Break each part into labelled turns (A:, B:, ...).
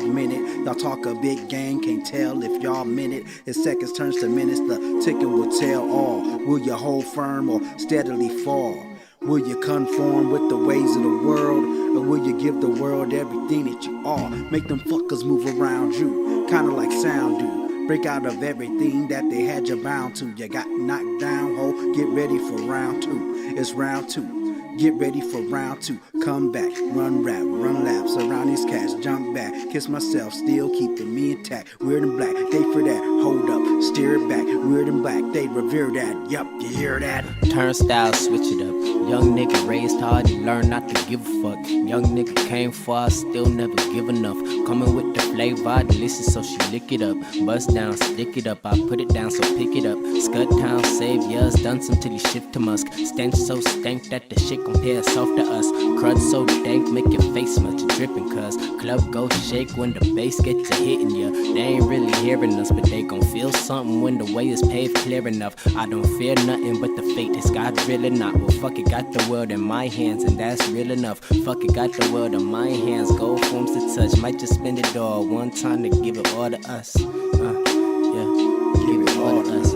A: minute. Y'all talk a big game, can't tell if y'all meant it. If seconds turns to minutes, the ticking will tell all. Will you hold firm or steadily fall? Will you conform with the ways of the world? Or will you give the world everything that you are? Make them fuckers move around you, kinda like sound do. Break out of everything that they had you bound to. You got knocked down, ho, get ready for round two. It's round two. Get ready for round two. Come back, run rap, run laps around these cats, jump back, kiss myself, still keeping me intact. Weird and black, they for that, hold up, steer it back. Weird and black, they revere that, yup, you hear that?
B: Turnstile, switch it up. Young nigga raised hard, he learned not to give a fuck. Young nigga came far, still never give enough. Coming with the flavor, delicious, so she lick it up. Bust down, stick it up, I put it down, so pick it up. Scud town, saviors, done some till he shift to musk. Stench so stank that the shit compare soft to us. Crud so dank, make your face much dripping, cuz club go shake when the bass gets to hitting ya. They ain't really hearing us, but they gon' feel something when the way is paved clear enough. I don't fear nothing but the fate, is God really not? Well, fuck it, got the world in my hands, and that's real enough. Fuck it, got the world in my hands, gold forms to touch. Might just spend it all one time to give it all to us. Yeah, give it all to us.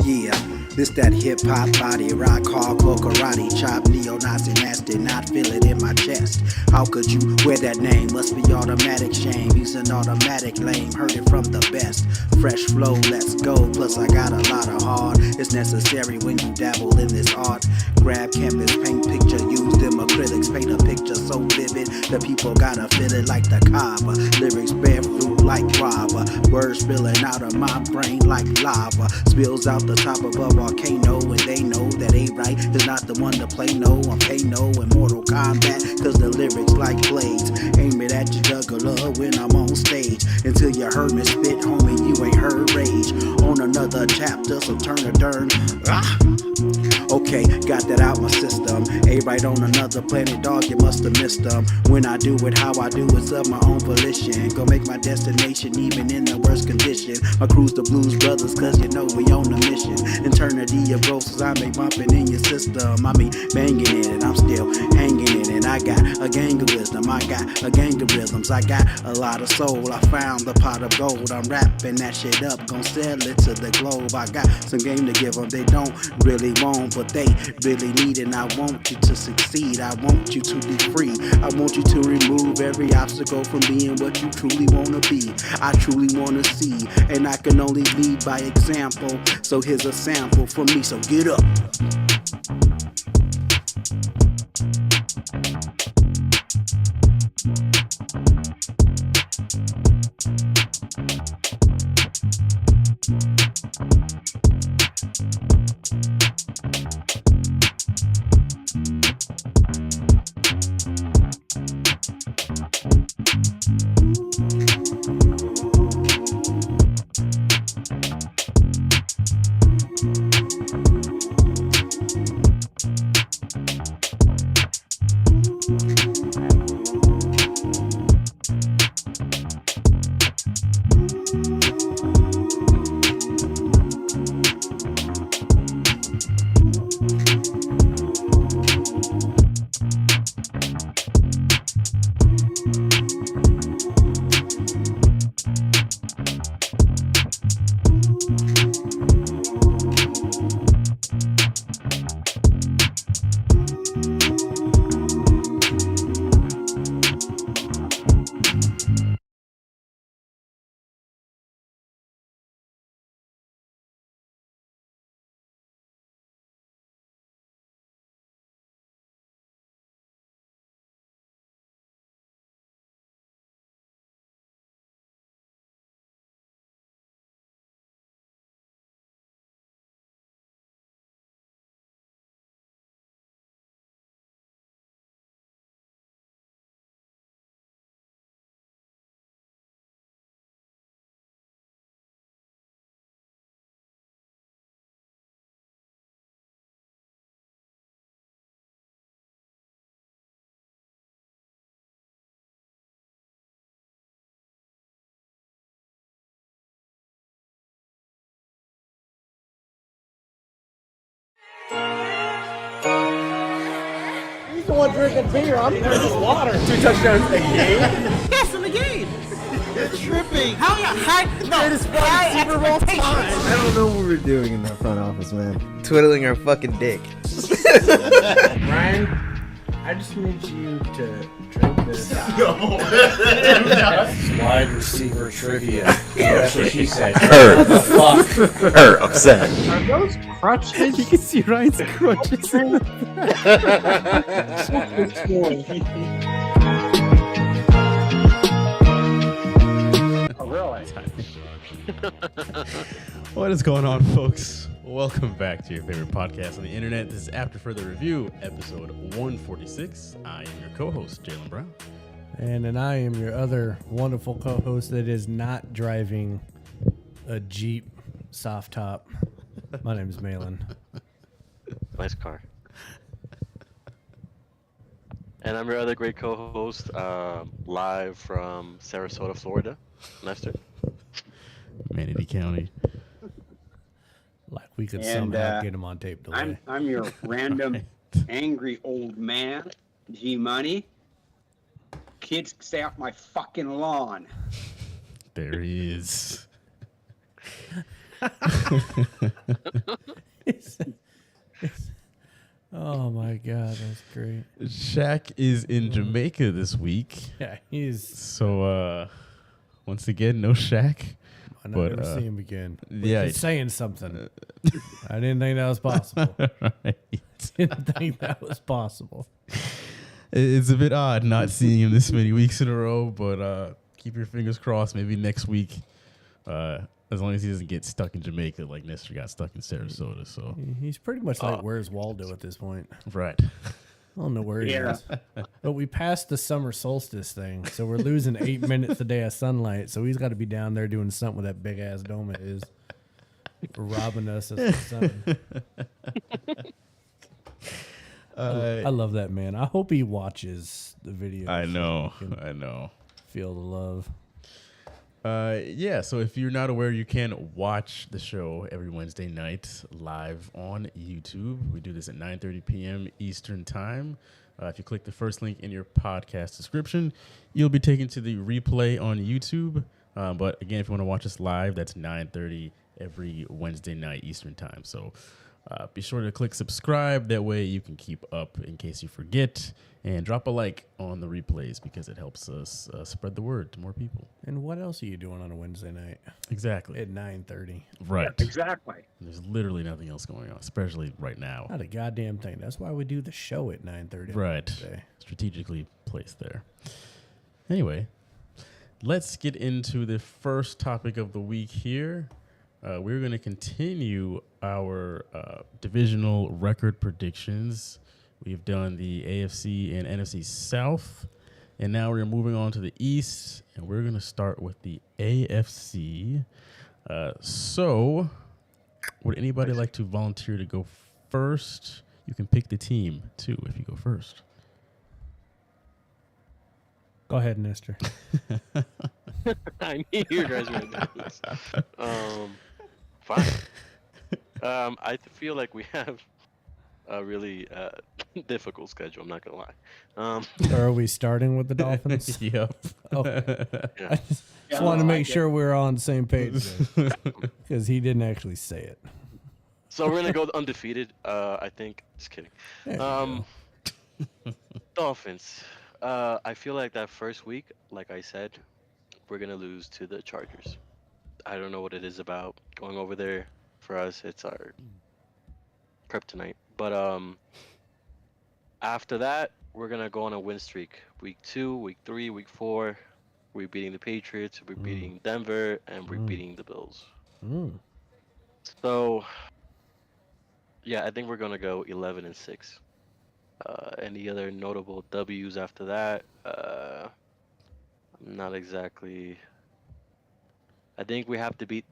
A: Yeah. This that hip-hop body, rock, hardcore, karate, chop, neo-Nazi, nasty, not feel it in my chest. How could you wear that name? Must be automatic shame. He's an automatic lame, heard it from the best. Fresh flow, let's go, plus I got a lot of heart. It's necessary when you dabble in this art. Grab canvas, paint picture, use them acrylics, paint a picture so vivid, the people gotta feel it like the Kaaba. Lyrics bear fruit like guava, words spilling out of my brain like lava. Spills out the top of a volcano, and they know that A-Right is not the one to play no. I'm Kano in Mortal Kombat, cause the lyrics like blades. Aim it at your juggler when I'm on stage. Until you heard me spit, homie, you ain't heard rage. On another chapter, so turn a turn. Okay, got that out my system. A-Right on another planet, dog, you must have missed them. When I do it how I do it's of my own volition. Go make my destination even in the worst condition. My crew's the Blues Brothers, cause you know we on a mission. Eternity of roses I make bumping in your system. I mean banging in it, I'm still hanging in it. I got a gang of wisdom, I got a gang of rhythms, I got a lot of soul. I found the pot of gold, I'm wrapping that shit up, gon' sell it to the globe. I got some game to give them, they don't really want, but they really need it. And I want you to succeed, I want you to be free. I want you to remove every obstacle from being what you truly wanna be. I truly wanna see, and I can only lead by example. So here's a sample from me, so get up.
C: He's the one drinking beer. I'm drinking water. 2 touchdowns a game. tripping.
D: How you high? No, high
C: Super Bowl time.
E: I don't know what we're doing in the front office, man.
F: Twiddling our fucking dick.
G: Ryan, I just need you to drink this.
D: Wide receiver trivia. That's what she said.
F: Upset.
C: Are those crutches?
E: You can see Ryan's crutches.
C: Oh, really?
H: What is going on, folks? Welcome back to your favorite podcast on the internet. This is After Further Review, episode 146. I am your co-host, Jalen Brown.
I: And I am your other wonderful co-host that is not driving a Jeep soft top. My name is Malin.
J: Nice car. And I'm your other great co-host, live from Sarasota, Florida, Lester.
H: Manatee County.
I: Like we could
C: And,
I: somehow get him on tape delay.
C: I'm your random angry old man, G Money. Kids, stay off my fucking lawn.
H: There he is.
I: Oh my god, that's great.
H: Shaq is in Jamaica this week.
I: Yeah, he's.
H: So, once again, no Shaq.
I: I
H: But,
I: never see him again.
H: yeah,
I: He's saying something. I didn't think that was possible.
H: Right.
I: Didn't think that was possible.
H: It's a bit odd not seeing him this many weeks in a row, but keep your fingers crossed. Maybe next week, as long as he doesn't get stuck in Jamaica like Nestor got stuck in Sarasota. So
I: He's pretty much like, where's Waldo at this point?
H: right.
I: I don't know where he
C: Yeah.
I: is. But we passed the summer solstice thing, so we're losing 8 minutes a day of sunlight. So he's got to be down there doing something with that big ass dome of his, robbing us of the sun. I love that man. I hope he watches the video.
H: I know.
I: so he can
H: I know.
I: Feel the love.
H: Yeah, so if you're not aware, you can watch the show every Wednesday night live on YouTube. We do this at 9:30 p.m. Eastern Time. If you click the first link in your podcast description, you'll be taken to the replay on YouTube. But again, if you want to watch us live, that's 9:30 every Wednesday night Eastern Time. So be sure to click subscribe. That way you can keep up in case you forget. And drop a like on the replays because it helps us spread the word to more people.
I: And what else are you doing on a Wednesday night
H: Exactly.
I: at 9:30?
H: Right.
C: Exactly.
H: There's literally nothing else going on, especially right now.
I: Not a goddamn thing. That's why we do the show at 9:30.
H: Right.
I: Wednesday.
H: Strategically placed there. Anyway, let's get into the first topic of the week here. We're going to continue our divisional record predictions. We've done the AFC and NFC South, and now we're moving on to the East, and we're going to start with the AFC. So, would anybody like to volunteer to go first? You can pick the team, too, if you go first.
I: Go ahead, Nestor.
J: I knew you guys were going to do this. Fine. I feel like we have a really difficult schedule. I'm not gonna lie.
I: Or are we starting with the Dolphins?
H: Yep.
I: Oh,
J: Yeah.
I: I just wanted to make sure we're on the same page because he didn't actually say it.
J: So we're gonna go undefeated. I think. Just kidding.
I: There you go.
J: Dolphins. I feel like that first week, like I said, we're gonna lose to the Chargers. I don't know what it is about going over there. For us, it's our kryptonite. But after that, we're gonna go on a win streak. Week 2, week 3, week 4, we're beating the Patriots, we're beating Denver, and we're beating the Bills. So, yeah, I think we're gonna go 11-6. Any other notable W's after that? Not exactly. I think we have to beat,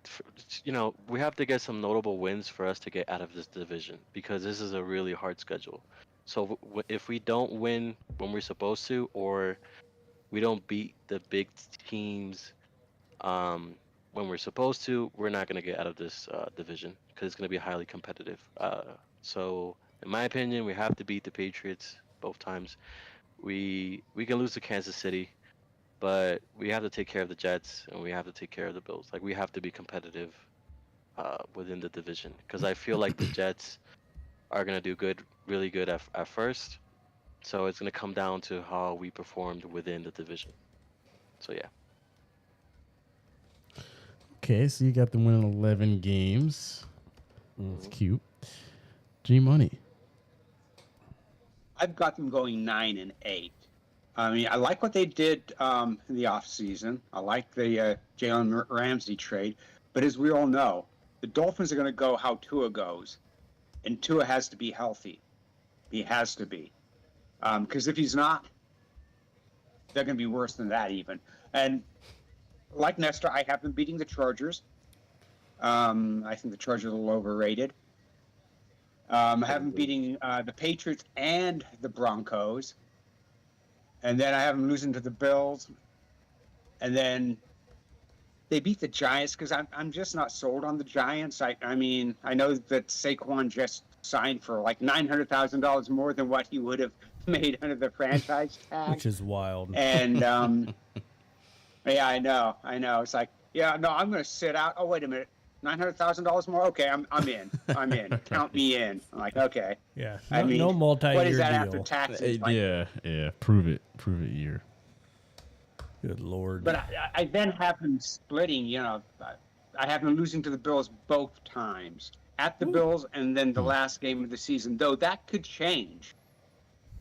J: we have to get some notable wins for us to get out of this division because this is a really hard schedule. So if we don't win when we're supposed to, or we don't beat the big teams when we're supposed to, we're not going to get out of this division because it's going to be highly competitive. So in my opinion, we have to beat the Patriots both times. We can lose to Kansas City. but we have to take care of the Jets and we have to take care of the Bills. Like we have to be competitive within the division because I feel like the Jets are gonna do good, really good at first. So it's gonna come down to how we performed within the division. So yeah.
H: Okay, so you got them winning 11 games. That's cute. G Money.
C: I've got them going 9-8. I mean, I like what they did in the offseason. I like the Jalen Ramsey trade. But as we all know, the Dolphins are going to go how Tua goes. And Tua has to be healthy. He has to be. Because if he's not, they're going to be worse than that even. And like Nestor, I have them beating the Chargers. I think the Chargers are a little overrated. I have them beating the Patriots and the Broncos. And then I have them losing to the Bills. And then they beat the Giants because I'm just not sold on the Giants. I mean, I know that Saquon just signed for like $900,000 more than what he would have made under the franchise tag.
I: Which is wild.
C: And yeah, I know. It's like, yeah, no, I'm going to sit out. Oh, wait a minute. $900,000 more? Okay, I'm in. I'm in. Count me in. I'm like, okay.
I: Yeah.
C: I mean,
I: no multi-year
C: what is that
I: deal.
C: after taxes? Like,
H: Yeah. Prove it year.
I: Good Lord.
C: but I then have them splitting, you know. I have them losing to the Bills both times. At the Bills and then the last game of the season, though that could change.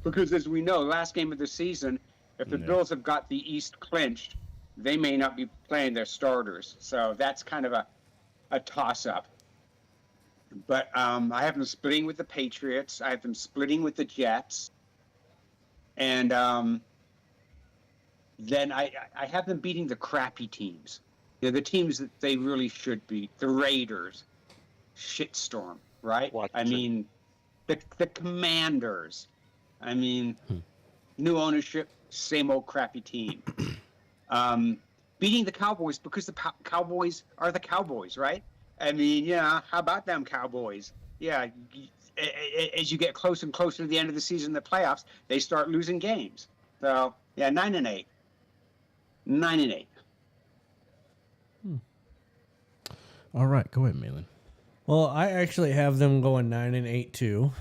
C: Because as we know, last game of the season, if the Bills have got the East clinched, they may not be playing their starters. So that's kind of a toss-up. But I have them splitting with the Patriots. I have them splitting with the Jets. And then I have them beating the crappy teams. You know, the teams that they really should beat. The Raiders. Shitstorm, right? I mean, the Commanders. I mean, new ownership, same old crappy team. Beating the Cowboys because the Cowboys are the Cowboys, right? I mean, yeah, how about them Cowboys? Yeah, as you get closer and closer to the end of the season, the playoffs, they start losing games. So, yeah, 9-8. 9-8.
H: All right, go ahead, Malin.
I: Well, I actually have them going 9-8 too.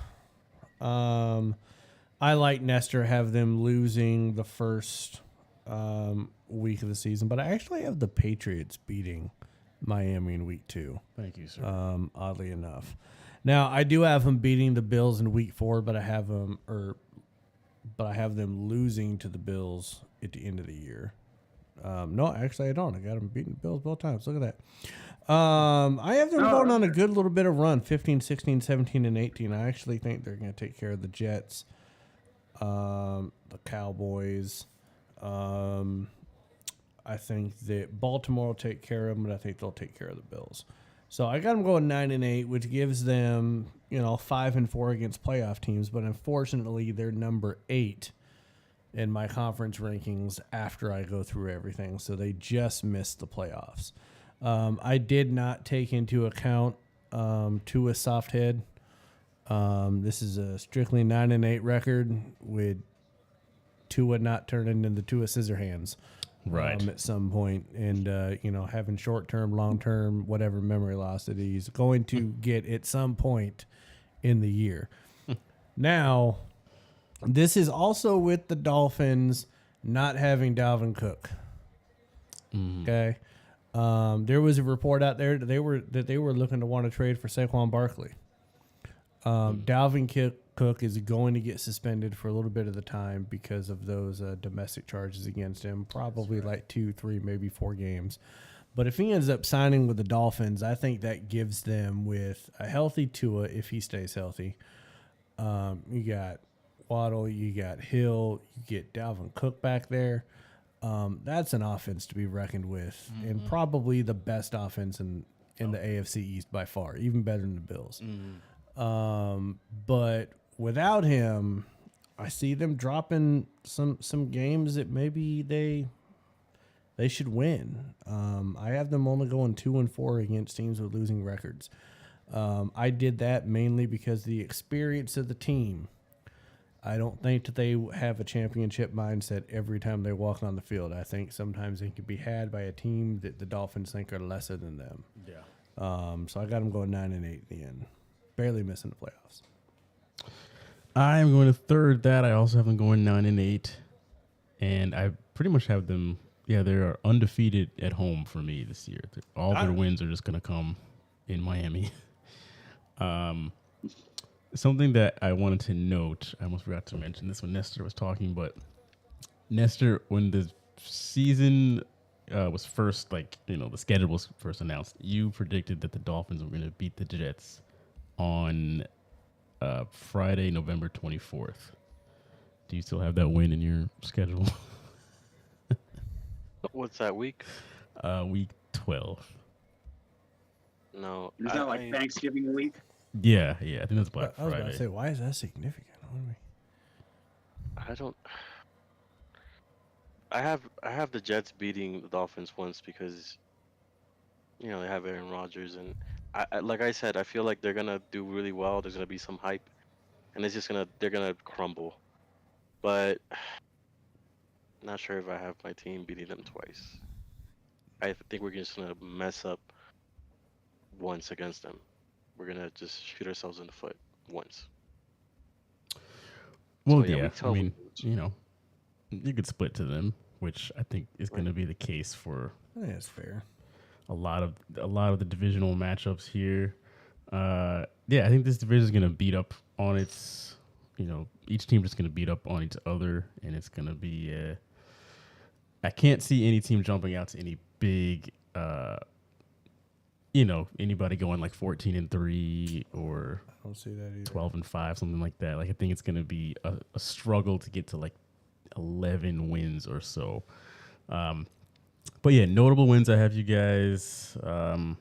I: I like Nestor have them losing the first week of the season, but I actually have the Patriots beating Miami in week 2.
H: Thank you, sir.
I: Oddly enough. Now I do have them beating the Bills in week 4, but I have them losing to the Bills at the end of the year. No, actually I don't. I got them beating the Bills both times. Look at that. I have them going on a good little bit of run, 15, 16, 17, and 18. I actually think they're going to take care of the Jets, the Cowboys. I think that Baltimore will take care of them, but I think they'll take care of the Bills. So I got them going 9-8, which gives them, 5-4 against playoff teams. But unfortunately, they're number 8 in my conference rankings after I go through everything. So they just missed the playoffs. I did not take into account Tua's soft head. This is a strictly 9-8 record with Tua not turning into Tua Scissorhands.
H: Right.
I: At some point, and having short-term, long-term, whatever memory loss that he's going to get at some point in the year. Now, this is also with the Dolphins not having Dalvin Cook. Okay, there was a report out there that they were looking to want to trade for Saquon Barkley. Dalvin Cook is going to get suspended for a little bit of the time because of those domestic charges against him, probably like 2, 3, maybe 4 games. But if he ends up signing with the Dolphins, I think that gives them, with a healthy Tua, if he stays healthy, you got Waddle, you got Hill, you get Dalvin Cook back there. That's an offense to be reckoned with, and probably the best offense in the AFC East by far, even better than the Bills. But without him, I see them dropping some games that maybe they should win. I have them only going 2-4 against teams with losing records. I did that mainly because the experience of the team. I don't think that they have a championship mindset every time they're walking on the field. I think sometimes they can be had by a team that the Dolphins think are lesser than them.
H: Yeah.
I: So I got them going 9-8 in the end, barely missing the playoffs.
H: I'm going to third that. I also have them going 9-8, and I pretty much have them. Yeah, they are undefeated at home for me this year. All their wins are just going to come in Miami. Something that I wanted to note, I almost forgot to mention this when Nestor was talking, but Nestor, when the season was first, the schedule was first announced, you predicted that the Dolphins were going to beat the Jets on Friday, November 24th. Do you still have that win in your schedule?
J: What's that week?
H: Week 12.
J: No.
C: Is that like Thanksgiving week?
H: Yeah, I think that's Black
I: I was
H: Friday.
I: about to say, why is that significant?
J: I don't. I have the Jets beating the Dolphins once because, they have Aaron Rodgers, and like I said, I feel like they're gonna do really well. There's gonna be some hype, and they're gonna crumble. But not sure if I have my team beating them twice. I think we're just gonna mess up once against them. We're gonna just shoot ourselves in the foot once.
H: Well,
J: So,
H: yeah,
J: week 12
H: I mean, you could split to them, which I think is going to be the case for.
I: I think that's fair.
H: A lot of the divisional matchups here. I think this division is going to beat up on its. Each team just going to beat up on each other, and it's going to be. I can't see any team jumping out to any big. Anybody going like 14-3 or
I: I don't see that either.
H: 12-5, something like that. Like I think it's going to be a struggle to get to like 11 wins or so. But yeah, notable wins I have you guys. To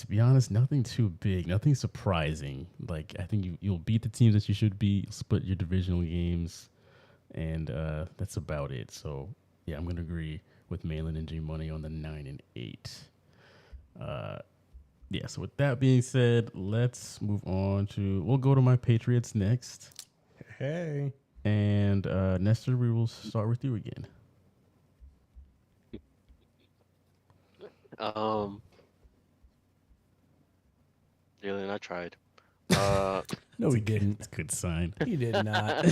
H: be honest, nothing too big, nothing surprising. Like I think you'll beat the teams that you should beat, split your divisional games, and that's about it. So yeah, I'm going to agree with Malin and G Money on the 9-8. So with that being said, let's move on we'll go to my Patriots next.
I: Hey.
H: And Nestor, we will start with you again.
J: Jalen, I tried.
I: No, he didn't.
H: It's a good sign.
I: He did not.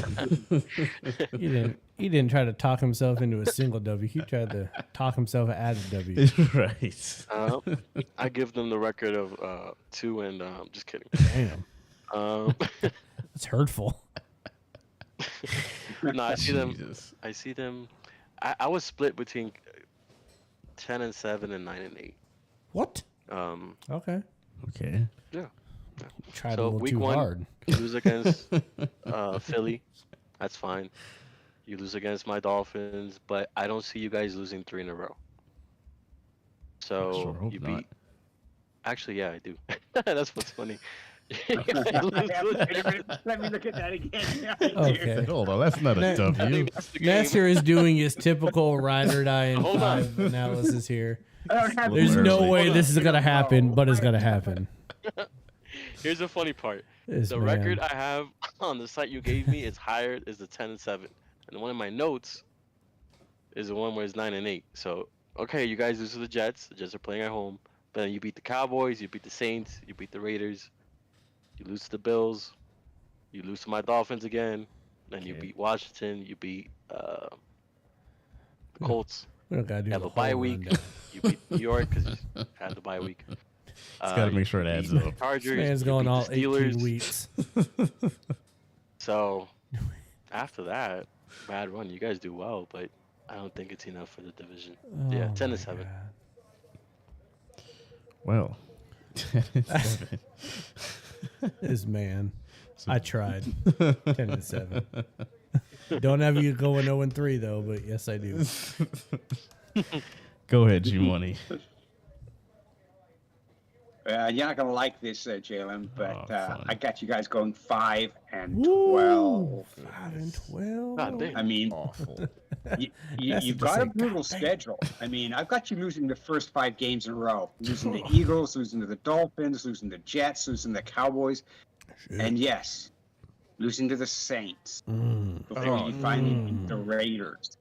I: He didn't try to talk himself into a single W. He tried to talk himself out of W.
H: Right.
J: I give them the record of 2 and just kidding.
I: Damn. That's hurtful.
J: No, I see them.
H: Jesus.
J: I see them. I was split between 10-7 and 9-8.
I: What? Okay.
H: Okay.
J: Yeah.
I: Tried
J: So
I: a little
J: week
I: too
J: 1,
I: hard.
J: you lose against Philly. That's fine. You lose against my Dolphins, but I don't see you guys losing 3 in a row. So
H: sure hope
J: you
H: not.
J: beat. Actually, yeah, I do. That's what's funny.
C: Let me look at that again.
I: Okay.
H: Hold on, that's not a W.
I: Nasser is doing his typical ride or die in
J: Hold
I: 5 analysis here.
C: I don't have
I: There's no
H: Hold
I: way
J: on.
I: this is going to happen, but it's going to happen.
J: Here's the funny part.
I: This
J: The
I: man.
J: record I have on the site you gave me is higher, is the 10-7. And one of my notes is the one where it's 9-8. So, okay, you guys lose to the Jets. The Jets are playing at home. But then you beat the Cowboys, you beat the Saints, you beat the Raiders. You lose to the Bills. You lose to my Dolphins again. Then you
H: Okay.
J: beat Washington. You beat the Colts.
I: We don't got to do
J: You have
I: the
J: a bye
I: whole
J: week.
I: rundown.
J: You beat New York because you had the bye week.
H: Just got to
J: You
H: make sure it adds
J: beat the
H: up.
J: Chargers.
I: Man's
J: you
I: going
J: beat
I: all
J: the
I: 18
J: Steelers.
I: weeks.
J: So after that bad run, you guys do well, but I don't think it's enough for the division. Yeah,
I: Oh
J: 10-7.
I: my God.
H: Well, 10-7.
I: This man. I tried. 10-7. Don't have you going 0-3 though, but yes, I do.
H: Go ahead, G Money.
C: You're not gonna like this, Jalen, but
H: fun.
C: I got you guys going 5-12.
I: 5-12.
J: God damn.
C: I mean,
H: Awful.
C: you've
I: That's
C: got a
I: just
C: brutal
I: like,
C: schedule. I mean, I've got you losing the first 5 games in a row, losing to Eagles, losing to the Dolphins, losing to Jets, losing to the Cowboys, and yes, losing to the Saints before you finally beat the Raiders.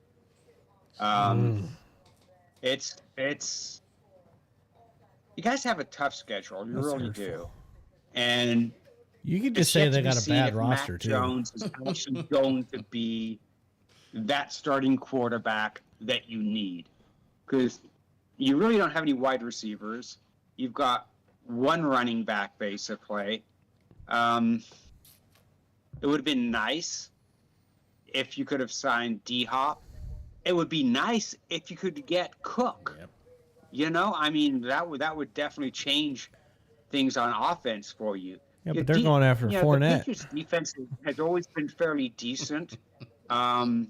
C: It's you guys have a tough schedule. You really do. And
I: You could
C: it's
I: just say
C: yet
I: they
C: to be
I: got a
C: seen
I: bad
C: if
I: roster
C: Mac
I: too.
C: Jones is actually going to be that starting quarterback that you need, because you really don't have any wide receivers. You've got one running back basically. It would have been nice if you could have signed D-Hop. It would be nice if you could get Cook.
H: Yep.
C: You know, I mean, that would definitely change things on offense for you.
I: Yeah, but they're going after Fournette.
C: The Patriots' defense has always been fairly decent. And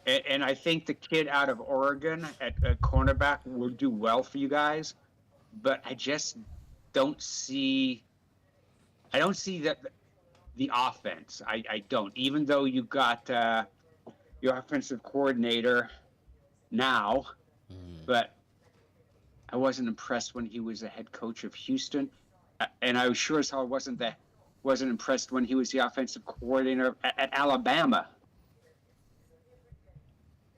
C: I think the kid out of Oregon at cornerback will do well for you guys. But I just don't see. I don't see that the offense. I don't. Even though you got your offensive coordinator now, but I wasn't impressed when he was the head coach of Houston, and I was sure as hell wasn't impressed when he was the offensive coordinator at Alabama.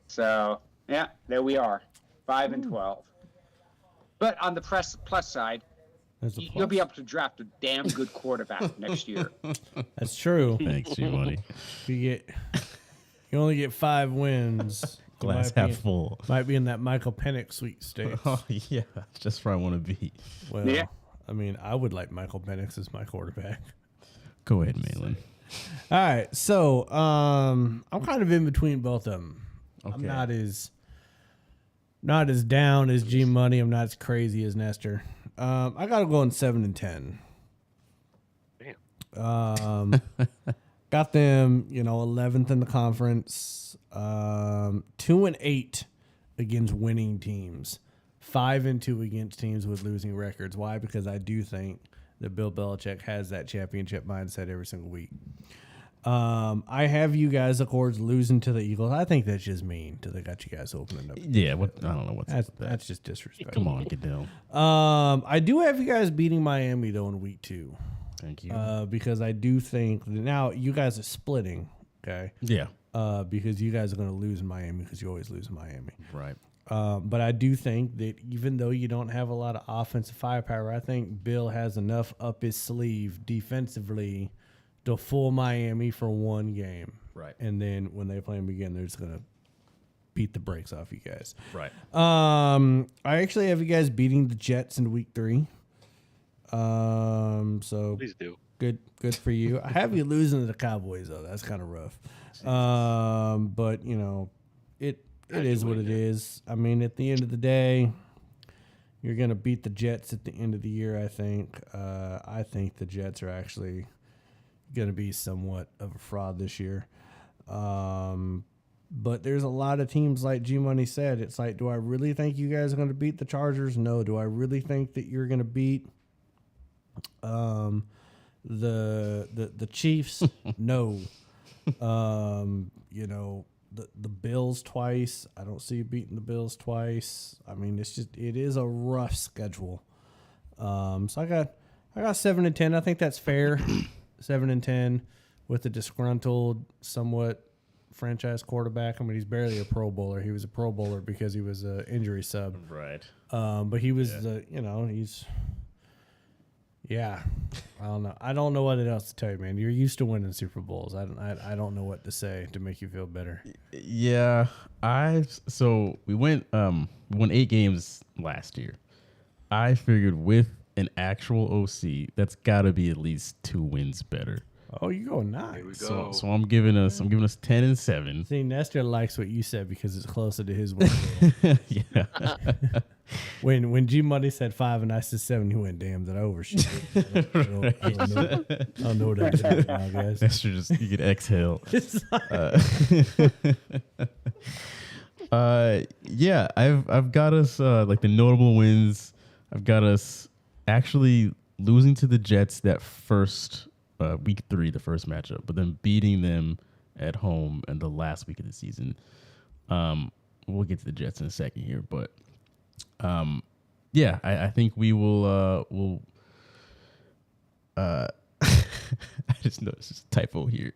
C: So yeah, there we are, 5-12. But on the plus side, you'll be able to draft a damn good quarterback next year.
I: That's true.
H: Thanks, G-Money.
I: You only get 5 wins.
H: Glass half full.
I: Might be in that Michael Penix sweepstakes.
H: Oh, yeah. That's just where I want to be.
I: Well, yeah. I mean, I would like Michael Penix as my quarterback.
H: Go ahead, Malin.
I: All right. So, I'm kind of in between both of them.
H: Okay.
I: I'm not as down as G-Money. I'm not as crazy as Nestor. I got to go in 7-10.
J: Damn.
I: Got them, 11th in the conference, 2-8 against winning teams, 5-2 against teams with losing records. Why? Because I do think that Bill Belichick has that championship mindset every single week. I have you guys, of course, losing to the Eagles. I think that's just mean till they got you guys opening up.
H: Yeah, I don't know what's
I: that's just disrespect.
H: Come on, get down.
I: I do have you guys beating Miami though in week 2.
H: Thank you.
I: Because I do think that now you guys are splitting, okay?
H: Yeah.
I: Because you guys are going to lose in Miami because you always lose in Miami.
H: Right.
I: But I do think that even though you don't have a lot of offensive firepower, I think Bill has enough up his sleeve defensively to fool Miami for one game.
H: Right.
I: And then when they play them again, they're just going to beat the brakes off you guys.
H: Right.
I: I actually have you guys beating the Jets in week 3. So
J: Please do.
I: Good for you. I have you losing to the Cowboys though. That's kind of rough. But it is what it is. I mean, at the end of the day, you're gonna beat the Jets at the end of the year. I think the Jets are actually gonna be somewhat of a fraud this year. But there's a lot of teams like G-Money said. It's like, do I really think you guys are gonna beat the Chargers? No. Do I really think that you're gonna beat the Chiefs? No. The Bills twice. I don't see you beating the Bills twice. I mean, it is a rough schedule. So I got 7-10. I think that's fair. 7-10 with a disgruntled, somewhat franchise quarterback. I mean, he's barely a Pro Bowler. He was a Pro Bowler because he was an injury sub.
H: Right.
I: But he was he's. Yeah, I don't know. I don't know what else to tell you, man. You're used to winning Super Bowls. I don't know what to say to make you feel better.
H: Yeah, we won 8 games last year. I figured with an actual OC, that's got to be at least 2 wins better.
I: Oh, you go 9.
J: Here we go.
H: So I'm giving us 10-7.
I: See, Nestor likes what you said because it's closer to his win.
H: Yeah.
I: When G Money said 5 and I said 7, he went, damn, that I overshoot. I don't know what I did right now, guys.
H: Nestor you can exhale. Yeah, I've got us like the notable wins. I've got us actually losing to the Jets that first week 3, the first matchup, but then beating them at home in the last week of the season. We'll get to the Jets in a second here, but yeah, I think we will. I just noticed a typo here.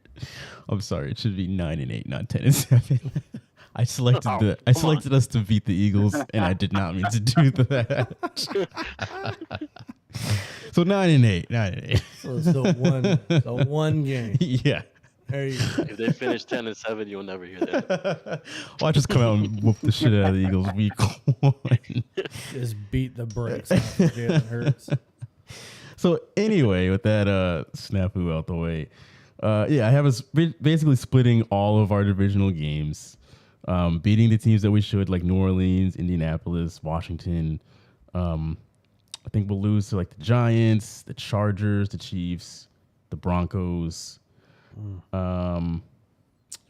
H: I'm sorry. It should be 9-8, not 10-7. I selected us to beat the Eagles, and I did not mean to do that. So 9-8, 9-8.
I: So it's the one game.
H: Yeah.
I: There you go.
J: If they finish 10-7, you'll never hear that.
H: Watch us come out and whoop the shit out of the Eagles week 1.
I: Just beat the brakes off of Jalen Hurts.
H: So anyway, with that snafu out the way, I have us basically splitting all of our divisional games, beating the teams that we should, like New Orleans, Indianapolis, Washington. I think we'll lose to like the Giants, the Chargers, the Chiefs, the Broncos.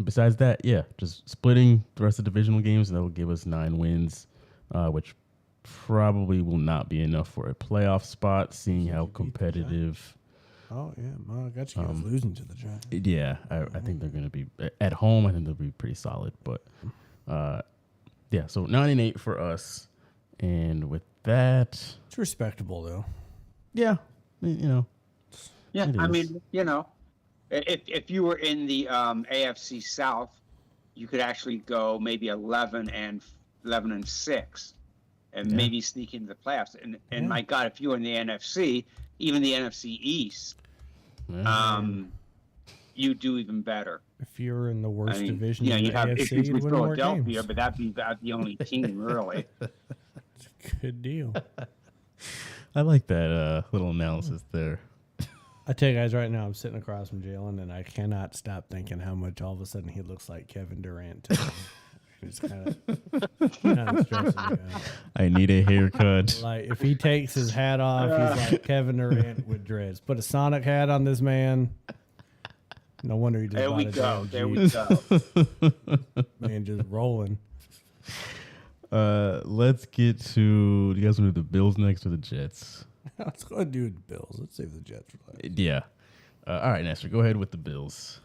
H: Besides that, just splitting the rest of the divisional games, and that will give us 9 wins, which probably will not be enough for a playoff spot, seeing how competitive.
I: Oh yeah, I got you guys losing to the Giants.
H: Yeah, I think they're going to be at home. I think they'll be pretty solid, but so 9-8 for us, and with that,
I: It's respectable though.
H: yeah,
C: Yeah,
H: It
C: I
H: is.
C: mean, if you were in the AFC South, you could actually go maybe 11-6, and maybe sneak into the playoffs. And my God, if you were in the NFC, even the NFC East, you do even better.
I: If you're in the worst division
C: yeah,
I: in
C: you
I: the
C: have
I: AFC,
C: issues
I: you'd
C: with
I: win more
C: Philadelphia,
I: games.
C: but that'd be about the only team really.
I: Good deal.
H: I like that little analysis there.
I: I tell you guys right now, I'm sitting across from Jalen, and I cannot stop thinking how much all of a sudden he looks like Kevin Durant. It's kind of stressing me out.
H: I need a haircut.
I: Like if he takes his hat off, he's like Kevin Durant with dreads. Put a Sonic hat on this man. No wonder he just
C: There
I: bought
C: we
I: a
C: go.
I: damn
C: There we
I: Jeep.
C: go.
I: Man, just rolling.
H: Let's get to. Do you guys want to do the Bills next or the Jets?
I: Let's go ahead and do the Bills. Let's save the Jets for last.
H: Yeah. All right, Nestor, go ahead with the Bills.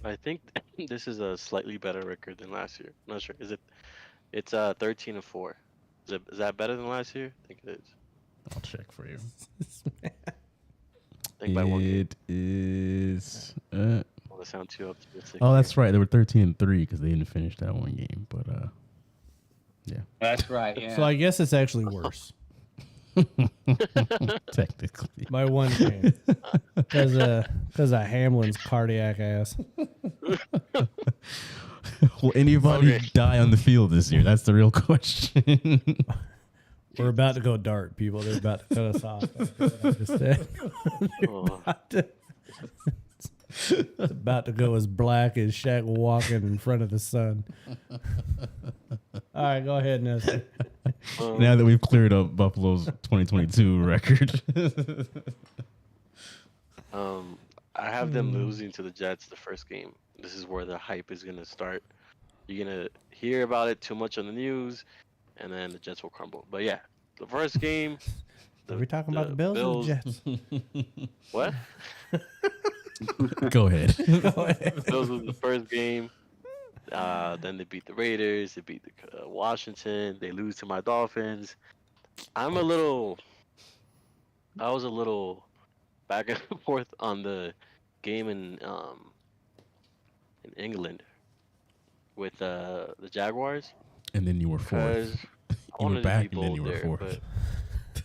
J: I think this is a slightly better record than last year. I'm not sure. Is it? It's 13-4. Is that better than last year? I think it is.
H: I'll check for you.
J: I think by 1 game.
H: It is.
J: I don't want to sound too optimistic.
H: Oh, that's right. They were 13-3 because they didn't finish that one game. But yeah,
C: That's right. Yeah.
I: So I guess it's actually worse
H: technically.
I: by 1 game because of Hamlin's cardiac ass.
H: Will anybody
J: Okay.
H: die on the field this year? That's the real question.
I: We're about to go dark, people. They're about to cut us off. That's what I just said.
J: Oh,
I: It's about to go as black as Shaq walking in front of the sun. All right, go ahead, Nestor.
H: Now that we've cleared up Buffalo's 2022 record.
J: I have them losing to the Jets the first game. This is where the hype is going to start. You're going to hear about it too much on the news, and then the Jets will crumble. But yeah, the first game.
I: Are we talking about the Bills or the Jets?
J: What?
H: Go ahead.
J: The Bills was the first game. Then they beat the Raiders. They beat the Washington. They lose to my Dolphins. I was a little back and forth on the game in England with the Jaguars.
H: And then you were fourth.
J: Because I
H: You were
J: wanted to
H: back
J: be
H: and then you
J: bold
H: were
J: there,
H: fourth.
J: but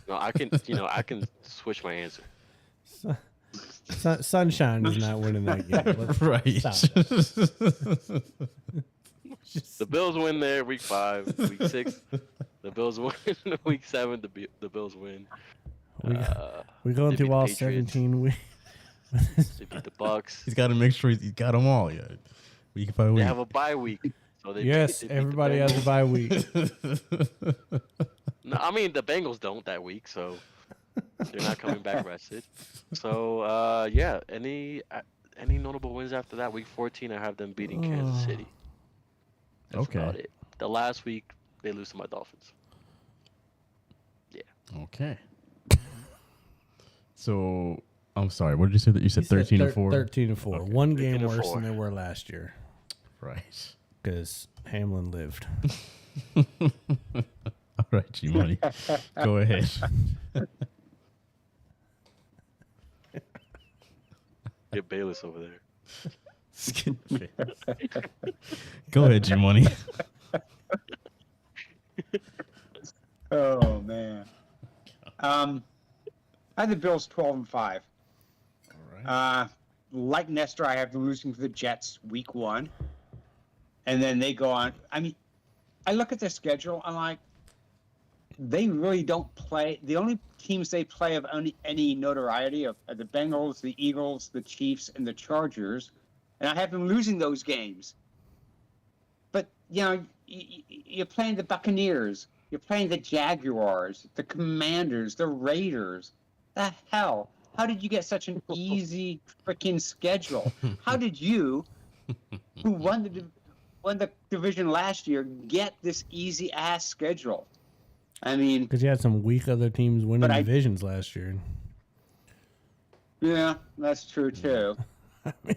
J: no, I can switch my answer.
I: Sunshine is not winning that game. Let's
H: Right.
I: stop it.
J: The Bills win there week 5, week 6. The Bills win week 7. The Bills win.
I: We're going
J: They
I: through
J: beat
I: all
J: the Patriots.
I: 17 weeks.
J: They beat the Bucks.
H: He's got to make sure he's got them all. Yeah. Week by
J: They
H: week.
J: have a bye week. So they
I: Yes,
J: they beat the
I: everybody has a
J: Bengals.
I: bye week.
J: No, I mean the Bengals don't that week, so they're not coming back rested. So yeah, any notable wins after that? Week 14, I have them beating Kansas City. That's
H: Okay.
J: about it. The last week they lose to my Dolphins.
H: Okay. So I'm sorry. What did you say that you said 13-4?
I: 13-4.
H: Okay.
I: 1 game
J: 13-4.
I: worse than they were last year
H: Right.
I: because Hamlin lived.
H: All right, G Money. Go ahead.
J: Skip Bayless over there.
H: Go ahead, Jim Money.
C: Oh man. I had the Bills 12-5.
H: All right.
C: Like Nestor, I have them losing to the Jets week 1, and then they go on. I mean, I look at their schedule. I'm like, they really don't play. The only teams they play of any notoriety are the Bengals, the Eagles, the Chiefs, and the Chargers, and I have them losing those games. But you know, you're playing the Buccaneers, you're playing the Jaguars, the Commanders, the Raiders. The hell? How did you get such an easy freaking schedule? How did you, who won the division last year, get this easy ass schedule? I mean,
I: because you had some weak other teams winning divisions last year.
C: Yeah, that's true too.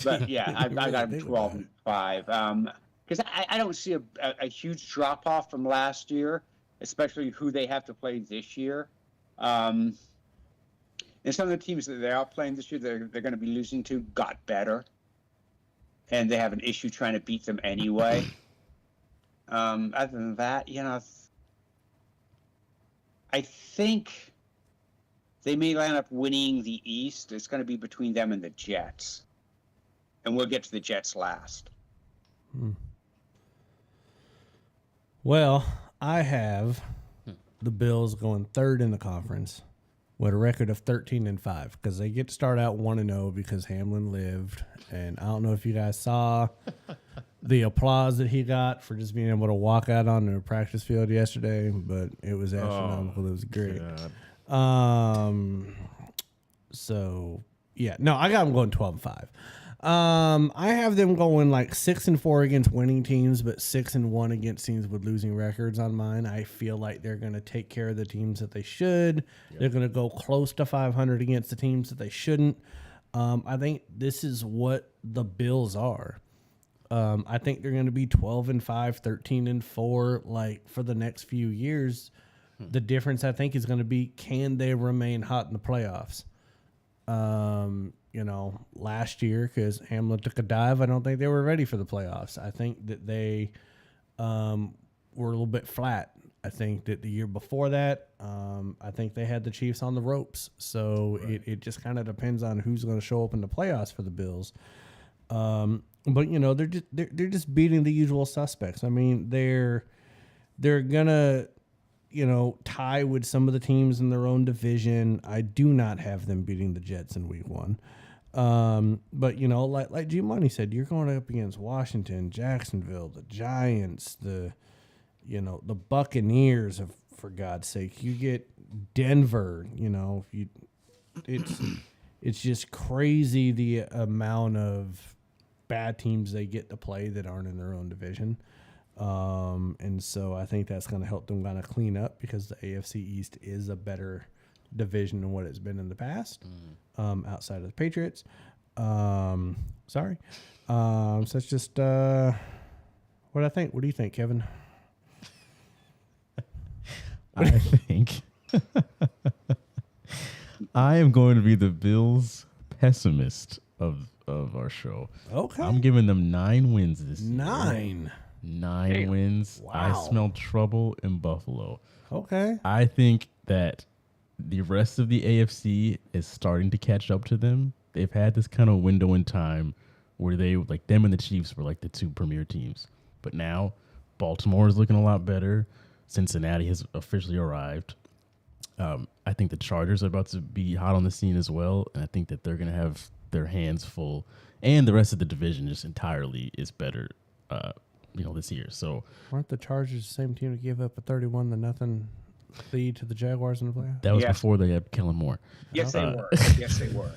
C: But yeah, I got them 12-5. Because I don't see a huge drop off from last year, especially who they have to play this year. And some of the teams that they are playing this year, they're going to be losing to, got better, and they have an issue trying to beat them anyway. Other than that, you know, I think they may end up winning the East. It's going to be between them and the Jets, and we'll get to the Jets last.
I: Well, I have the Bills going third in the conference with a record of 13-5 because they get to start out 1-0 because Hamlin lived. And I don't know if you guys saw the applause that he got for just being able to walk out on the practice field yesterday, but it was astronomical. It was great. So yeah, no, I got them going 12-5. I have them going like 6-4 against winning teams, but 6-1 against teams with losing records on mine. I feel like they're going to take care of the teams that they should. Yep. They're going to go close to 500 against the teams that they shouldn't. I think this is what the Bills are. I think they're going to be 12-5, 13-4, like for the next few years. The difference I think is going to be, can they remain hot in the playoffs? You know, last year, because Hamlin took a dive, I don't think they were ready for the playoffs. I think that they were a little bit flat. I think that the year before that, I think they had the Chiefs on the ropes. So it just kind of depends on who's going to show up in the playoffs for the Bills. But you know, they're just beating the usual suspects. I mean, they're gonna, you know, tie with some of the teams in their own division. I do not have them beating the Jets in week 1. But you know, like G Money said, you're going up against Washington, Jacksonville, the Giants, the Buccaneers, for God's sake. You get Denver, you know, it's just crazy the amount of bad teams they get to play that aren't in their own division. And so I think that's going to help them kind of clean up because the AFC East is a better division than what it's been in the past, outside of the Patriots. So it's just what I think. What do you think, Kevin?
H: I think I am going to be the Bills pessimist of our show.
I: Okay.
H: I'm giving them 9 wins this year.
I: 9
H: wins.
I: Wow.
H: I smell trouble in Buffalo.
I: Okay.
H: I think that the rest of the AFC is starting to catch up to them. They've had this kind of window in time where they, like, them and the Chiefs were like the 2 premier teams. But now Baltimore is looking a lot better. Cincinnati has officially arrived. I think the Chargers are about to be hot on the scene as well. And I think that they're going to have their hands full. And the rest of the division just entirely is better, this year. So
I: weren't the Chargers the same team to give up a 31-0 lead to the Jaguars in the playoffs?
H: That was before they had Kellen Moore.
C: Yes, they were. Yes, they were.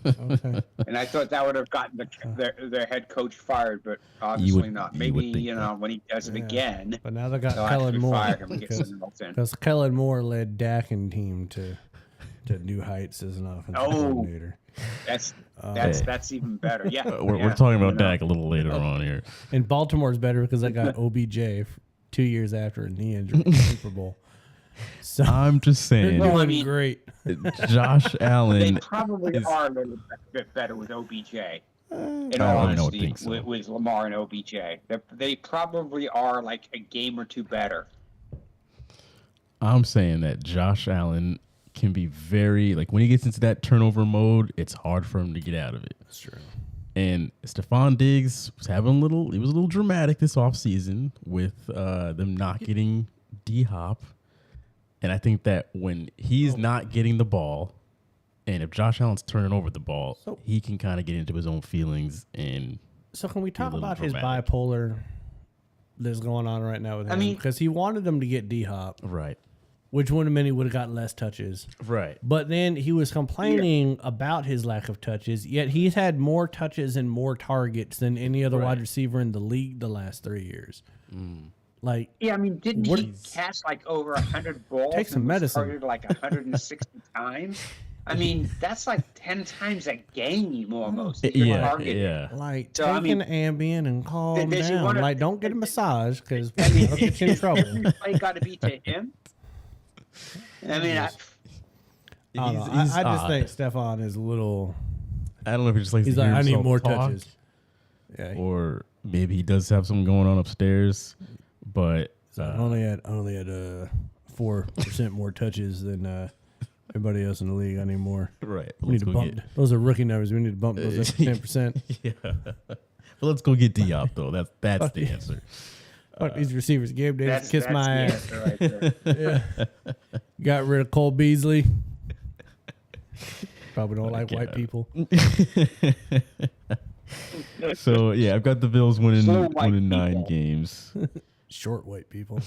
I: Okay.
C: And I thought that would have gotten their head coach fired, but obviously not. Maybe, when he does it again.
I: But now they got
C: they'll
I: Kellen Moore.
C: Fire him and get someone else in.
I: Because Kellen Moore led Dak and team to new heights as an offensive coordinator.
C: That's even better. Yeah,
H: we're talking about Dak a little later on here.
I: And Baltimore's better because I got OBJ 2 years after a knee injury in the Super Bowl. So
H: I'm just
I: they're
H: saying,
C: Well, I
I: doing
C: mean-
I: great.
H: Josh
C: They
H: Allen.
C: probably
H: is-
C: are a little bit better with OBJ. In
H: I
C: all
H: don't
C: honesty,
H: think so.
C: with Lamar and OBJ, they probably are like a game or two better.
H: I'm saying that Josh Allen can be very like when he gets into that turnover mode, it's hard for him to get out of it.
I: That's true.
H: And Stephon Diggs was having he was a little dramatic this offseason with them not getting D-Hop. And I think that when he's not getting the ball, and if Josh Allen's turning over the ball, he can kind of get into his own feelings. And
I: So can we talk
H: little
I: about his
H: dramatic.
I: bipolar that's going on right now with him?
C: I mean-
I: Because he wanted them to get D-Hop,
H: right,
I: which would have meant he would have got less touches.
H: right,
I: But then he was complaining about his lack of touches, yet he's had more touches and more targets than any other wide receiver in the league the last 3 years. Like,
C: Yeah, I mean, didn't
I: What-
C: he catch like over 100 balls?
I: Take some
C: and was
I: medicine.
C: targeted like 160 times. I mean, that's like 10 times a game almost. that you're
H: yeah,
C: targeting.
H: yeah.
I: like
C: So, I
I: take
C: mean,
I: an Ambien and calm
C: does he
I: down.
C: wanna-
I: Like, don't get a massage because
C: I mean,
I: that'll get you in trouble.
C: every play got to be to him. I mean,
I: I don't know. I just
H: odd.
I: think Stephon is a little.
H: I don't know if he just likes
I: He's
H: to
I: like,
H: hear
I: I need
H: himself
I: more
H: talk,
I: touches. Yeah,
H: or maybe he does have something going on upstairs. But
I: I only had 4% more touches than everybody else in the league. I need more.
H: right,
I: We need to bump. Those are rookie numbers. We need to bump those up to 10%.
H: Yeah, but let's go get D-Hop though. That's the answer.
I: Fuck these receivers. Gabe Davis
C: that's
I: kiss my
C: the
I: ass.
C: answer right there.
I: Yeah. Got rid of Cole Beasley. Probably don't like white
H: Yeah.
I: people.
H: So yeah, I've got the Bills winning
C: Slow white
H: 9
C: people.
H: games.
I: Short white people.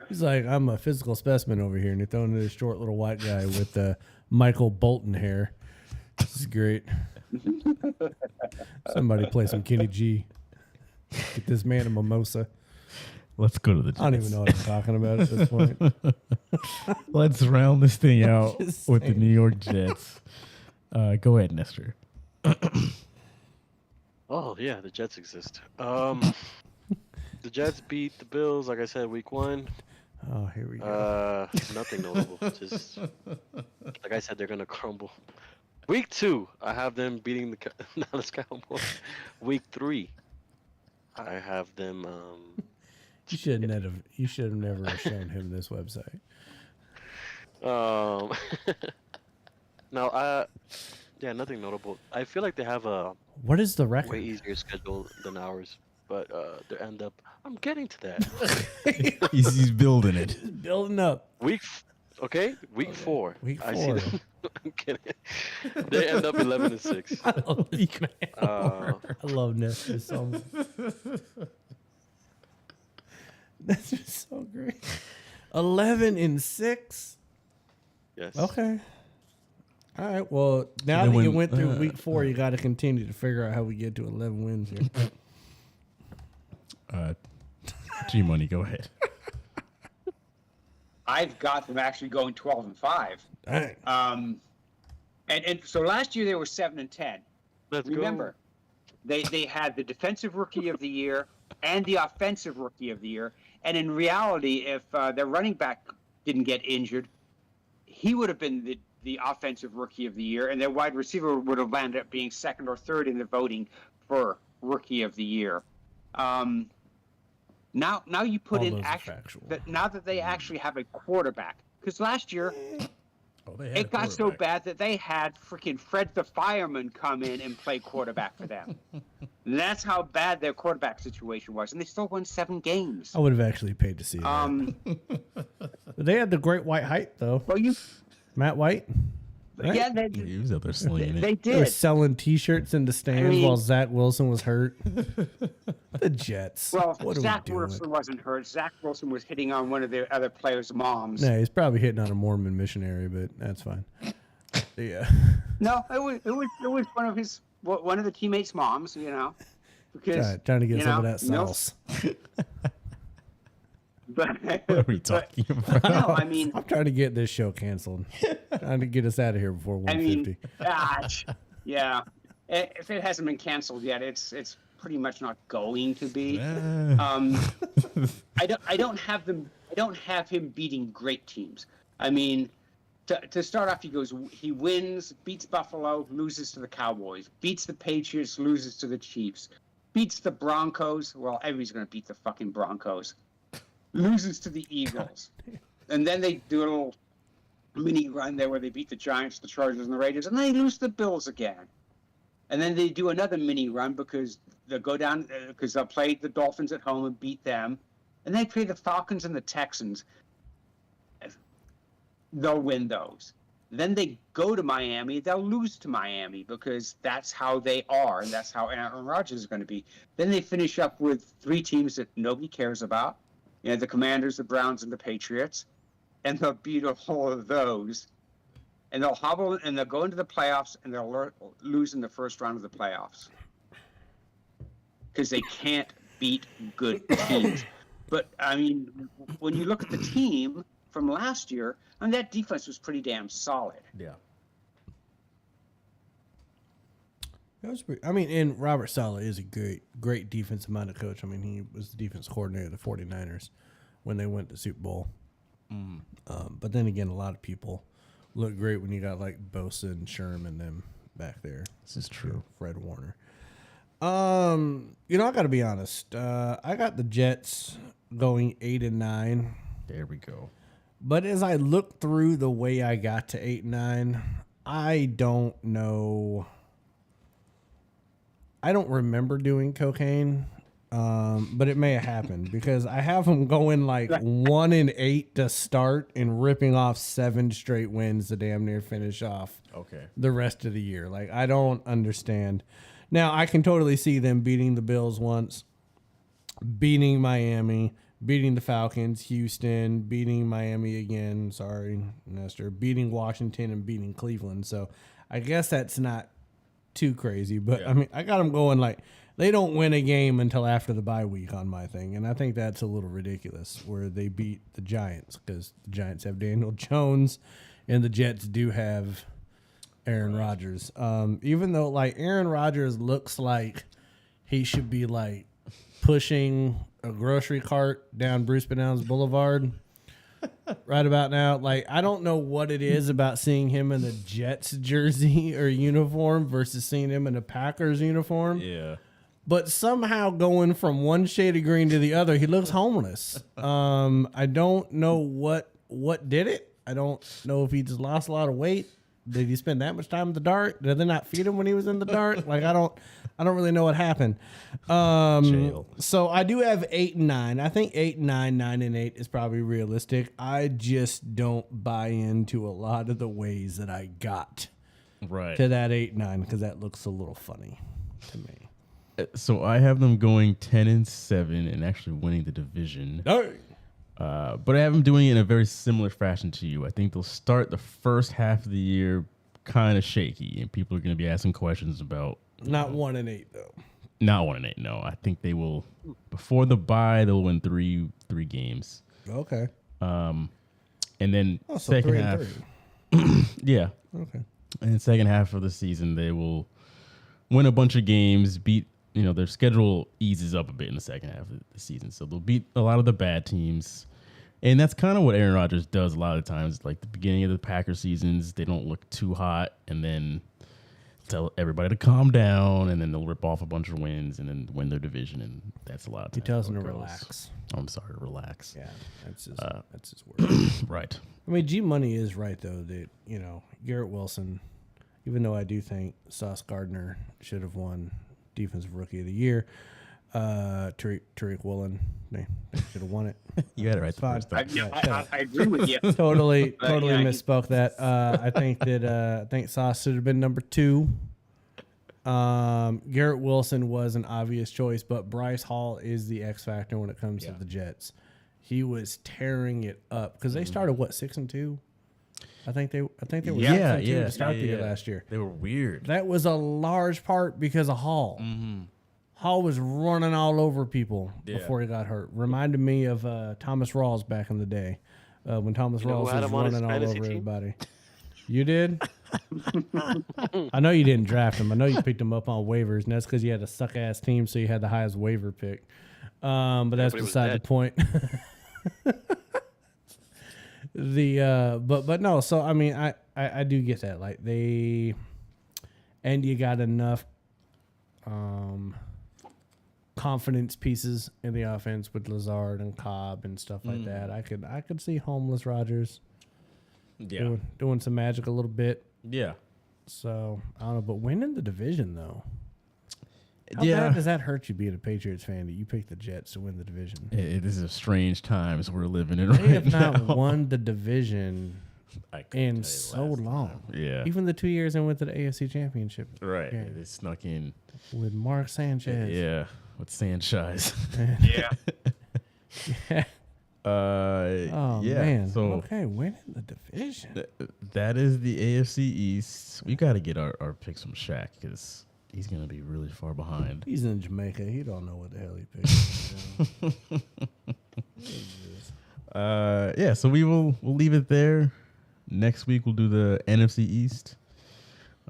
I: He's like, I'm a physical specimen over here, and you're throwing this short little white guy with Michael Bolton hair. This is great. Somebody play some Kenny G. Get this man a mimosa.
H: Let's go to the Jets.
I: I don't even know what I'm talking about at this point.
H: Let's round this thing out
I: Just
H: with the
I: saying.
H: New York Jets. Go ahead, Nestor.
J: Oh yeah, the Jets exist. The Jets beat the Bills, like I said, week 1.
I: Oh, here we go.
J: Nothing notable. Just like I said, they're gonna crumble. Week 2, I have them beating the Dallas Cowboys. Week 3, I have them.
I: You should have never shown him this website.
J: No, yeah, nothing notable. I feel like they have a
I: What is the
J: way
I: record?
J: easier schedule than ours, but they end up. I'm getting to that.
H: He's building it.
I: Building up.
J: Week 4.
I: Week
J: I see
I: 4.
J: them. I'm kidding. They end up 11-6.
I: I love this man.
J: Uh,
I: I love Nestor so much. That's just so great. 11-6.
J: Yes.
I: Okay. All right. Well, now
H: And
I: that
H: then
I: you
H: when-
I: went through week 4, you got to continue to figure out how we get to 11 wins here.
H: G-Money, go ahead.
C: I've got them actually going 12-5.
I: Dang.
C: And so last year they were 7-10.
J: Let's
C: Remember, they had the defensive rookie of the year and the offensive rookie of the year. And in reality, if their running back didn't get injured, he would have been the offensive rookie of the year, and their wide receiver would have landed up being second or third in the voting for rookie of the year. Now you put
I: All
C: in
I: those are
C: actual
I: factual.
C: that now that they actually have a quarterback, because last year
H: They
C: it got so bad that they had freaking Fred the Fireman come in and play quarterback for them. That's how bad their quarterback situation was, and they still won 7 games.
I: I would have actually paid to see that. But they had the great white hype, though.
C: Well,
I: Matt White. Right?
C: yeah, they
H: He was out there slinging it.
C: they
I: They were
C: did.
I: selling T-shirts in the stands
C: mean-
I: while Zach Wilson was hurt. The Jets.
C: Well,
I: what are
C: Zach
I: we doing?
C: Wilson wasn't hurt. Zach Wilson was hitting on one of the other players' moms.
I: No, he's probably hitting on a Mormon missionary, but that's fine. Yeah.
C: No, it was one of the teammates' moms, because
I: Trying to get
C: you
I: some
C: know,
I: of that
C: no-
I: sauce.
H: What are we talking about?
C: No, I mean,
I: I'm trying to get this show canceled. Trying to get us out of here before 150.
C: gosh, yeah. If it hasn't been canceled yet, it's pretty much not going to be. I don't have them I don't have him beating great teams. I mean, to start off, he wins, beats Buffalo, loses to the Cowboys, beats the Patriots, loses to the Chiefs, beats the Broncos. Well, everybody's going to beat the fucking Broncos. Loses to the Eagles. And then they do a little mini run there where they beat the Giants, the Chargers, and the Raiders, and then they lose to the Bills again. And then they do another mini run because they'll go down, because they'll play the Dolphins at home and beat them. And they play the Falcons and the Texans. They'll win those. Then they go to Miami. They'll lose to Miami because that's how they are, and that's how Aaron Rodgers is going to be. Then they finish up with 3 teams that nobody cares about. You know, the Commanders, the Browns, and the Patriots. And they'll beat all of those. And they'll hobble, and they'll go into the playoffs, and they'll lose in the first round of the playoffs. Because they can't beat good teams. But, I mean, when you look at the team from last year, and that defense was pretty damn solid.
H: Yeah.
I: That was pretty, I mean, and Robert Saleh is a great defensive-minded coach. I mean, he was the defense coordinator of the 49ers when they went to Super Bowl. But then again, a lot of people look great when you got like Bosa and Sherm and them back there.
H: This is true.
I: Fred Warner. You know, I got to be honest. I got the Jets going 8-9.
H: There we go.
I: But as I look through the way I got to 8-9, I don't know. I don't remember doing cocaine, but it may have happened because I have them going like 1-8 to start and ripping off 7 straight wins to damn near finish off the rest of the year. Like, I don't understand. Now, I can totally see them beating the Bills once, beating Miami, beating the Falcons, Houston, beating Miami again. Sorry, Nestor. Beating Washington and beating Cleveland. So I guess that's not too crazy. But, I mean, I got them going like they don't win a game until after the bye week on my thing. And I think that's a little ridiculous where they beat the Giants because the Giants have Daniel Jones and the Jets do have Aaron Rodgers. Even though, like, Aaron Rodgers looks like he should be, like, pushing a grocery cart down Bruce Banow's Boulevard right about now. Like, I don't know what it is about seeing him in the Jets jersey or uniform versus seeing him in a Packers uniform.
H: Yeah.
I: But somehow going from one shade of green to the other, he looks homeless. I don't know what did it. I don't know if he just lost a lot of weight. Did he spend that much time in the dark? Did they not feed him when he was in the dark? Like, I don't really know what happened. So I do have 8-9. I think 8-9, 9-8 is probably realistic. I just don't buy into a lot of the ways that I got to that 8-9 because that looks a little funny to me.
H: So I have them going 10-7 and actually winning the division. But I have them doing it in a very similar fashion to you. I think they'll start the first half of the year kind of shaky, and people are going to be asking questions about.
I: Not 1-8 though.
H: Not 1-8. No, I think they will. Before the bye, they'll win three games.
I: Okay.
H: And then
I: so
H: second
I: 3
H: half.
I: and 3.
H: Yeah.
I: Okay.
H: And second half of the season, they will win a bunch of games, beat. You know, their schedule eases up a bit in the second half of the season. So they'll beat a lot of the bad teams. And that's kind of what Aaron Rodgers does a lot of times. Like the beginning of the Packers seasons, they don't look too hot and then tell everybody to calm down and then they'll rip off a bunch of wins and then win their division. And that's a lot of times.
I: He tells them to relax.
H: Oh, I'm sorry, relax.
I: Yeah, that's his word.
H: Right.
I: I mean, G Money is right, though, that, you know, Garrett Wilson, even though I do think Sauce Gardner should have won Defensive Rookie of the Year. Tariq Woolen, they should have won it.
H: You had it right the first time.
C: I agree with you.
I: Totally misspoke that. I think Sauce should have been number 2. Garrett Wilson was an obvious choice, but Bryce Hall is the X factor when it comes to the Jets. He was tearing it up because they started 6-2. I think they were 6-2 to start the year last year.
H: They were weird.
I: That was a large part because of Hall.
H: Mm-hmm.
I: Hall was running all over people before he got hurt. Reminded me of Thomas Rawls back in the day when Thomas Rawls was running all over everybody. You did? I know you didn't draft him. I know you picked him up on waivers, and that's because you had a suck-ass team, so you had the highest waiver pick. But that's beside the point. But no. So I mean, I do get that. Like and you got enough confidence pieces in the offense with Lazard and Cobb and stuff like that. I could see homeless Rodgers doing some magic a little bit.
H: Yeah.
I: So I don't know, but winning the division though. How bad does that hurt you being a Patriots fan that you picked the Jets to win the division?
H: It is a strange times we're living in
I: They
H: right
I: have not
H: now.
I: won the division in so
H: last
I: long.
H: time. Yeah.
I: Even the 2 years they went to the AFC Championship.
H: Right.
I: game
H: They snuck in.
I: with Mark Sanchez.
H: Yeah. With Sanchez.
C: Yeah.
I: Yeah.
H: Yeah.
I: Man.
H: So
I: Okay, winning the division.
H: that is the AFC East. We got to get our picks from Shaq because he's going to be really far behind.
I: He's in Jamaica. He don't know what the hell he picked.
H: Yeah, so we'll leave it there. Next week we'll do the NFC East.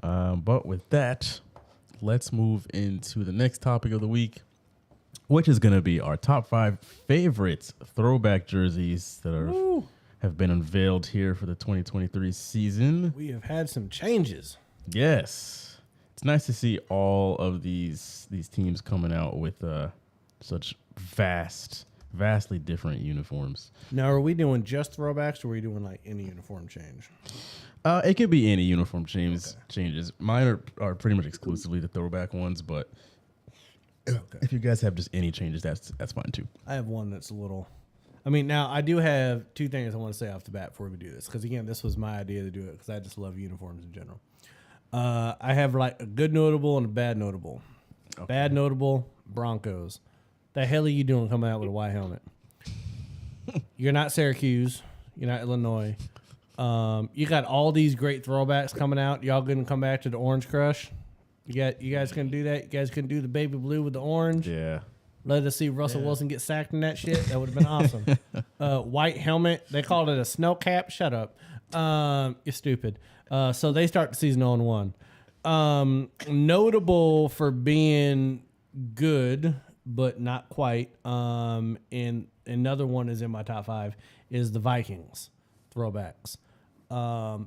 H: But with that, let's move into the next topic of the week, which is going to be our top 5 favorite throwback jerseys that have been unveiled here for the 2023 season.
I: We have had some changes.
H: Yes. It's nice to see all of these teams coming out with such vastly different uniforms.
I: Now, are we doing just throwbacks or are we doing like any uniform change?
H: It could be any uniform changes. Mine are pretty much exclusively the throwback ones, but if you guys have just any changes, that's fine too.
I: I have one that's a little. I mean, now I do have 2 things I want to say off the bat before we do this, because again, this was my idea to do it because I just love uniforms in general. I have like a good notable and a bad notable. Okay. Bad notable, Broncos. The hell are you doing coming out with a white helmet? You're not Syracuse. You're not Illinois. You got all these great throwbacks coming out. Y'all gonna come back to the Orange Crush? You guys gonna do that? You guys gonna do the baby blue with the orange?
H: Yeah.
I: Let us see Russell Wilson get sacked in that shit. That would have been awesome. White helmet. They called it a snow cap. Shut up. You're stupid. So they start the season 0-1. Notable for being good, but not quite. And another one is in my top 5 is the Vikings throwbacks.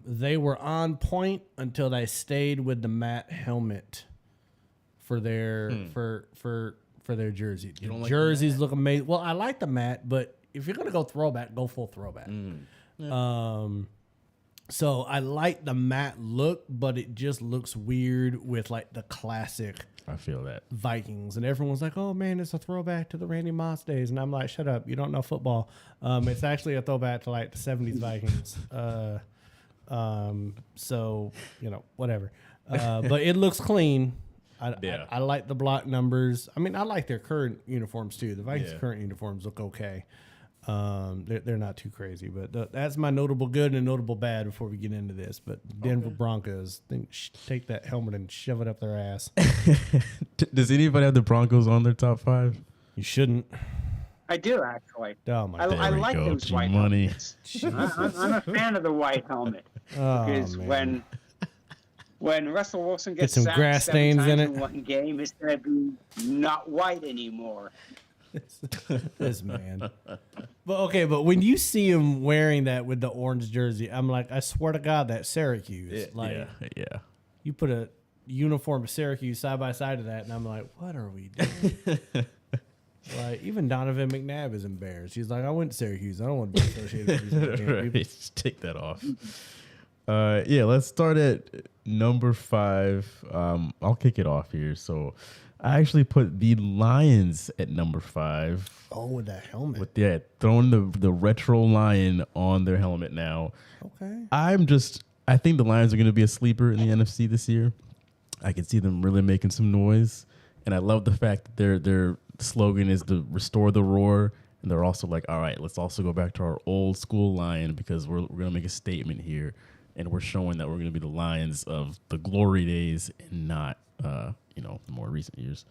I: They were on point until they stayed with the matte helmet for their for their jersey.
H: You don't like
I: jerseys look amazing. Well, I like the matte, but if you're gonna go throwback, go full throwback. So I like the matte look, but it just looks weird with like the classic.
H: I feel that.
I: Vikings, and everyone's like, "Oh man, it's a throwback to the Randy Moss days," and I'm like, "Shut up, you don't know football." It's actually a throwback to like the '70s Vikings. So whatever. But it looks clean. I like the block numbers. I mean, I like their current uniforms too. The Vikings' current uniforms look okay. They're not too crazy, but that's my notable good and notable bad before we get into this. But Denver Broncos, take that helmet and shove it up their ass.
H: Does anybody have the Broncos on their top 5?
I: You shouldn't.
C: I do actually.
I: Oh my!
C: I like those white helmets. I'm a fan of the white helmet because when Russell Wilson gets
I: some
C: sacked
I: grass
C: 7
I: stains
C: times
I: in it.
C: one game, it's gonna be not white anymore.
I: This man. But when you see him wearing that with the orange jersey, I'm like, I swear to God, that's Syracuse.
H: Yeah.
I: You put a uniform of Syracuse side by side to that, and I'm like, what are we doing? Like, even Donovan McNabb is embarrassed. He's like, I went to Syracuse. I don't want to be associated with these people.
H: Just take that off. Let's start at number 5. I'll kick it off here. So I actually put the Lions at number 5.
I: Oh, with that helmet.
H: Throwing the retro lion on their helmet now.
I: Okay.
H: I think the Lions are going to be a sleeper in the NFC this year. I can see them really making some noise. And I love the fact that their slogan is to restore the roar. And they're also like, all right, let's also go back to our old school lion because we're going to make a statement here. And we're showing that we're going to be the Lions of the glory days and not, the more recent years.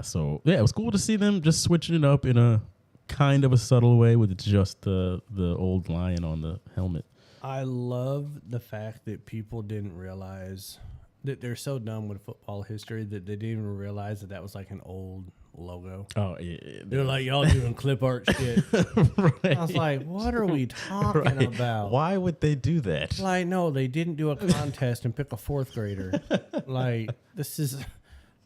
H: So it was cool to see them just switching it up in a kind of a subtle way with just the old lion on the helmet.
I: I love the fact that people didn't realize that they're so dumb with football history that they didn't even realize that was like an old logo.
H: Oh, yeah.
I: They're like, y'all doing clip art shit.
H: Right.
I: I was like, what are we talking
H: Right.
I: about?
H: Why would they do that?
I: Like, no, they didn't do a contest and pick a fourth grader. Like, this is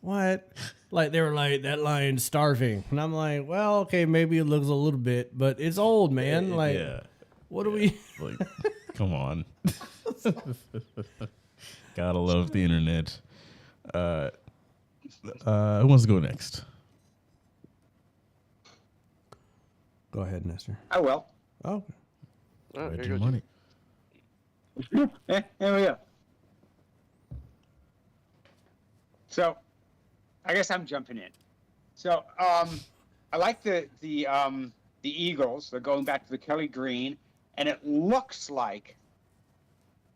I: what? Like, they were like, that lion's starving. And I'm like, well, okay, maybe it looks a little bit, but it's old, man. Like, what do we?
H: Like, come on. Gotta love the internet. Who wants to go next?
I: Go ahead, Nestor.
C: I will.
I: Oh,
J: Oh,
H: Read
J: here
H: your
J: you go.
H: money.
C: Here we go. So, I guess I'm jumping in. So, I like the Eagles. They're going back to the Kelly Green, and it looks like,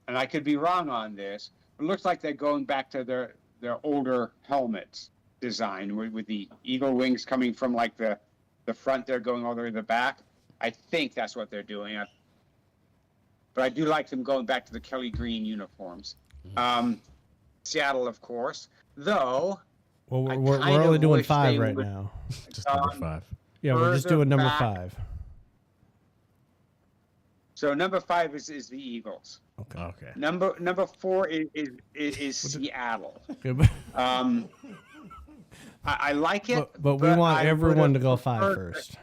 C: and I could be wrong on this, it looks like they're going back to their older helmets design with the eagle wings coming from like the front there going all the way to the back. I think that's what they're doing. But I do like them going back to the Kelly Green uniforms. Seattle, of course, though.
I: well,
C: I
I: we're
C: kind
I: only
C: of
I: doing
C: wish
I: 5
C: they
I: right
C: would-
I: now.
H: Just number 5.
I: Yeah, we're just doing number
C: back.
I: 5.
C: So number 5 is the Eagles.
H: Okay.
C: Number 4 is Seattle.
I: Okay, but,
C: I like it,
I: but we want
C: I
I: everyone to
C: would've
I: go 5
C: preferred-
I: first.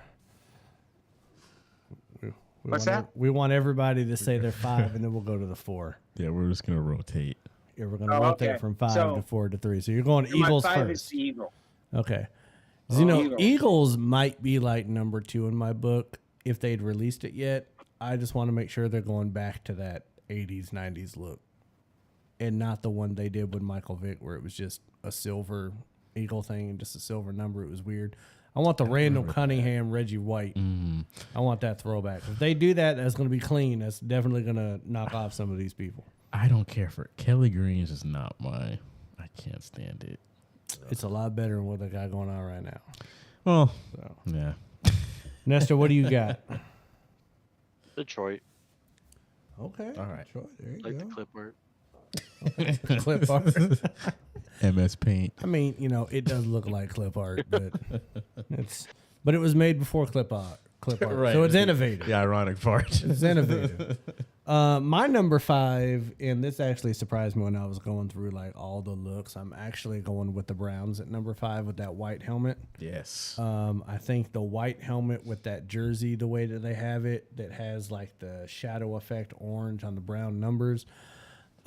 I: We
C: What's
I: want
C: that?
I: We want everybody to say they're 5, and then we'll go to the 4.
H: Yeah, we're just gonna rotate.
I: Yeah, we're going to
C: Oh,
I: rotate
C: okay.
I: from 5
C: So-
I: to 4 to 3. So you're going
C: My
I: Eagles
C: 5 is
I: first.
C: the Eagle.
I: Okay. 'Cause, you know,
C: Eagles.
I: Eagles might be like number 2 in my book if they'd released it yet. I just want to make sure they're going back to that 80s, 90s look and not the one they did with Michael Vick where it was just a silver eagle thing and just a silver number. It was weird. I want the Randall Cunningham, Reggie White. I want that throwback. If they do that, that's going to be clean. That's definitely going to knock off some of these people.
H: I don't care for it. Kelly Green is just not my. I can't stand it.
I: It's a lot better than what they got going on right now.
H: Well,
I: So.
H: yeah.
I: Nestor, what do you got?
J: Detroit.
I: Okay.
H: All right.
I: Detroit, there you
J: Like
I: go.
J: the clip art.
I: Clip art.
H: MS Paint.
I: I mean, you know, it does look like clip art, but it was made before clip art.
H: Right.
I: So it's innovative.
H: The ironic part.
I: It's innovative. My number 5, and this actually surprised me when I was going through like all the looks. I'm actually going with the Browns at number 5 with that white helmet.
H: Yes.
I: I think the white helmet with that jersey, the way that they have it, that has like the shadow effect orange on the brown numbers.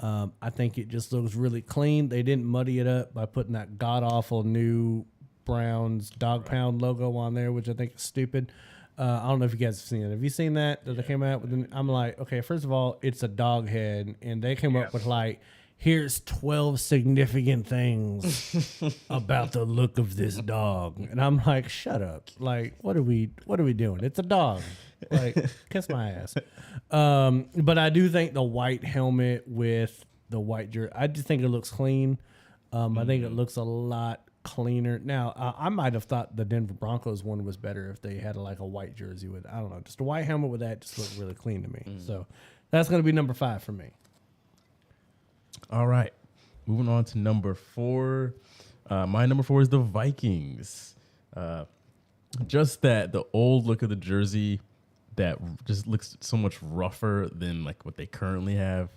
I: I think it just looks really clean. They didn't muddy it up by putting that god awful new Browns dog pound logo on there, which I think is stupid. I don't know if you guys have seen it. Have you seen that they came out with? I'm like, okay, first of all, it's a dog head, and they came up with like, here's 12 significant things about the look of this dog, and I'm like, shut up! Like, what are we doing? It's a dog. Like, kiss my ass. But I do think the white helmet with the white jersey, I just think it looks clean. I think it looks a lot cleaner. Now, I might have thought the Denver Broncos one was better if they had like a white jersey with, I don't know, just a white helmet with that just looked really clean to me. So that's going to be number 5 for me.
H: All right. Moving on to number 4. My number 4 is the Vikings. Just that the old look of the jersey that just looks so much rougher than like what they currently have.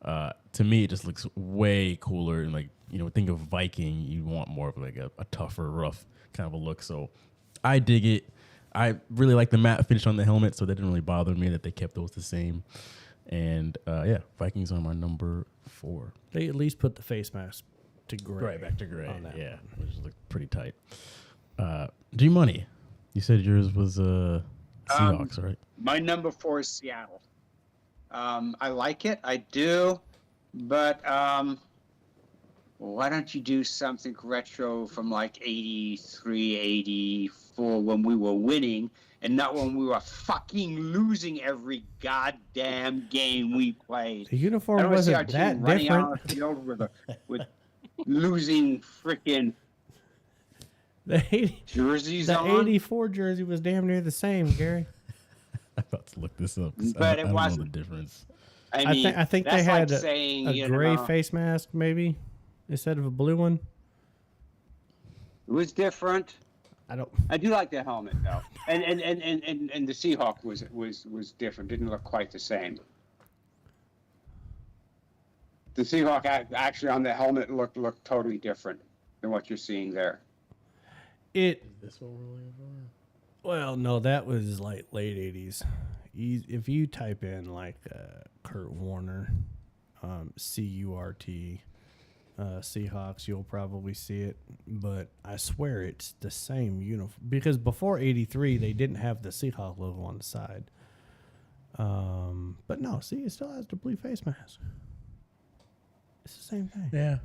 H: To me, it just looks way cooler. And like, you know, think of Viking, you want more of like a tougher, rough kind of a look. So I dig it. I really like the matte finish on the helmet, so that didn't really bother me that they kept those the same. And yeah, Vikings are my number 4.
I: They at least put the face mask to gray.
H: Right, back to gray.
I: on that
H: Yeah,
I: one.
H: which looked pretty tight. G Money, you said yours was Seahawks, right?
C: My number 4 is Seattle. I like it. I do. But why don't you do something retro from like 83, 84 when we were winning and not when we were fucking losing every goddamn game we played?
I: The
C: I
I: uniform
C: don't want to see our
I: wasn't that
C: team running out on
I: different.
C: the field with losing freaking
I: The 80,
C: jerseys
I: the
C: on.
I: 84 jersey was damn near the same, Gary.
H: I'm about to look this up. 'Cause
C: But
H: I
C: it
H: don't know the
C: wasn't.
H: difference.
C: I mean,
I: I think they
C: that's
I: had
C: like saying,
I: a
C: you
I: gray
C: know,
I: face mask maybe instead of a blue one.
C: It was different. I do like the helmet though, and the Seahawk was different. Didn't look quite the same. The Seahawk actually on the helmet looked totally different than what you're seeing there.
H: This one really?
I: Well, no, that was like late 80s. If you type in like Kurt Warner, C-U-R-T, Seahawks, you'll probably see it. But I swear it's the same uniform. Because before 83, they didn't have the Seahawk logo on the side. But no, see, it still has the blue face mask. It's the same thing.
H: Yeah.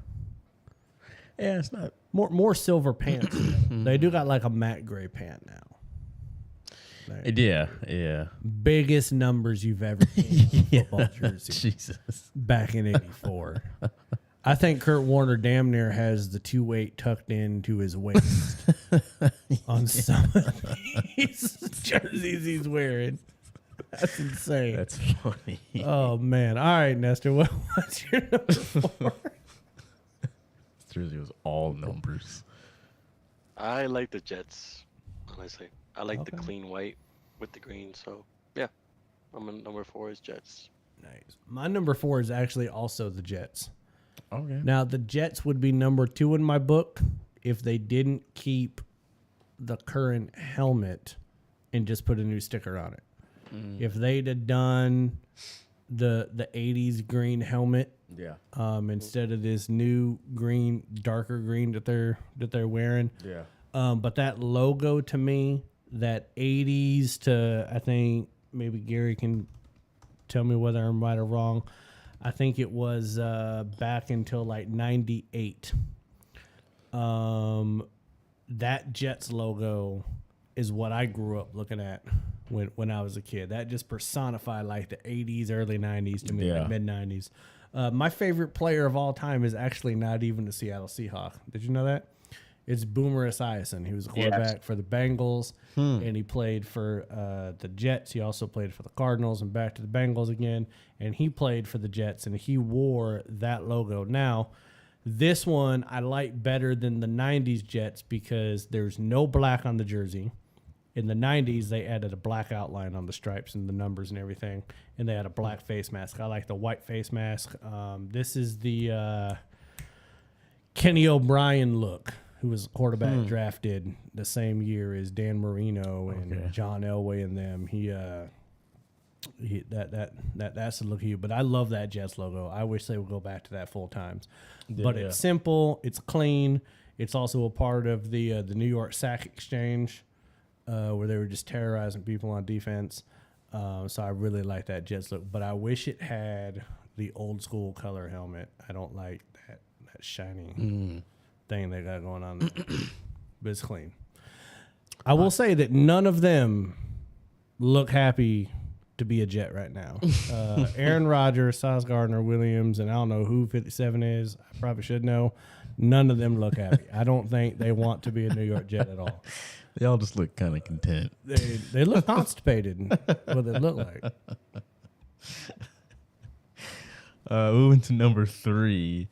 H: Yeah, it's not.
I: More silver pants. They do got like a matte gray pant now. Like,
H: Yeah.
I: biggest numbers you've ever seen in a football jersey.
H: Jesus.
I: Back in 84. I think Kurt Warner damn near has the 2-weight tucked into his waist on some of these jerseys he's wearing. That's insane.
H: That's funny.
I: Oh, man. All right, Nestor, what's your number 4?
H: This jersey was all numbers.
J: I like the Jets, honestly. I like the
I: Okay.
J: clean white with the green. So, yeah. Number 4 is Jets.
I: Nice. My number 4 is actually also the Jets.
H: Okay.
I: Now, the Jets would be number 2 in my book if they didn't keep the current helmet and just put a new sticker on it. If they'd have done the 80s green helmet,
H: Yeah.
I: instead of this new green, darker green that they're wearing.
H: Yeah.
I: But that logo to me, that 80s to, I think maybe Gary can tell me whether I'm right or wrong. I think it was back until like 98. That Jets logo is what I grew up looking at when I was a kid. That just personified like the 80s, early 90s to me,
H: Yeah.
I: like mid 90s. My favorite player of all time is actually not even the Seattle Seahawk. Did you know that? It's Boomer Esiason. He was a quarterback for the Bengals, and he played for the Jets. He also played for the Cardinals and back to the Bengals again, and he played for the Jets, and he wore that logo. Now, this one I like better than the 90s Jets because there's no black on the jersey. In the 90s, they added a black outline on the stripes and the numbers and everything, and they had a black face mask. I like the white face mask. This is the Kenny O'Brien look, who was a quarterback drafted the same year as Dan Marino and John Elway and them. That's the look of you. But I love that Jets logo. I wish they would go back to that full times. But it's simple. It's clean. It's also a part of the New York Sack Exchange, where they were just terrorizing people on defense. So I really like that Jets look. But I wish it had the old school color helmet. I don't like that shiny thing they got going on there. But it's clean. I will say that none of them look happy to be a Jet right now. Aaron Rodgers, Sauce Gardner, Williams, and I don't know who 57 is. I probably should know. None of them look happy. I don't think they want to be a New York Jet at all.
H: They all just look kind of content.
I: They look constipated. What they look like.
H: Moving to number 3.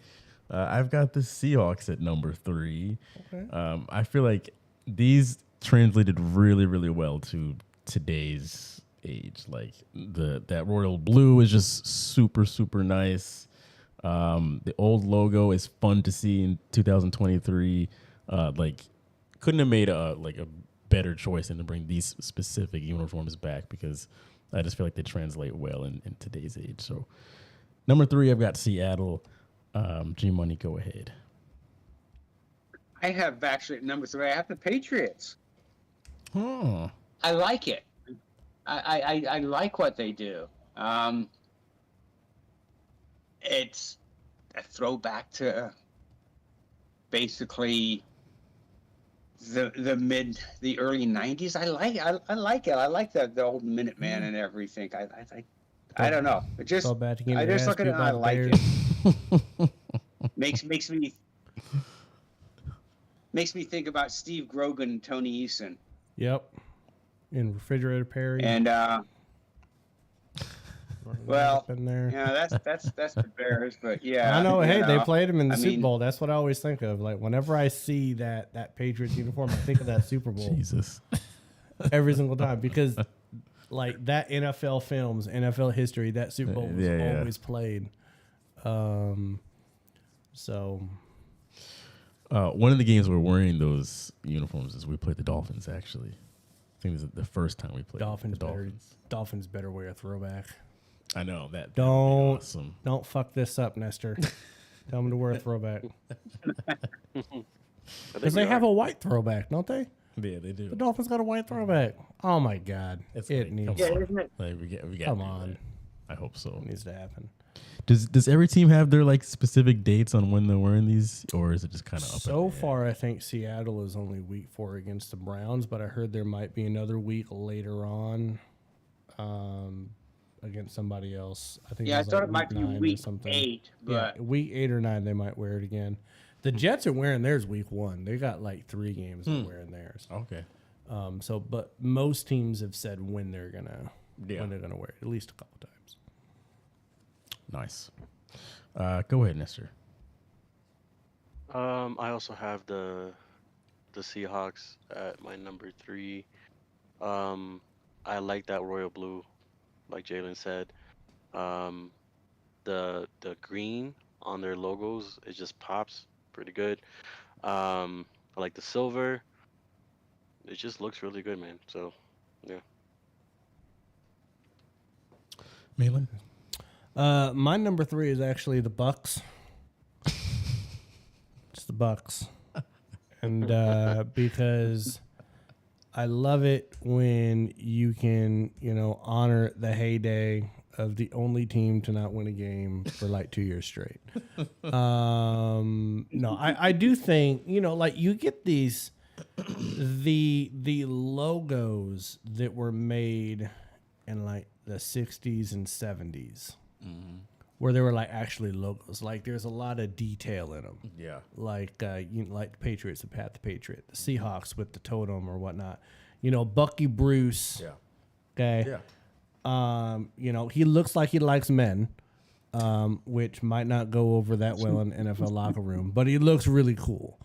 H: I've got the Seahawks at number 3.
I: Okay.
H: I feel like these translated really, really well to today's age. Like that royal blue is just super, super nice. The old logo is fun to see in 2023. Couldn't have made a better choice than to bring these specific uniforms back because I just feel like they translate well in today's age. So number 3, I've got Seattle. G-Money, go ahead.
C: I have actually at number 3. I have the Patriots.
H: Oh,
C: I like it. I like what they do. It's a throwback to basically the early 90s. I like it. I like the old Minuteman and everything. I don't know. It just
I: So bad to get
C: I
I: your
C: just
I: ass
C: look at it
I: beat
C: and
I: by
C: I
I: the
C: like
I: Bears.
C: it. Makes me think about Steve Grogan and Tony Eason.
I: Yep. In Refrigerator Perry.
C: And
I: Right
C: Well,
I: Been there.
C: yeah, that's the Bears, but yeah,
I: I know.
C: you
I: Hey, they
C: know,
I: played him in the
C: I
I: Super
C: mean,
I: Bowl. That's what I always think of. Like whenever I see that Patriots uniform, I think of that Super Bowl
H: Jesus.
I: every single time because, like that NFL films, NFL history, that Super Bowl was always played. So.
H: One of the games we're wearing those uniforms is we played the Dolphins. Actually, I think this is the first time we played
I: Dolphins
H: the Dolphins.
I: Dolphins better wear a throwback.
H: I know that.
I: Don't
H: Awesome.
I: don't fuck this up, Nestor. Tell them to wear a throwback because they have a white throwback, don't they?
H: Yeah, they do.
I: The Dolphins got a white throwback. Oh my god,
H: It's
I: it
H: like,
I: needs.
H: come on.
C: isn't it?
H: Like, we got
I: Come on.
H: I hope so.
I: It needs to happen.
H: Does every team have their like specific dates on when they're wearing these, or is it just kind of up?
I: So far, I think Seattle is only week 4 against the Browns, but I heard there might be another week later on against somebody else. I think.
C: Yeah, I
I: was
C: thought
I: like
C: it might be
I: week 9 or
C: week
I: something.
C: 8,
I: Yeah,
C: but
I: week 8 or 9 they might wear it again. The Jets are wearing theirs week 1. They got like 3 games of wearing theirs.
H: Okay.
I: But most teams have said when they're gonna
H: Yeah.
I: wear it at least a couple times.
H: Nice. Go ahead, Nestor.
J: I also have the Seahawks at my number 3. I like that royal blue, like Jalen said. The green on their logos, it just pops pretty good. I like the silver. It just looks really good, man. So, yeah.
H: Malin.
I: My number 3 is actually the Bucks. It's the Bucks, and because I love it when you can, honor the heyday of the only team to not win a game for like 2 years straight. No, I do think like you get these the logos that were made in like the 60s and 70s. Where there were like actually logos, like there's a lot of detail in them.
H: Yeah.
I: Like like the Patriots, the Pat the Patriot, the Seahawks with the totem or whatnot. Bucky Bruce.
H: Yeah.
I: Okay.
H: Yeah.
I: He looks like he likes men, which might not go over that well in the NFL locker room, but he looks really cool.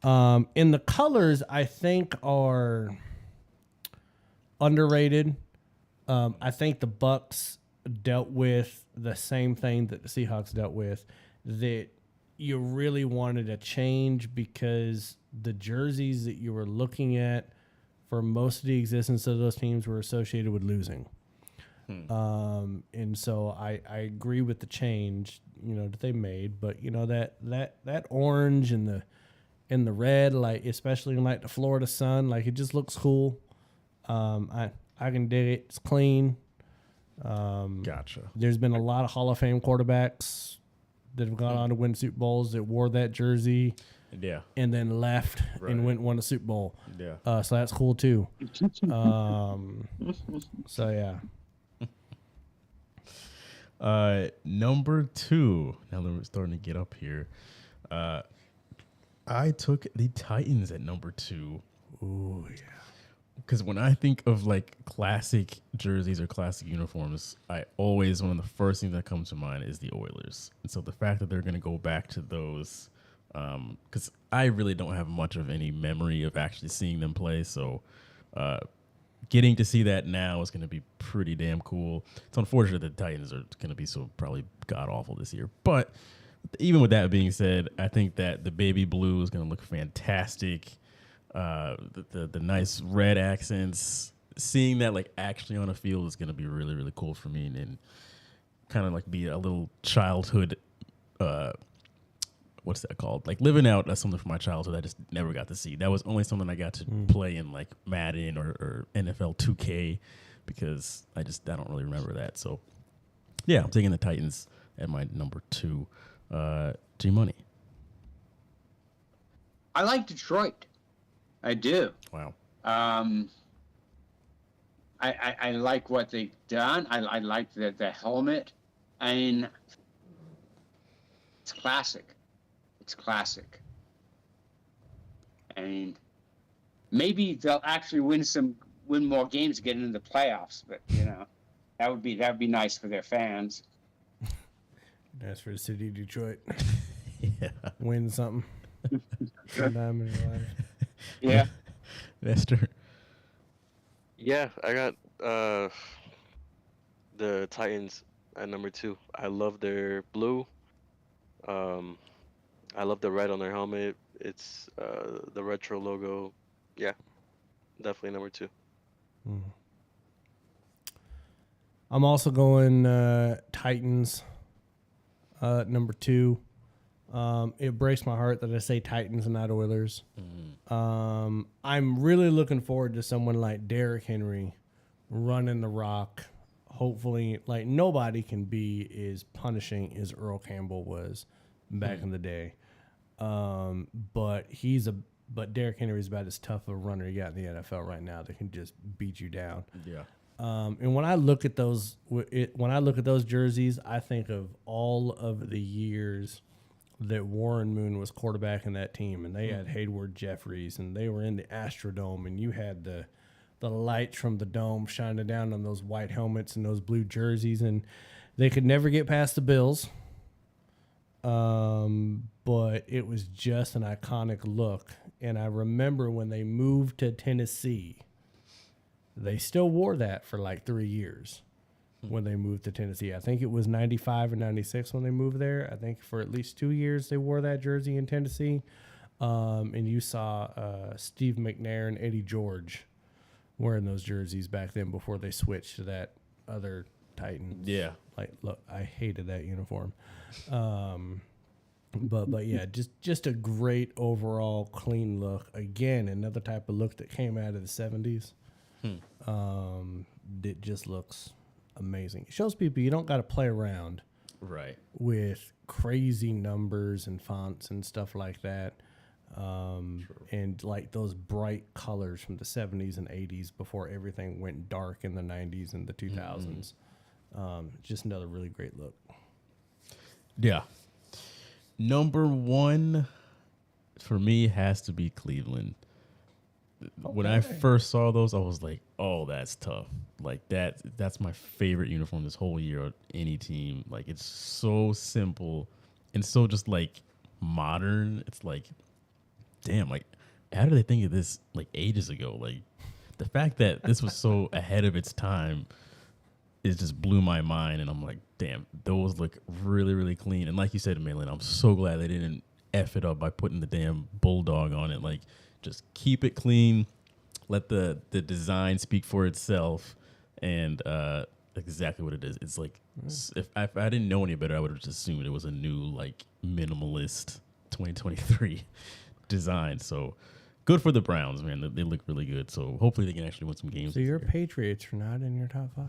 I: And the colors I think are underrated. I think the Bucks dealt with the same thing that the Seahawks dealt with, that you really wanted to change because the jerseys that you were looking at for most of the existence of those teams were associated with losing. And so I agree with the change, that they made, but that orange and the red, like especially in like the Florida sun, like it just looks cool. I can dig it. It's clean.
H: Gotcha.
I: There's been a lot of Hall of Fame quarterbacks that have gone on to win Super Bowls that wore that jersey
H: Yeah.
I: and then left
H: Right.
I: and went and won a Super Bowl.
H: Yeah.
I: So that's cool too. So yeah.
H: Number 2. Now that we're starting to get up here, I took the Titans at number 2.
I: Ooh, yeah.
H: Because when I think of like classic jerseys or classic uniforms, one of the first things that comes to mind is the Oilers. And so the fact that they're going to go back to those, because I really don't have much of any memory of actually seeing them play. So getting to see that now is going to be pretty damn cool. It's unfortunate that the Titans are going to be so probably god awful this year. But even with that being said, I think that the baby blue is going to look fantastic. The nice red accents, seeing that like actually on a field is going to be really, really cool for me, and kind of like be a little childhood, what's that called? Like living out something from my childhood I just never got to see. That was only something I got to play in like Madden or NFL 2K, because I don't really remember that. So yeah, I'm taking the Titans at my number 2. G Money.
C: I like Detroit. I do.
H: Wow.
C: I like what they've done. I like the helmet. I mean, it's classic. It's classic. I mean, maybe they'll actually win more games, get into the playoffs. But That would be nice for their fans.
I: That's for the city of Detroit.
H: Yeah.
I: Win something. Sometime in your life.
C: Yeah.
H: Nestor.
J: Yeah, I got the Titans at number 2. I love their blue. Um, I love the red on their helmet. It's the retro logo. Yeah, definitely number 2.
I: I'm also going Titans, number 2. It breaks my heart that I say Titans and not Oilers. I'm really looking forward to someone like Derrick Henry running the rock. Hopefully, like nobody can be as punishing as Earl Campbell was back in the day. But Derrick Henry's about as tough a runner you got in the NFL right now that can just beat you down.
H: Yeah.
I: And when I look at those, jerseys, I think of all of the years that Warren Moon was quarterback in that team, and they had Hayward Jeffries, and they were in the Astrodome, and you had the lights from the dome shining down on those white helmets and those blue jerseys, and they could never get past the Bills. But it was just an iconic look, and I remember when they moved to Tennessee, they still wore that for like 3 years. When they moved to Tennessee, I think it was 95 or 96 when they moved there. I think for at least 2 years they wore that jersey in Tennessee. And you saw Steve McNair and Eddie George wearing those jerseys back then before they switched to that other Titans.
H: Yeah.
I: Like, look, I hated that uniform. But yeah, just a great overall clean look. Again, another type of look that came out of the 70s. It just looks amazing. It shows people you don't got to play around
H: Right.
I: with crazy numbers and fonts and stuff like that. And like those bright colors from the 70s and 80s before everything went dark in the 90s and the 2000s. Just another really great look.
H: Yeah. Number 1 for me has to be Cleveland. When I first saw those, I was like, "Oh, that's tough." Like that's my favorite uniform this whole year on any team. Like it's so simple and so just like modern. It's like, damn, like how did they think of this like ages ago? Like the fact that this was so ahead of its time is just blew my mind, and I'm like, damn, those look really, really clean. And like you said, Malin, I'm so glad they didn't F it up by putting the damn bulldog on it. Like just keep it clean, let the design speak for itself, and exactly what it is. It's like if I didn't know any better, I would have just assumed it was a new like minimalist 2023 design. So good for the Browns, man. They look really good. So hopefully they can actually win some games.
I: So your Patriots are not in your top 5.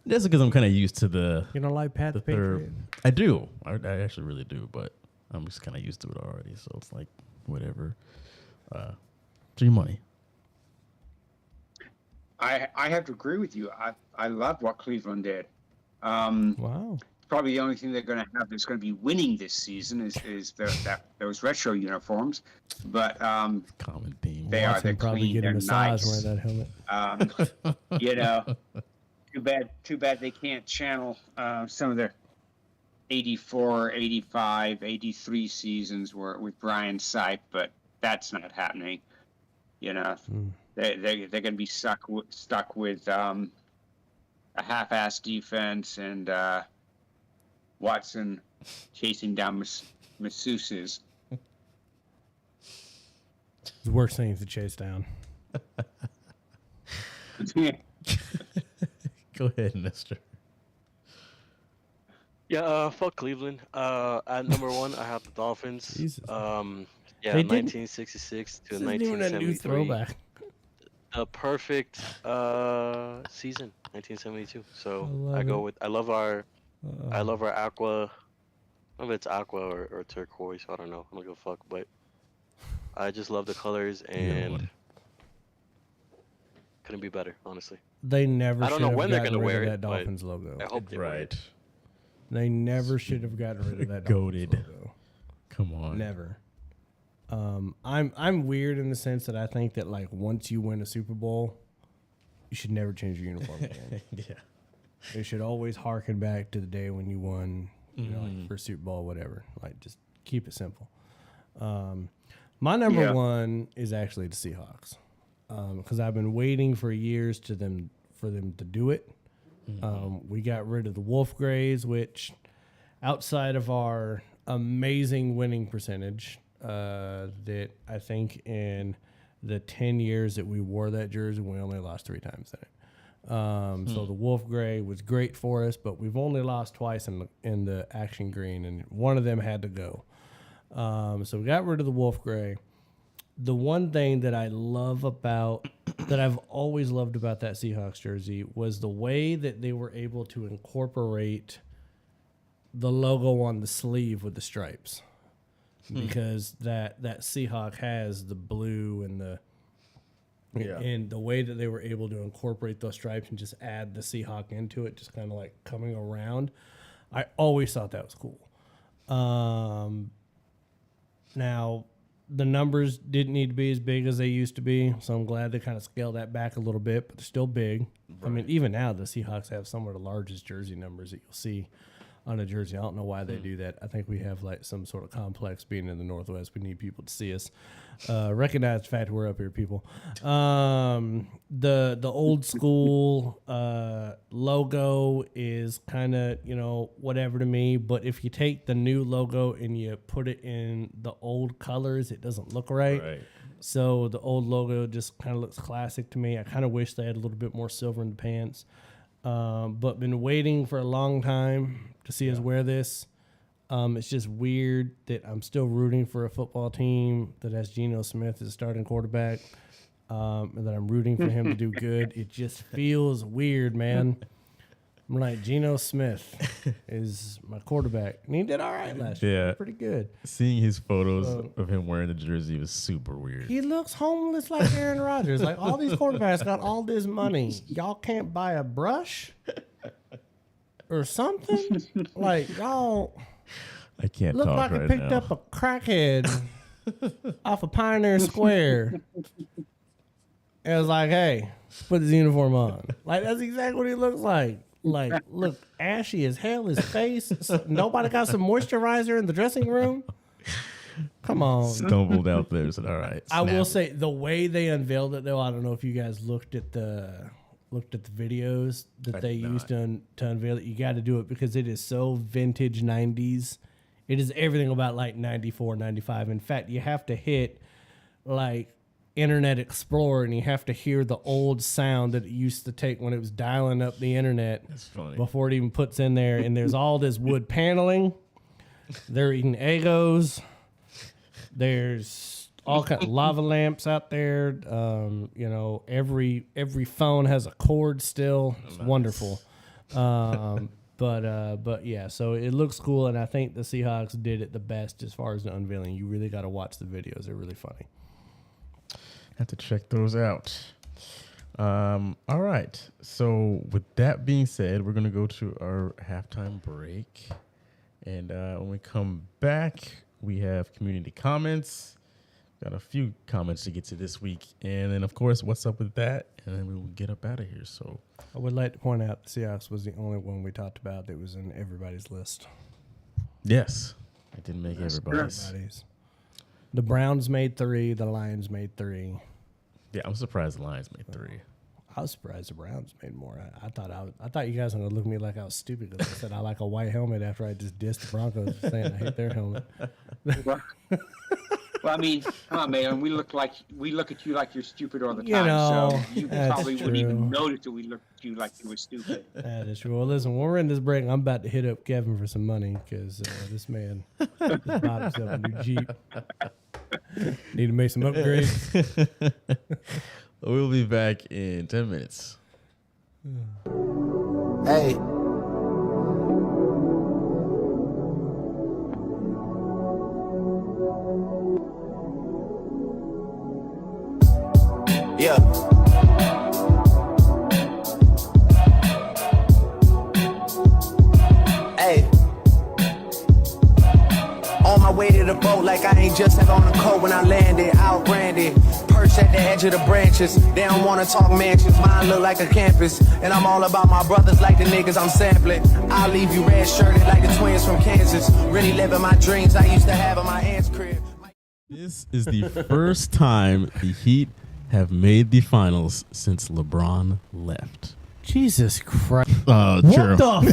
H: That's because I'm kind of used to the.
I: You don't like Pat the Patriot?
H: I do. I actually really do, but I'm just kind of used to it already. So it's like whatever. G-Money.
C: I have to agree with you. I love what Cleveland did.
I: Wow.
C: Probably the only thing they're going to have that's going to be winning this season is those retro uniforms. But
H: Common theme.
C: they're
I: probably
C: clean.
I: get a
C: They're
I: massage
C: nice.
I: wearing that helmet.
C: You know, too bad they can't channel some of their 84, 85, 83 seasons with Brian Sipe, but that's not happening. You know, they're going to be stuck with a half-assed defense and Watson chasing down masseuses.
I: The worst thing is to chase down.
H: Go ahead, Nestor.
J: Yeah, fuck Cleveland. At number 1, I have the Dolphins.
I: Jesus.
J: Yeah,
I: They didn't-
J: 1966 to
I: This isn't even a new
J: 1973.
I: throwback.
J: The perfect season, 1972. So
I: I love it.
J: I love our aqua. I don't know if it's aqua or turquoise. I don't know. I don't give a fuck, but I just love the colors and couldn't be better, honestly.
I: They never.
J: I don't know
I: should have
J: when they're
I: gotten
J: gonna
I: rid
J: wear
I: of
J: it,
I: that
J: but
I: Dolphins logo.
J: I hope they wear it.
H: Right.
I: They never should have gotten rid of that
H: Goated.
I: Dolphins logo.
H: Come on.
I: Never. I'm weird in the sense that I think that like once you win a Super Bowl, you should never change your uniform again.
H: Yeah.
I: It should always harken back to the day when you won, you know, like first Super Bowl, whatever. Like, just keep it simple. My number one is actually the Seahawks, because I've been waiting for years for them to do it. We got rid of the Wolf Grays, which, outside of our amazing winning percentage, that I think in the 10 years that we wore that jersey, we only lost 3 times in it. So the Wolf Gray was great for us, but we've only lost twice in the Action Green, and one of them had to go. So we got rid of the Wolf Gray. The one thing that I love that I've always loved about that Seahawks jersey was the way that they were able to incorporate the logo on the sleeve with the stripes. Because that Seahawk has the blue and the way that they were able to incorporate those stripes and just add the Seahawk into it, just kind of like coming around. I always thought that was cool. Now, the numbers didn't need to be as big as they used to be, so I'm glad they kind of scaled that back a little bit, but they're still big. Right. I mean, even now, the Seahawks have some of the largest jersey numbers that you'll see on a jersey. I don't know why they do that. I think we have like some sort of complex being in the Northwest. We need people to see us. Recognize the fact we're up here, people. The old school logo is kind of, you know, whatever to me. But if you take the new logo and you put it in the old colors, it doesn't look right. So the old logo just kind of looks classic to me. I kind of wish they had a little bit more silver in the pants. But been waiting for a long time to see us wear this. It's just weird that I'm still rooting for a football team that has Geno Smith as a starting quarterback, and that I'm rooting for him to do good. It just feels weird, man. I'm like, Geno Smith is my quarterback, and he did all right last year. Pretty good.
H: Seeing his photos of him wearing the jersey was super weird.
I: He looks homeless like Aaron Rodgers. Like, all these quarterbacks got all this money. Y'all can't buy a brush or something? Like, y'all...
H: I can't
I: look
H: talk
I: like
H: right
I: I picked
H: now.
I: up a crackhead off of Pioneer Square. It was like, hey, put his uniform on. Like, that's exactly what he looks like. Like, look, ashy as hell, his face. Nobody got some moisturizer in the dressing room? Come on.
H: Stumbled out there. Said, all right.
I: I will say, the way they unveiled it, though, I don't know if you guys looked at the videos that they used to unveil it. You got to do it because it is so vintage 90s. It is everything about like 94, 95. In fact, you have to hit like Internet Explorer and you have to hear the old sound that it used to take when it was dialing up the internet.
H: That's funny.
I: Before it even puts in there. And there's all this wood paneling. They're eating Eggos. There's all kind of lava lamps out there. You know, every phone has a cord still. It's wonderful. But yeah, so it looks cool, and I think the Seahawks did it the best as far as the unveiling. You really got to watch the videos; they're really funny.
H: Have to check those out. All right. So with that being said, we're gonna go to our halftime break, and when we come back, we have community comments. Got a few comments to get to this week, and then of course, what's up with that, and then we will get up out of here. So
I: I would like to point out the Seahawks was the only one we talked about that was in everybody's list.
H: yes, I didn't make everybody's.
I: The Browns made 3. The Lions made 3.
H: Yeah, I'm surprised the Lions made 3.
I: I was surprised the Browns made more. I thought you guys were gonna look at me like I was stupid because I said I like a white helmet after I just dissed the Broncos saying I hate their helmet.
C: Well, I mean, come on, man. We look at you like you're stupid all the time.
I: You know,
C: so you probably wouldn't even notice that we looked at you like you were stupid.
I: That is true. Well, listen, when we're in this break, I'm about to hit up Kevin for some money because this man just bought himself a new Jeep. Need to make some upgrades.
H: We'll be back in 10 minutes.
A: Hey. Yeah. Hey. On my way to the boat like I ain't just had on a coat when I landed. Outbranded. Perch
F: Perch at the edge of the branches. They don't wanna talk mansions. Mine look like a campus. And I'm all about my brothers like the niggas I'm sampling. I'll leave you red shirted like the twins from Kansas. Really living my dreams I used to have in my aunt's crib.
H: This is the first time the Heat have made the finals since LeBron left.
I: Jesus Christ.
H: Oh,
I: true. What the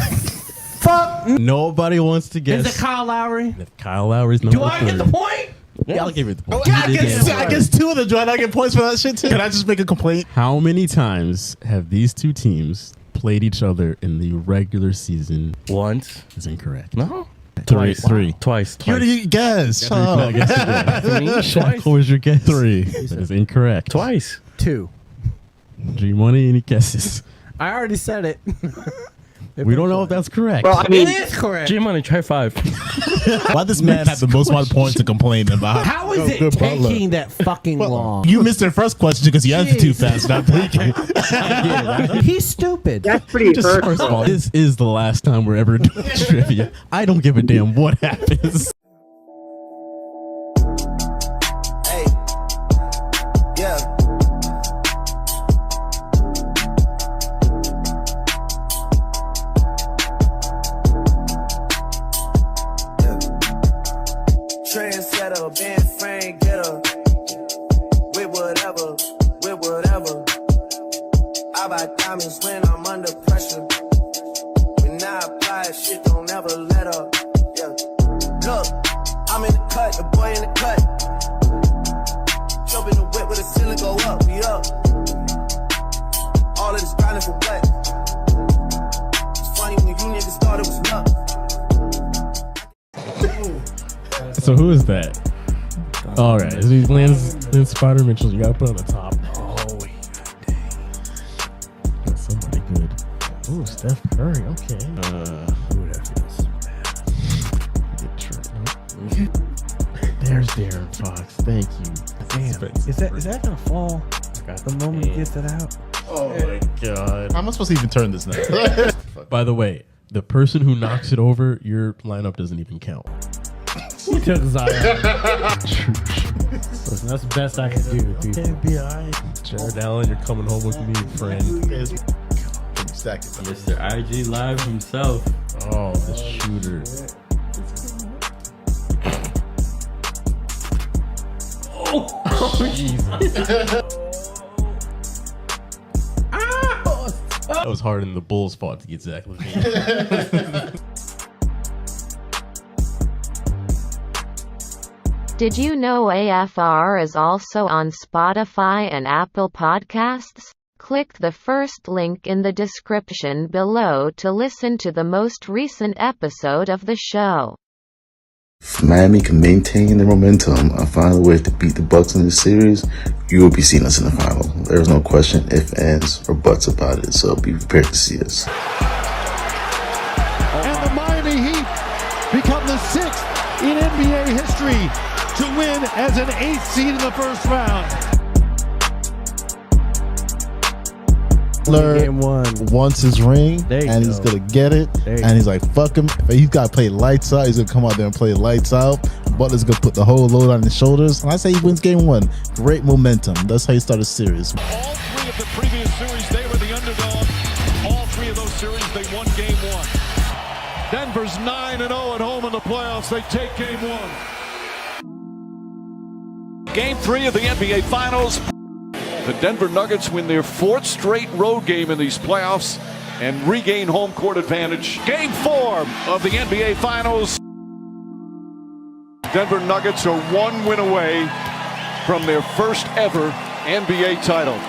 I: fuck?
H: Nobody wants to guess.
I: Is it Kyle Lowry?
H: Kyle Lowry's number
I: Do I get the point?
H: Yeah, I'll give you the point.
K: I guess two of them. Do I not get points for that shit too? Can I just make a complaint?
H: How many times have these two teams played each other in the regular season?
L: Once.
H: Is incorrect.
L: No.
K: Three.
L: Twice.
K: You already guessed.
H: Shaq, what was your guess? 3. That is incorrect.
L: Twice.
E: 2.
H: G-Money, any guesses?
E: I already said it.
H: We don't know if that's correct.
I: Well, I mean, it is correct.
L: G-Money, try 5.
K: Why this man have the most amount of points to complain about?
I: How is it taking that fucking long?
K: You missed their first question because you answered too fast. Not thinking.
I: He's stupid.
M: That's pretty
H: First of all, this is the last time we're ever doing trivia. I don't give a damn what happens.
F: Hey, yeah. Trendsetter, band frame getter, with whatever. I buy diamonds when I'm under pressure. When I apply, shit don't ever let up. Yeah. Look, I'm in the cut, the boy in the cut. Jump in the whip with a ceiling go up, we up. All of this grinding for what? It's funny when you niggas thought it was luck.
H: So who is that? All right, these Lance Spider Mitchell. You gotta put on the top. Oh, dang. Somebody good. Ooh, Steph Curry. Okay. Ooh, that feels bad. There's Darren Fox. Thank you.
E: Damn. Is that gonna fall the moment he gets it out?
K: Oh my god. How am I supposed to even turn this now?
H: By the way, the person who knocks it over, your lineup doesn't even count.
I: He took Zion. Listen, that's the best I can do, dude.
H: NBA. Jared Allen, you're coming home with me, friend.
K: Stack it.
L: Mr. IG Live himself.
H: Oh, the shooter.
L: Oh,
H: Jesus. That was hard in the Bulls' fault to get Zach LaVine.
N: Did you know AFR is also on Spotify and Apple Podcasts? Click the first link in the description below to listen to the most recent episode of the show.
O: If Miami can maintain their momentum and find a way to beat the Bucks in this series, you will be seeing us in the final. There's no question, ifs, ands, or buts about it, so be prepared to see us.
P: And the Miami Heat become the 6th in NBA history to win as an 8th seed in the first round.
K: Game wants his ring, and he's gonna get it. And he's like, "Fuck him." He's got to play lights out. He's gonna come out there and play lights out. Butler's gonna put the whole load on his shoulders, and I say he wins game 1. Great momentum. That's how you start a series.
P: All 3 of the previous series, they were the underdog. All 3 of those series, they won game 1. Denver's 9-0 at home in the playoffs. They take game 1. Game 3 of the NBA Finals. The Denver Nuggets win their 4th straight road game in these playoffs and regain home court advantage. Game 4 of the NBA Finals. Denver Nuggets are 1 win away from their first ever NBA title.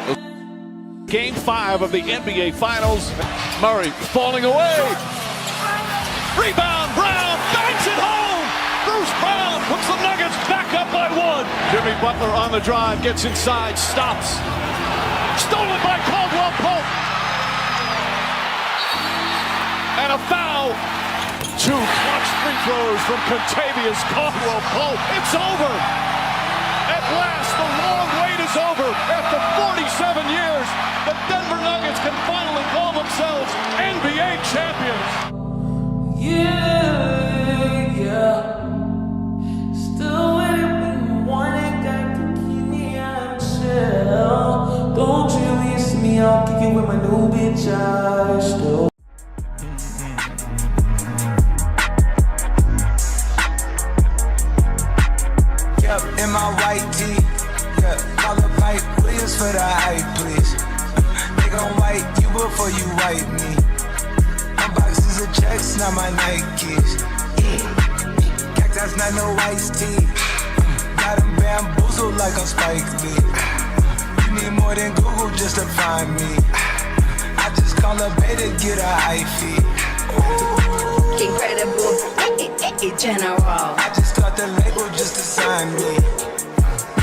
P: Game 5 of the NBA Finals. Murray falling away. Rebound, Brown banks it home. Bruce Brown puts the Nuggets back up by 1. Jimmy Butler on the drive, gets inside, stops. Stolen by Caldwell Pope. And a foul. 2 clutch free throws from Contavious Caldwell Pope. It's over. At last, the long wait is over. After 47 years, the Denver Nuggets can finally call themselves NBA champions.
F: Still waiting, wanting, got to keep me out of with my new bitch, I still. Yep, in my white tee. Yeah, call up Mike Williams for the hype, please. Nigga, I'm white you before you wipe me. My boxes of checks, not my Nikes. Cactus, not no iced tea. Got him bamboozled like I'm Spike Lee. You need more than Google just to find me. I just call a beta, get a hyphy.
M: Incredible, general.
F: I just got the label just to sign me.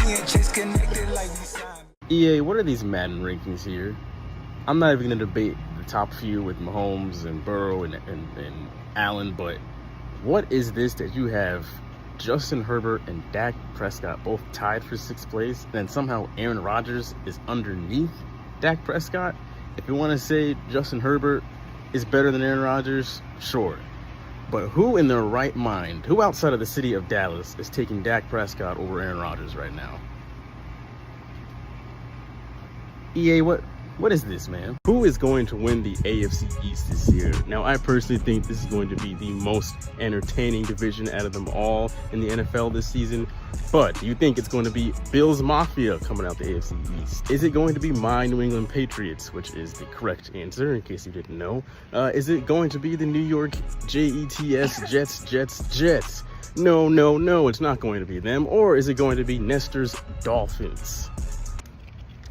F: Me and Chase connected like we signed.
H: EA, what are these Madden rankings here? I'm not even going to debate the top few with Mahomes and Burrow and Allen, but what is this that you have Justin Herbert and Dak Prescott both tied for 6th place, and then somehow Aaron Rodgers is underneath Dak Prescott? If you want to say Justin Herbert is better than Aaron Rodgers, sure. But who in their right mind, who outside of the city of Dallas is taking Dak Prescott over Aaron Rodgers right now? EA, what is this, man? Who is going to win the AFC East this year? Now, I personally think this is going to be the most entertaining division out of them all in the NFL this season. But do you think it's going to be Bills Mafia coming out the AFC East? Is it going to be my New England Patriots, which is the correct answer in case you didn't know? Is it going to be the New York Jets, Jets? No, it's not going to be them. Or is it going to be Nestor's Dolphins?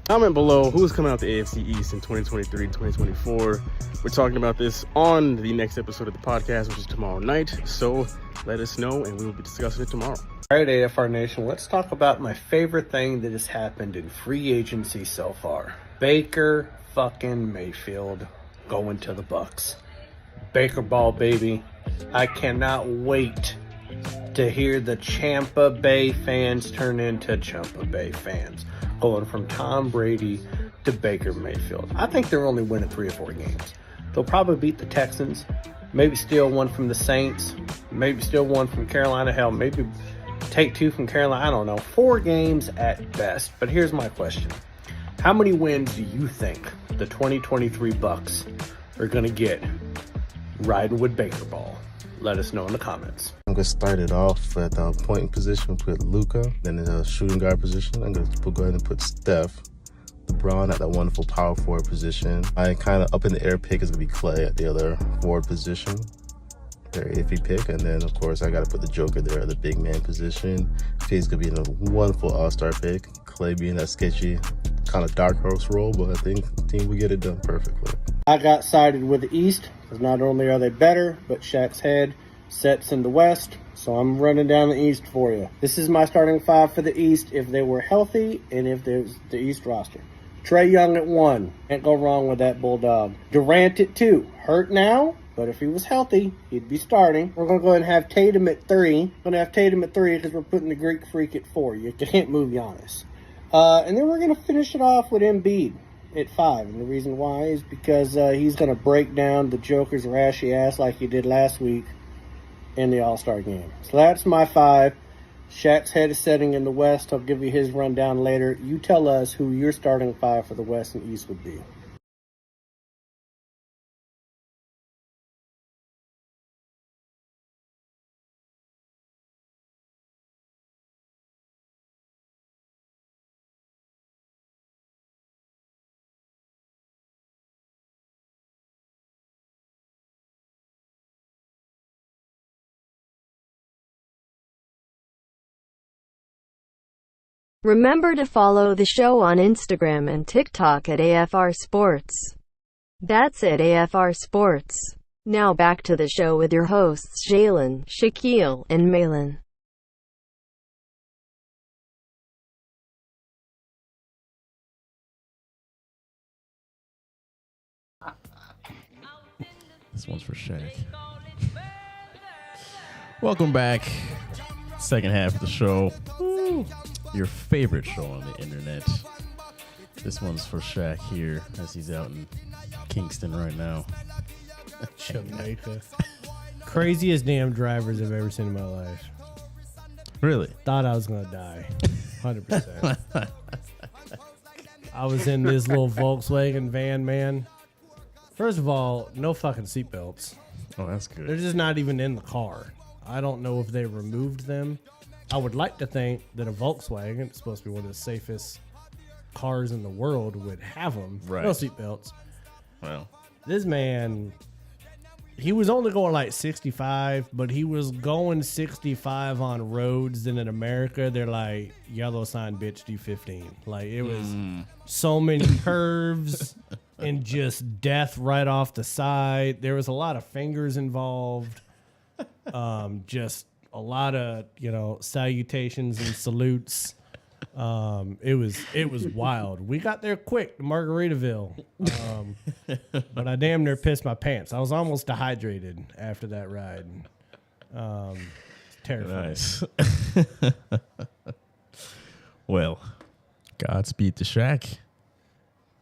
H: Comment below who's coming out the AFC East in 2023, 2024. We're talking about this on the next episode of the podcast, which is tomorrow night. So let us know, and we will be discussing it tomorrow.
Q: All right, AFR Nation, let's talk about my favorite thing that has happened in free agency so far. Baker fucking Mayfield going to the Bucks. Baker ball, baby. I cannot wait to hear the Champa Bay fans turn into Champa Bay fans. Going from Tom Brady to Baker Mayfield. I think they're only winning 3 or 4 games. They'll probably beat the Texans, maybe steal one from the Saints, maybe steal one from Carolina. Hell, maybe take 2 from Carolina. I don't know. 4 games at best. But here's my question. How many wins do you think the 2023 Bucks are going to get riding with Baker ball? Let us know in the comments.
O: I'm going to start it off at the pointing position, put Luka. Then in the shooting guard position, I'm going to go ahead and put Steph. LeBron at that wonderful power forward position. My kind of up in the air pick is going to be Clay at the other forward position. Very iffy pick. And then, of course, I got to put the Joker there at the big man position. Clay's going to be in a wonderful all-star pick. Clay being that sketchy kind of dark horse role, but I think the team will get it done perfectly.
Q: I got sided with the East, because not only are they better, but Shaq's head sets in the West, so I'm running down the East for you. This is my starting 5 for the East if they were healthy and if there's the East roster. Trae Young at 1. Can't go wrong with that Bulldog. Durant at 2. Hurt now, but if he was healthy, he'd be starting. We're going to go ahead and have Tatum at 3. Going to have Tatum at 3 because we're putting the Greek Freak at 4. You can't move Giannis. And then we're going to finish it off with Embiid at 5. And the reason why is because he's going to break down the Joker's rashy ass like he did last week in the All-Star game. So that's my 5. Shaq's head is setting in the West. I'll give you his rundown later. You tell us who your starting 5 for the West and East would be.
R: Remember to follow the show on Instagram and TikTok at AFR Sports. That's it, AFR Sports. Now back to the show with your hosts Jalen, Shaquille, and Malin.
H: This one's for Shaq. Welcome back. Second half of the show. Woo. Your favorite show on the internet. This one's for Shaq here as he's out in Kingston right now.
I: Jamaica. Craziest damn drivers I've ever seen in my life.
H: Really?
I: Thought I was going to die. 100%. I was in this little Volkswagen van, man. First of all, no fucking seatbelts.
H: Oh, that's good.
I: They're just not even in the car. I don't know if they removed them. I would like to think that a Volkswagen, it's supposed to be one of the safest cars in the world, would have them.
H: Right.
I: No seatbelts.
H: Well,
I: this man, he was only going like 65, but he was going 65 on roads. And in America, they're like, yellow sign, bitch, do 15. Like, it was so many curves and just death right off the side. There was a lot of fingers involved. Just a lot of, salutations and salutes. It was wild. We got there quick to Margaritaville. But I damn near pissed my pants. I was almost dehydrated after that ride. Terrifying.
H: Nice. Well, Godspeed to Shaq.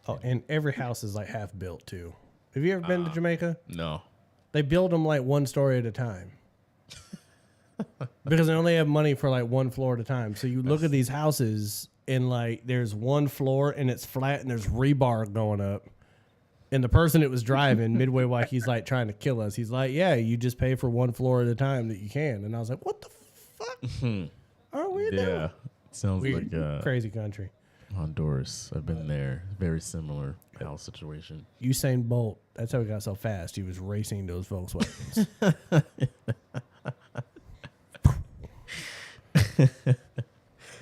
I: Oh, and every house is like half built too. Have you ever been to Jamaica?
H: No.
I: They build them like one story at a time. Because they only have money for like one floor at a time. So you look at these houses and like there's one floor and it's flat and there's rebar going up. And the person that was driving midway while he's like trying to kill us, he's like, yeah, you just pay for one floor at a time that you can. And I was like, what the fuck? Are we there?
H: Yeah. Sounds
I: Weird,
H: like
I: crazy country.
H: Honduras. I've been there. Very similar house situation.
I: Usain Bolt, that's how he got so fast. He was racing those Volkswagens.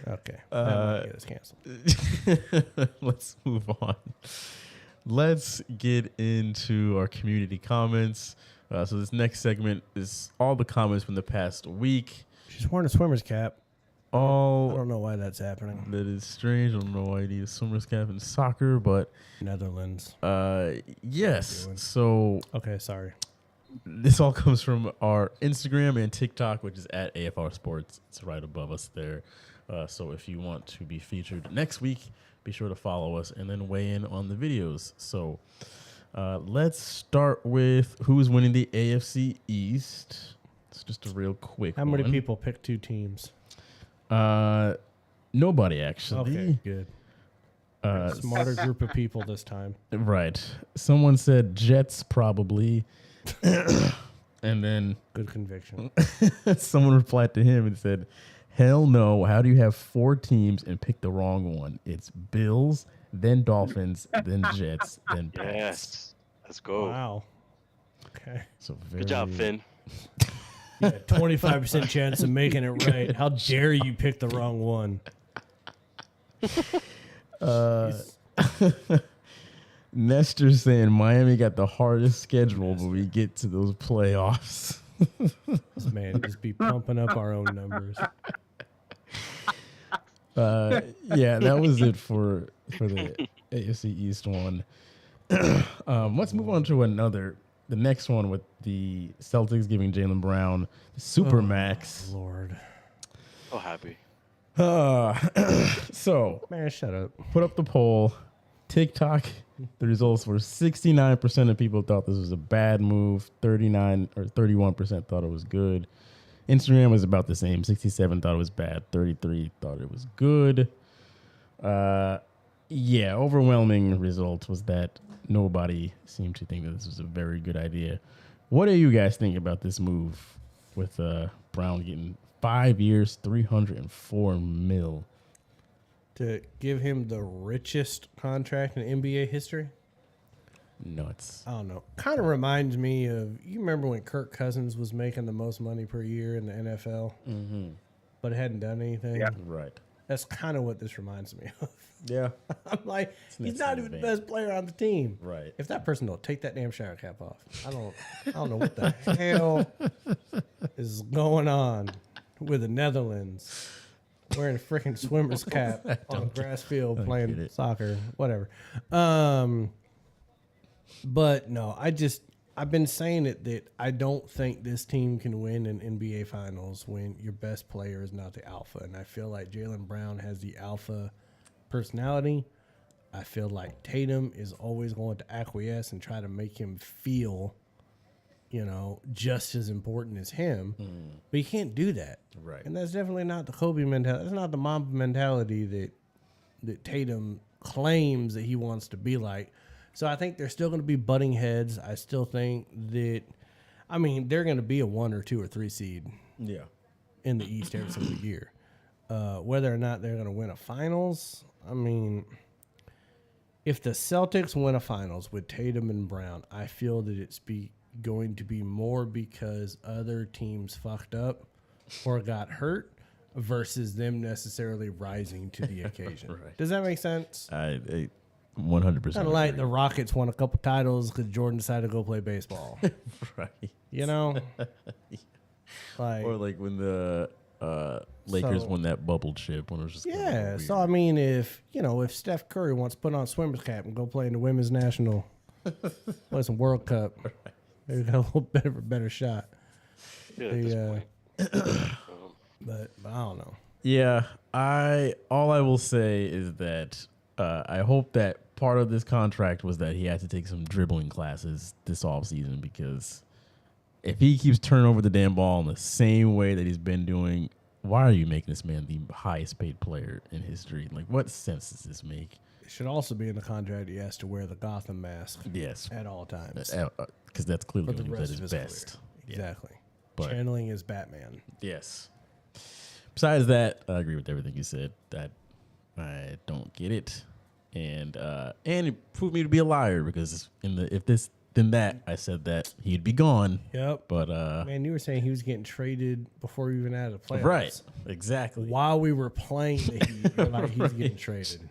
I: Okay. Get us canceled.
H: Let's move on. Let's get into our community comments. So this next segment is all the comments from the past week.
I: She's wearing a swimmer's cap.
H: Oh,
I: I don't know why that's happening.
H: That is strange. I don't know why you need a swimmer's cap in soccer, but
I: Netherlands.
H: Yes. So
I: okay, sorry.
H: This all comes from our Instagram and TikTok, which is at AFR Sports. It's right above us there. So if you want to be featured next week, be sure to follow us and then weigh in on the videos. So let's start with who's winning the AFC East. It's just a real quick
I: How
H: one.
I: many people picked two teams?
H: Nobody, actually.
I: Okay, good. Smarter group of people this time.
H: Right. Someone said Jets probably. And then
I: good conviction.
H: Someone replied to him and said, hell no. How do you have 4 teams and pick the wrong one? It's Bills, then Dolphins, then Jets, then Pats.
J: Yes. Let's go.
I: Wow. Okay.
H: So
J: Good job, Finn.
I: Yeah, 25% chance of making it right. How dare you pick the wrong one?
H: Nestor's saying Miami got the hardest schedule when we get to those playoffs.
I: This man just be pumping up our own numbers.
H: Yeah, that was it for the AFC East one. Let's move on to the next one with the Celtics giving Jaylen Brown the Supermax.
I: Lord.
J: So happy.
H: So,
I: man, shut up.
H: Put up the poll. TikTok, the results were 69% of people thought this was a bad move. 39 or 31% thought it was good. Instagram was about the same. 67 thought it was bad. 33 thought it was good. Yeah, overwhelming result was that nobody seemed to think that this was a very good idea. What do you guys think about this move with Brown getting 5 years, $304 million?
I: To give him the richest contract in NBA history?
H: Nuts.
I: I don't know. Kind of reminds me of, you remember when Kirk Cousins was making the most money per year in the NFL, but hadn't done anything?
H: Yeah. Right.
I: That's kind of what this reminds me of.
H: Yeah.
I: I'm like, he's not even the best player on the team.
H: Right.
I: If that person don't take that damn shower cap off, I don't know what the hell is going on with the Netherlands. Wearing a freaking swimmer's cap on a grass field playing soccer, whatever. But no, I've been saying it that I don't think this team can win an NBA Finals when your best player is not the alpha. And I feel like Jaylen Brown has the alpha personality. I feel like Tatum is always going to acquiesce and try to make him feel, just as important as him. But you can't do that.
H: Right.
I: And that's definitely not the Kobe mentality. That's not the Mamba mentality that Tatum claims that he wants to be like. So I think they're still going to be butting heads. I still think that, I mean, they're going to be a 1 or 2 or 3 seed.
H: Yeah.
I: In the East every single year. Whether or not they're going to win a finals, I mean, if the Celtics win a finals with Tatum and Brown, I feel that it's going to be more because other teams fucked up or got hurt versus them necessarily rising to the occasion.
H: Right.
I: Does that make sense?
H: I 100%.
I: Kind of like the Rockets won a couple titles because Jordan decided to go play baseball.
H: Right.
I: You know? Like,
H: or like when the Lakers won that bubble chip when it was just
I: yeah. So I mean, if Steph Curry wants to put on a swimmer's cap and go play in the women's national, play some World Cup, maybe got a little bit of a better shot.
J: Yeah,
I: but I don't know.
H: Yeah, all I will say is that I hope that part of this contract was that he had to take some dribbling classes this offseason, because if he keeps turning over the damn ball in the same way that he's been doing, why are you making this man the highest paid player in history? Like, what sense does this make?
I: It should also be in the contract he has to wear the Gotham mask.
H: Yes.
I: At all times.
H: Because that's clearly
I: For the
H: when he's
I: rest
H: at
I: of
H: his
I: his
H: best.
I: career. Exactly.
H: But-
I: Channeling his Batman.
H: Yes. Besides that, I agree with everything you said. That I don't get it, and it proved me to be a liar, because I said that he'd be gone.
I: Yep.
H: But
I: man, you were saying he was getting traded before we even had a playoffs.
H: Right. Exactly.
I: While we were playing the Heat, you're like, he's getting traded.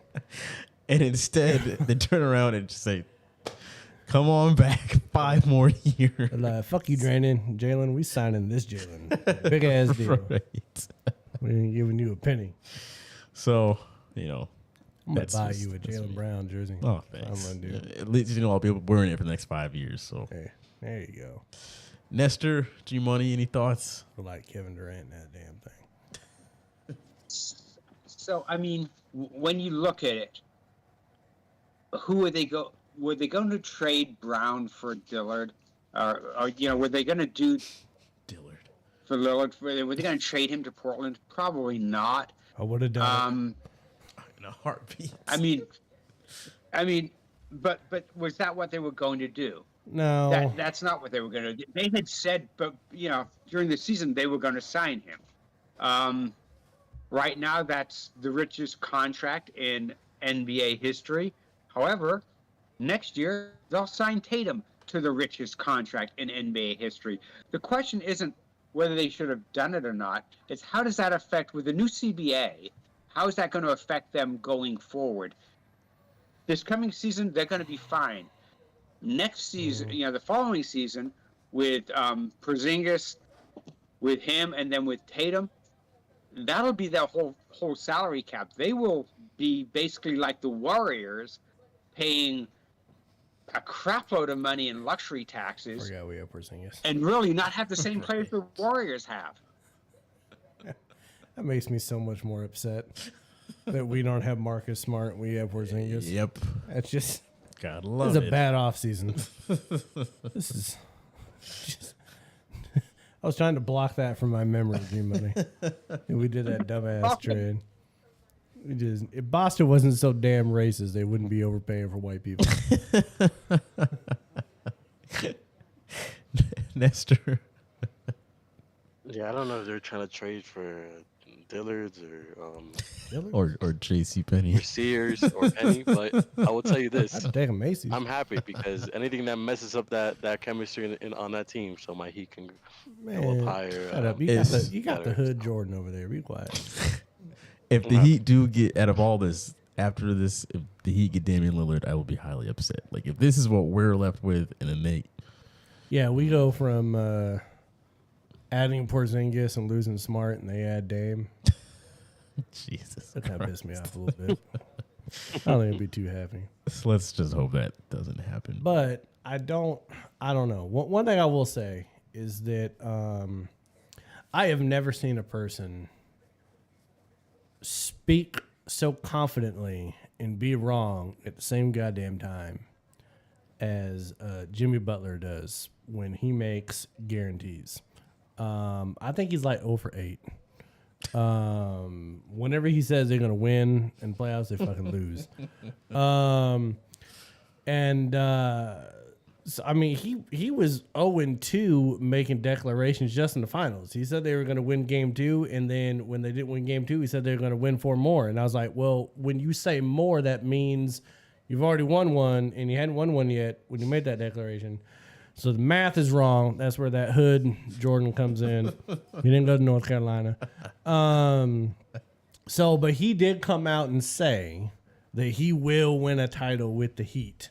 H: And instead, they turn around and just say, "Come on back 5 more years."
I: Like, fuck you, Jalen. We signing this Jalen. Big ass deal.
H: Right.
I: We ain't giving you a penny.
H: So,
I: I'm gonna buy you a Jalen Brown jersey.
H: Oh,
I: That's
H: thanks.
I: what I'm gonna do.
H: At least I'll be wearing it for the next 5 years. So,
I: Hey, there you go.
H: Nestor, G Money, any thoughts?
I: We're like Kevin Durant in that damn thing.
C: So, I mean, when you look at it, who would they go? Were they going to trade Brown for Dillard? Or were they going to do
H: Dillard
C: for Lillard? Were they going to trade him to Portland? Probably not.
I: I would have done
H: in a heartbeat.
C: I mean, but was that what they were going to do?
I: No.
C: That's not what they were going to do. They had said, but during the season they were going to sign him. Right now, that's the richest contract in NBA history. However, next year they'll sign Tatum to the richest contract in NBA history. The question isn't whether they should have done it or not. It's how does that affect with the new CBA? How is that going to affect them going forward? This coming season, they're going to be fine. Next season, the following season, with Porzingis, with him, and then with Tatum, that'll be their whole salary cap. They will be basically like the Warriors, paying a crapload of money in luxury taxes.
I: Forgot we have Porzingis.
C: And really not have the same players the Warriors have.
I: That makes me so much more upset that we don't have Marcus Smart. We have Porzingis.
H: Yep.
I: That's just.
H: Gotta love
I: this is
H: it.
I: a bad offseason. This is. Just, I was trying to block that from my memory, G-Money. And we did that dumbass trade. If Boston wasn't so damn racist, they wouldn't be overpaying for white people.
H: Nestor.
J: Yeah, I don't know if they're trying to trade for Dillards
H: or J.C. Penney
J: or Sears or Penny, but I will tell you this:
I: I'd take a Macy's.
J: I'm happy because anything that messes up that chemistry on that team, so my Heat can go up higher.
I: Shut up. You got the hood Jordan over there. Be quiet.
H: If the Heat do get out of all this, after this, if the Heat get Damian Lillard, I will be highly upset. Like, if this is what we're left with, and then they...
I: Yeah, we go from adding Porzingis and losing Smart, and they add Dame.
H: Jesus
I: That kind of pissed me off a little bit. I don't think I'd be too happy.
H: So let's just hope that doesn't happen.
I: But I don't know. One thing I will say is that I have never seen a person speak so confidently and be wrong at the same goddamn time as Jimmy Butler does when he makes guarantees. I think he's like 0 for 8 Whenever he says they're gonna win in playoffs, they fucking lose. So I mean, he was 0-2 making declarations just in the finals. He said they were going to win game 2, and then when they didn't win game 2, he said they were going to win 4 more. And I was like, well, when you say more, that means you've already won one, and you hadn't won one yet when you made that declaration. So the math is wrong. That's where that hood Jordan comes in. He didn't go to North Carolina. But he did come out and say that he will win a title with the Heat.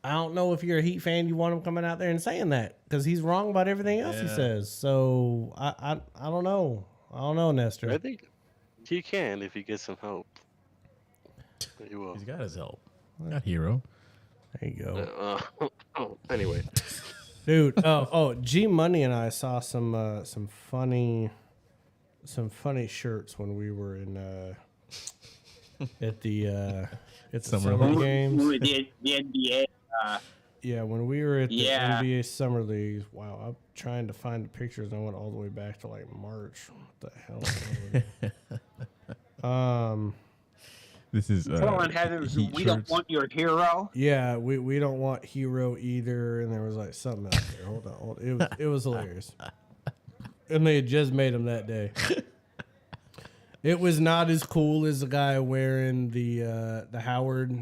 I: I don't know if you're a Heat fan, you want him coming out there and saying that because he's wrong about everything else he says. So I don't know. I don't know, Nestor.
J: I think he can if he gets some help. He will.
H: He's got his help. Got Hero.
I: There you go.
J: Anyway,
I: dude. G Money and I saw some funny shirts when we were in at the summer games.
C: The NBA.
I: Yeah, when we were at the NBA Summer League, wow, I'm trying to find the pictures. I went all the way back to like March. What the hell?
H: This is
C: we don't want your hero.
I: Yeah, we don't want hero either. And there was like something out there. Hold on. It was hilarious. And they had just made them that day. It was not as cool as the guy wearing the Howard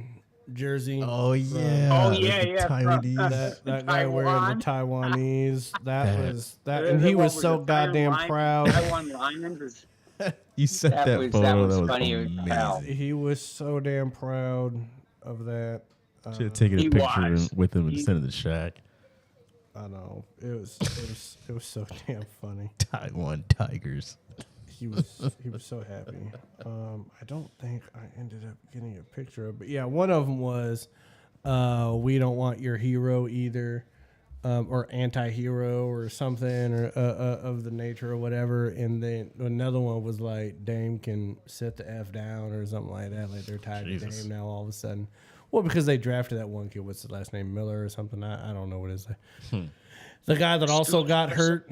I: jersey.
H: Oh yeah.
I: That guy wearing the Taiwanese. That was that, and he was so goddamn proud.
C: Taiwan Lions.
H: You sent that photo. That was
C: funny.
H: amazing.
I: He was so damn proud of that.
H: Should have taken a picture with him and sent it to Shaq.
I: I know it was so damn funny.
H: Taiwan Tigers.
I: He was so happy. I don't think I ended up getting a picture of, but yeah, one of them was, "We don't want your hero either," or anti-hero or something, or of the nature or whatever. And then another one was like, "Dame can sit the F down" or something like that. Like they're tied to Dame now all of a sudden. Well, because they drafted that one kid. What's his last name? Miller or something. I don't know what his name. The guy that also got hurt.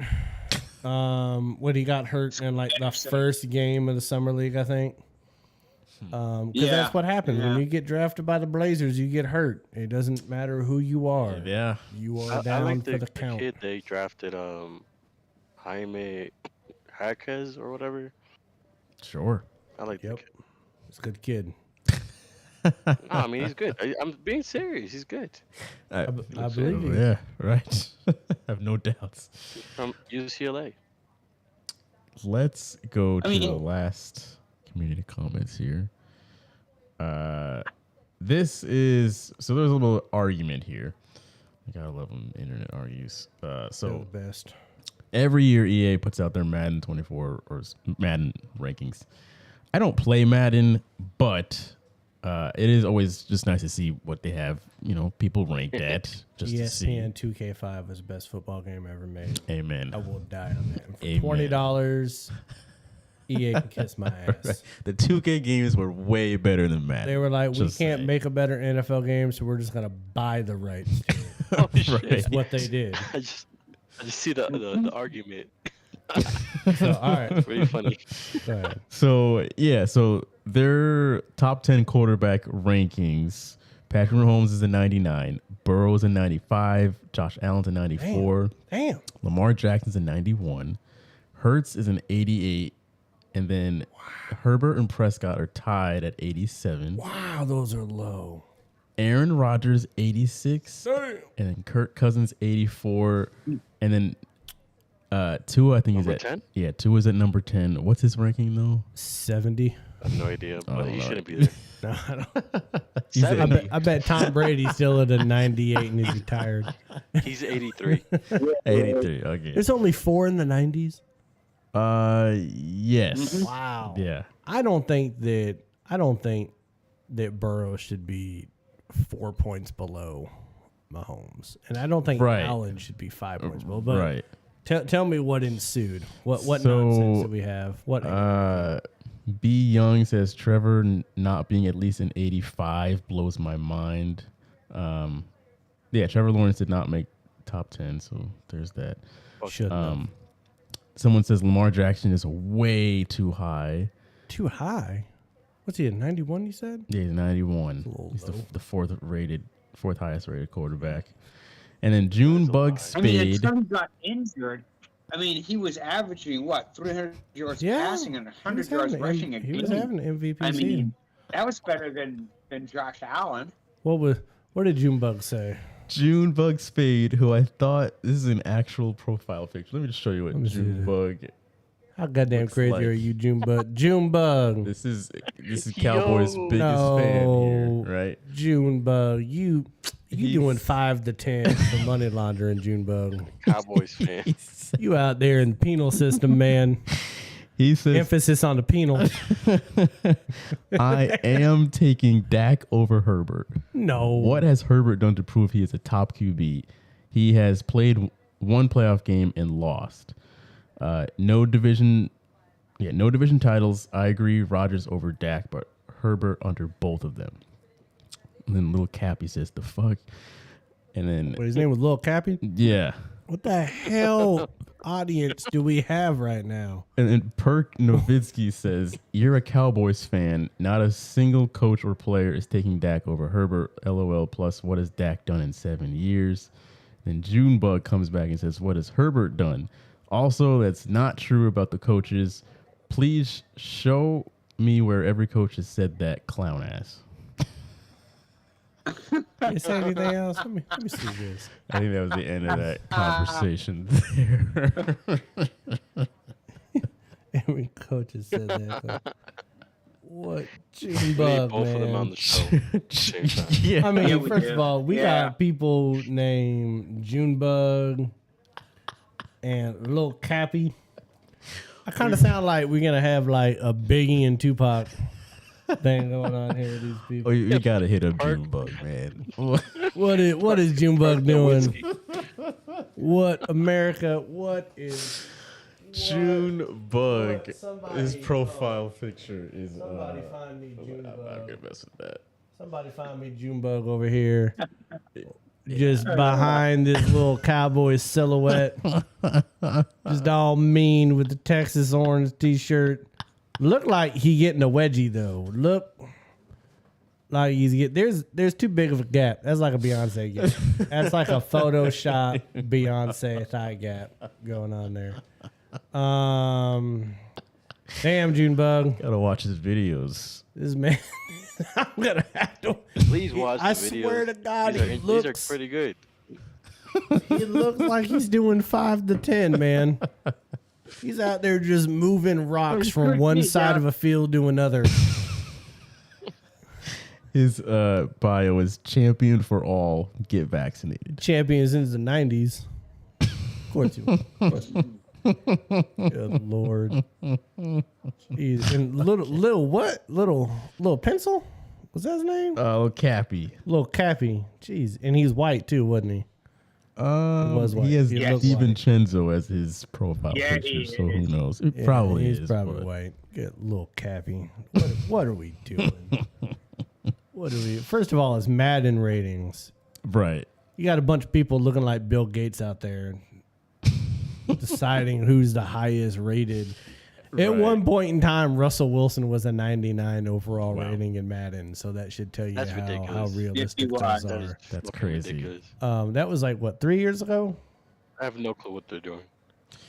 I: When he got hurt in like the first game of the summer league, I think. Because that's what happens when you get drafted by the Blazers. You get hurt. It doesn't matter who you are.
H: Yeah,
I: you are down for the count.
J: Kid they drafted, Jaime Jaquez or whatever.
H: Sure.
J: I like that kid.
I: It's a good kid.
J: No, I mean he's good. I'm being serious. He's good.
I: I believe you.
H: Yeah, right. I have no doubts.
J: From UCLA.
H: Let's go to the last community comments here. This is so there's a little argument here. I gotta love them. Internet argues. So
I: the best.
H: Every year EA puts out their Madden 24 or Madden rankings. I don't play Madden, but it is always just nice to see what they have, people ranked at. Just
I: ESPN 2K5 was the best football game ever made.
H: Amen.
I: I will die on that. For $20, EA can kiss my ass.
H: Right. The 2K games were way better than Madden.
I: They were like, we can't make a better NFL game, so we're just going to buy the rights to it.
J: Oh, shit.
I: That's what they did.
J: I just see the argument.
I: So, all right.
J: It's pretty funny.
H: So their top 10 quarterback rankings: Patrick Mahomes is a 99, Burrow's a 95, Josh Allen's a 94,
I: Damn.
H: Lamar Jackson's a 91, Hurts is an 88, and then Herbert and Prescott are tied at 87.
I: Wow, those are low.
H: Aaron Rodgers 86,
I: Damn.
H: and then Kirk Cousins 84, and then Tua, I think
J: number
H: is at
J: 10?
H: Yeah, Tua is at number 10. What's his ranking though?
I: 70.
J: I have no idea, but he shouldn't be there.
I: No, I don't. I bet Tom Brady's still at a 98 and he's retired.
J: He's 83.
H: 83. Okay.
I: There's only 4 in the 90s.
H: Yes.
I: Wow.
H: Yeah.
I: I don't think that Burrow should be 4 points below Mahomes, and I don't think Allen should be 5 points below. But
H: right.
I: Tell me what ensued. What nonsense do we have? What?
H: B Young says Trevor not being at least an 85 blows my mind. Trevor Lawrence did not make top 10, so there's that.
I: Should
H: Someone says Lamar Jackson is way too high.
I: Too high? What's he at, 91, you said?
H: Yeah, he's 91. He's the fourth highest rated quarterback. And then Junebug Spade.
C: I mean, until he got injured, I mean, he was averaging, 300 yards passing and 100 yards rushing a game.
I: He was having an MVP
C: I
I: season.
C: mean, that was better than Josh Allen.
I: What did Junebug say?
H: Junebug Spade, who I thought, this is an actual profile picture. Let me just show you what Junebug.
I: How goddamn crazy
H: like.
I: are you, Junebug? Junebug.
H: This is Cowboys' biggest fan here, right?
I: Junebug, you doing 5 to 10 for money laundering, Junebug.
J: Cowboys fan.
I: You out there in the penal system, man.
H: He says
I: emphasis on the penal.
H: I am taking Dak over Herbert.
I: No.
H: What has Herbert done to prove he is a top QB? He has played one playoff game and lost. No division titles. I agree. Rodgers over Dak, but Herbert under both of them. And then Lil Cappy says the fuck. And then
I: his name was Lil Cappy?
H: Yeah.
I: What the hell audience do we have right now?
H: And then Perk Nowitzki says, you're a Cowboys fan. Not a single coach or player is taking Dak over Herbert. LOL. Plus, what has Dak done in 7 years? Then Junebug comes back and says, what has Herbert done? Also, that's not true about the coaches. Please show me where every coach has said that, clown ass.
I: You say anything else? Let me see this.
H: I think that was the end of that conversation there.
I: Every coach has said that. What Junebug,
J: both
I: man?
J: of them on the show.
H: Yeah.
I: I mean,
C: Yeah, we
I: first
C: do.
I: of all, we got people named Junebug and Lil Cappy. I kind of sound like we're gonna have like a Biggie and Tupac thing going on here with these people.
H: Oh, you gotta hit up Junebug, man.
I: What is Junebug doing? What America? What is
H: Junebug?
I: Somebody-
H: His profile picture is.
I: Somebody find me Junebug.
H: I'm not gonna mess with that.
I: Somebody find me Junebug over here. Just behind this little cowboy silhouette. Just all mean with the Texas orange t-shirt. Look like he getting a wedgie though. Look like he's there's too big of a gap. That's like a Beyonce gap. That's like a Photoshop Beyonce tie gap going on there. Damn, Junebug.
H: Gotta watch his videos.
I: This man, I'm gonna have to.
J: Please watch the
I: I
J: videos.
I: swear to God,
J: these
I: he looks.
J: are pretty good.
I: He looks like he's doing 5 to 10, man. He's out there just moving rocks from one side of a field to another.
H: His bio is champion for all. Get vaccinated.
I: Champion since the 90s. Of course you. Good Lord. Jeez. And little what? Little pencil? Was that his name?
H: Little Cappy.
I: Little Cappy. Jeez. And he's white too, wasn't he? Was white.
H: He has
I: He looked
H: DiVincenzo as his profile
C: Yeah,
H: picture,
C: he
H: so who
C: is.
H: knows? It
I: Yeah,
H: probably
I: he's
H: is.
I: probably
H: but-
I: white. Get little Cappy. What are we doing? What are we? First of all, it's Madden ratings.
H: Right.
I: You got a bunch of people looking like Bill Gates out there deciding who's the highest rated. At one point in time, Russell Wilson was a 99 overall rating in Madden, so that should tell you
J: That's
I: how
J: ridiculous.
I: realistic
C: Yes,
I: those
C: you are.
I: are.
H: That's
J: Fucking
H: crazy.
J: ridiculous.
I: That was like what, 3 years ago?
J: I have no clue what they're doing.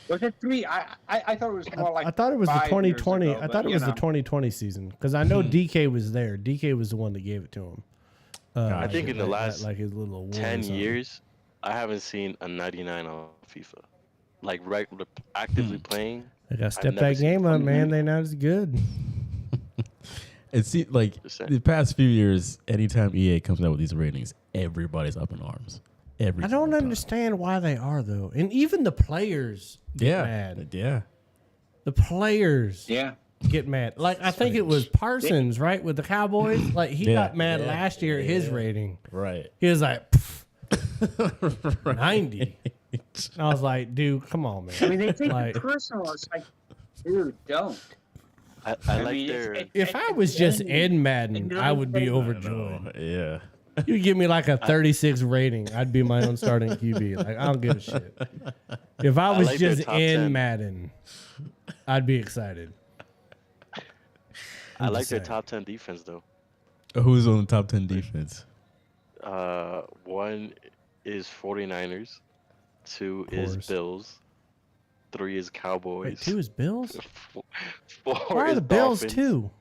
C: Was it 3? I thought it was more like.
I: I thought it was the
C: 5 years
I: 2020.
C: ago,
I: I
C: but,
I: thought it
C: you
I: was the
C: know.
I: 2020 season because I know DK was there. DK was the one that gave it to him.
J: I think in the last
I: like his little award or
J: 10
I: something.
J: years, I haven't seen a 99 on FIFA. Like actively playing.
I: They got to
J: I've
I: step
J: never
I: that
J: seen
I: game up,
J: one.
I: man. They not as good.
H: It seems like
J: Just saying.
H: the past few years, anytime EA comes out with these ratings, everybody's up in arms. Every
I: I don't
H: single time.
I: understand why they are though, and even the players get
H: Yeah.
I: mad.
H: Yeah.
I: The players
C: Yeah.
I: get mad. Like I think it was Parsons, right, with the Cowboys. Like he
H: Yeah.
I: got mad
H: Yeah.
I: last year at his rating.
H: Right.
I: He was like 90. I was like, dude, come on, man.
C: I mean, they take
I: Like,
C: it personal. It's like, dude, don't.
J: I like
C: mean,
J: their.
C: it's-
I: if I was just Ed Madden, I would be
C: I
I: overjoyed.
H: Yeah.
I: You give me like a 36 rating, I'd be my own starting QB. Like, I don't give a shit. If I was
J: like their
I: just
J: top
I: in
J: 10.
I: Madden, I'd be excited.
J: I like their top 10 defense though.
H: Who's on the top 10 defense?
J: One is 49ers, two is
I: course.
J: Bills, three is Cowboys.
I: Wait, 2 is Bills?
J: Four
I: Why are
J: is
I: the Bills
J: Dolphins.
I: 2?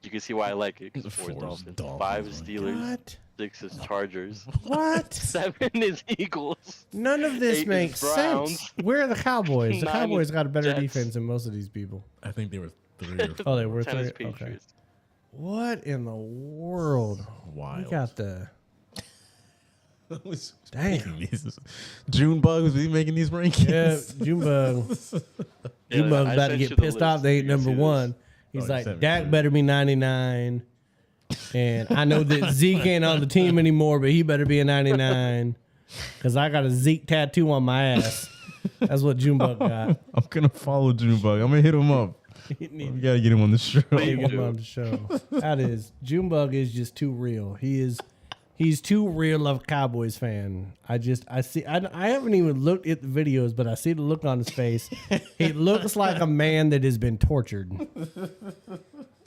J: You can see why I like it. 'Cause four is Dolphins. Five is Steelers.
I: What?
J: Six is Chargers.
I: What?
J: Seven is Eagles.
I: None of this
J: Eight is
I: makes
J: Browns.
I: sense. Where are the Cowboys? The
J: Nine
I: Cowboys
J: is
I: got a better
J: Jets.
I: defense than most of these people.
H: I think they were 3 or 4.
I: Oh, they were
J: 10
I: 3?
J: is
I: Okay.
J: Patriots.
I: What in the world?
H: Wild.
I: We got the...
H: Who's
I: Damn.
H: making these? Junebug was he making these rankings?
I: Yeah, Junebug.
J: Yeah,
I: Junebug's
J: I
I: about to
J: sent
I: get
J: you the
I: pissed off.
J: list.
I: They ain't
J: You can
I: number
J: see this.
I: one. He's
H: Oh, you
I: like,
H: sent me
I: Dak
H: that.
I: better be 99. And I know that Zeke ain't on the team anymore, but he better be a 99. Because I got a Zeke tattoo on my ass. That's what Junebug got.
H: I'm gonna follow Junebug. I'm gonna hit him up. We gotta get him on the show.
I: Get him on the show. That is, Junebug is just too real. He's too real of a Cowboys fan. I haven't even looked at the videos, but I see the look on his face. He looks like a man that has been tortured.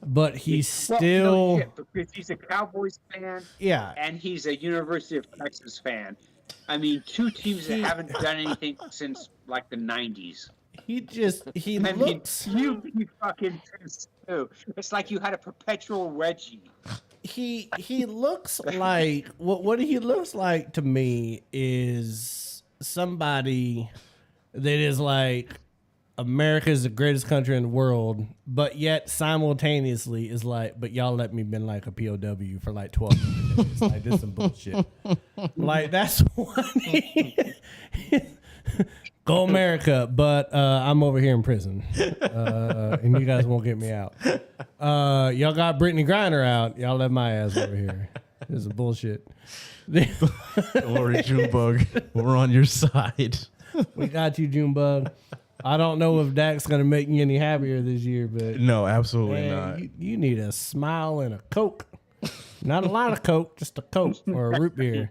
I: But he's still...
C: because he's a Cowboys fan.
I: Yeah.
C: And he's a University of Texas fan. I mean, two teams that haven't done anything since like the 90s.
I: He
C: I
I: looks...
C: mean, you fucking too. It's like you had a perpetual wedgie.
I: He looks like... What he looks like to me is somebody that is like... America is the greatest country in the world, but yet simultaneously is like, but y'all let me been like a POW for like 12 days. Like, this is some bullshit. Like, that's what go America, but I'm over here in prison. And you guys won't get me out. Y'all got Brittany Griner out. Y'all let my ass over here. This is bullshit.
H: Don't worry, Junebug. We're on your side.
I: We got you, Junebug. I don't know if Dak's going to make you any happier this year, but...
H: No, absolutely
I: man,
H: not.
I: You need a smile and a Coke. Not a lot of Coke, just a Coke or a root beer.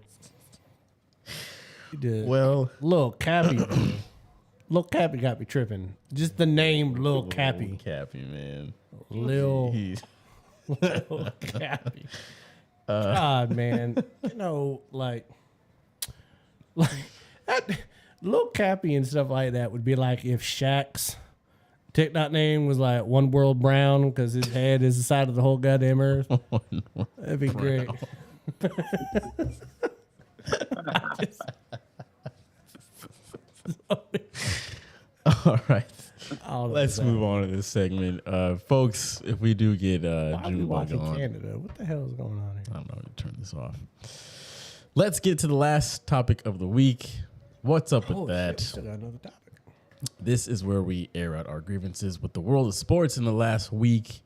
H: Well...
I: Lil Cappy, bro. Lil Cappy got me tripping. Just the name Lil Cappy.
H: Lil Cappy, man.
I: Lil Cappy. God, man. You know, like that... Lil Cappy and stuff like that would be like if Shaq's TikTok name was like One World Brown because his head is the side of the whole goddamn earth. That'd be great.
H: All right.
I: All of
H: Let's
I: that.
H: move on to this segment. Folks, if we do get
I: Why are we
H: Junebug
I: watching
H: on...
I: Canada? What the hell is going on here?
H: I don't know. Turn this off. Let's get to the last topic of the week. What's up with
I: Holy
H: that?
I: shit, still got another topic.
H: This is where we air out our grievances with the world of sports in the last week.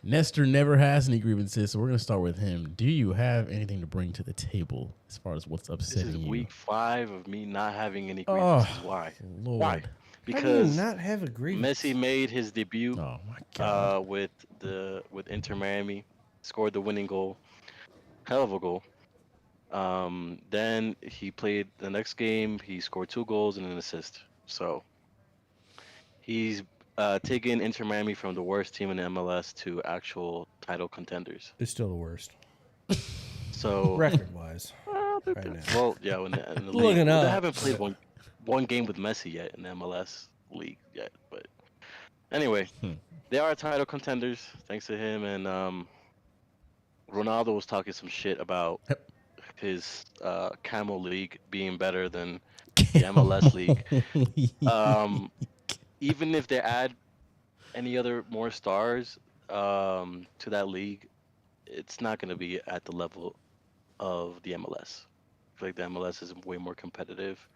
H: Nestor never has any grievances, so we're going to start with him. Do you have anything to bring to the table as far as what's upsetting
J: This is
H: you?
J: week 5 of me not having any grievances. Why?
H: Lord.
J: Why?
I: How do you
J: Because
I: not have a grievance?
J: Messi made his debut
H: Oh my God.
J: with Inter Miami, scored the winning goal, hell of a goal. Then he played the next game. He scored 2 goals and an assist. So he's taken Inter Miami from the worst team in the MLS to actual title contenders.
I: It's still the worst.
J: So
I: Record-wise. Right now.
J: well, yeah, in the league,
I: Looking
J: well,
I: up.
J: they haven't played one game with Messi yet in the MLS league yet. But anyway, they are title contenders thanks to him. And Ronaldo was talking some shit about his Camel League being better than the MLS League. Even if they add any other more stars to that league, it's not going to be at the level of the MLS. I feel like the MLS is way more competitive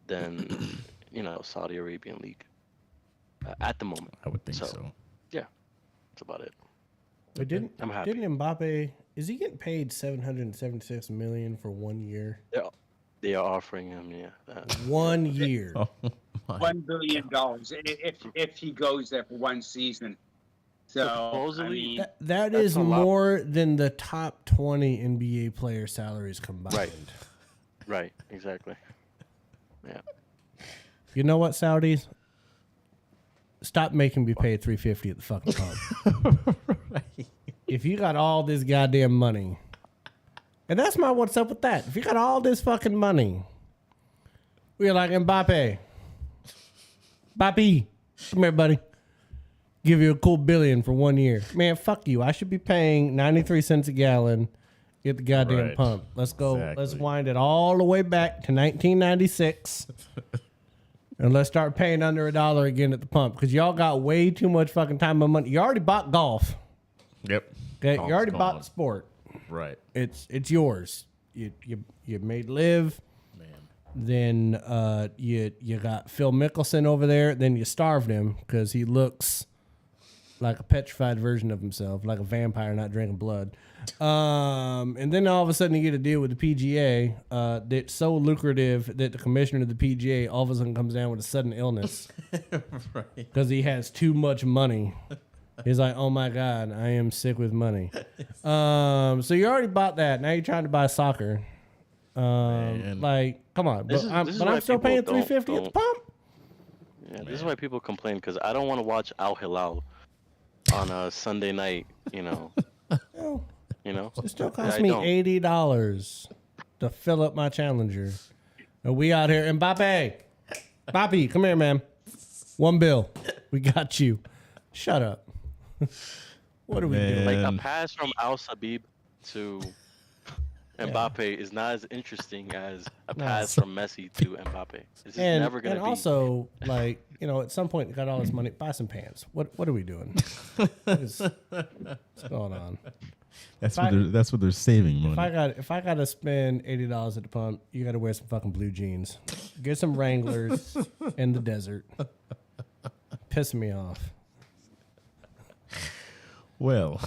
J: than Saudi Arabian League at the moment.
H: I would think so.
J: Yeah, that's about it.
I: But
J: I'm happy.
I: Didn't Mbappe, is he getting paid $776 million for 1 year?
J: They are offering him,
I: 1 year.
H: Oh,
C: $1 billion if he goes there for one season. So
J: Supposedly,
I: that
J: that's
I: is
J: a lot.
I: more than the top 20 NBA player salaries combined.
J: Right. Right. Exactly. Yeah.
I: You know what, Saudis? Stop making me pay $350 at the fucking pump. If you got all this goddamn money, and that's my what's up with that. If you got all this fucking money, we're like Mbappe. Mbappe, come here, buddy. Give you a cool $1 billion for 1 year. Man, fuck you. I should be paying 93 cents a gallon at the goddamn pump. Let's go.
H: Exactly.
I: Let's wind it all the way back to 1996. And let's start paying under $1 again at the pump. Because y'all got way too much fucking time and money. You already bought golf.
H: Yep.
I: Okay,
H: Golf's
I: you already
H: gone.
I: bought the sport.
H: Right.
I: It's yours. You made live. Then you got Phil Mickelson over there. Then you starved him because he looks like a petrified version of himself, like a vampire not drinking blood. And then all of a sudden you get a deal with the PGA that's so lucrative that the commissioner of the PGA all of a sudden comes down with a sudden illness because he has too much money. He's like, oh my God, I am sick with money. So you already bought that. Now you're trying to buy soccer. Like, come on.
J: This
I: But
J: is
I: I'm
J: why
I: still
J: people
I: paying $350 at the
J: don't-
I: pump.
J: Yeah, this is why people complain because I don't want to watch Al Hilal on a Sunday night. You know.
I: It still costs
J: I
I: me
J: don't.
I: $80 to fill up my Challenger. And we out here. Mbappe. Mbappe, come here, man. $1 bill. We got you. Shut up. What are we doing?
J: Like a pass from Al Sabib to Mbappe is not as interesting as a pass from Messi to Mbappe. It's just never gonna
I: and
J: be.
I: also, like, at some point, you got all this money. Buy some pants. What are we doing? What's going on?
H: That's what they're saving money.
I: If I gotta spend $80 at the pump, you gotta wear some fucking blue jeans. Get some Wranglers in the desert. Pissing me off.
H: Well,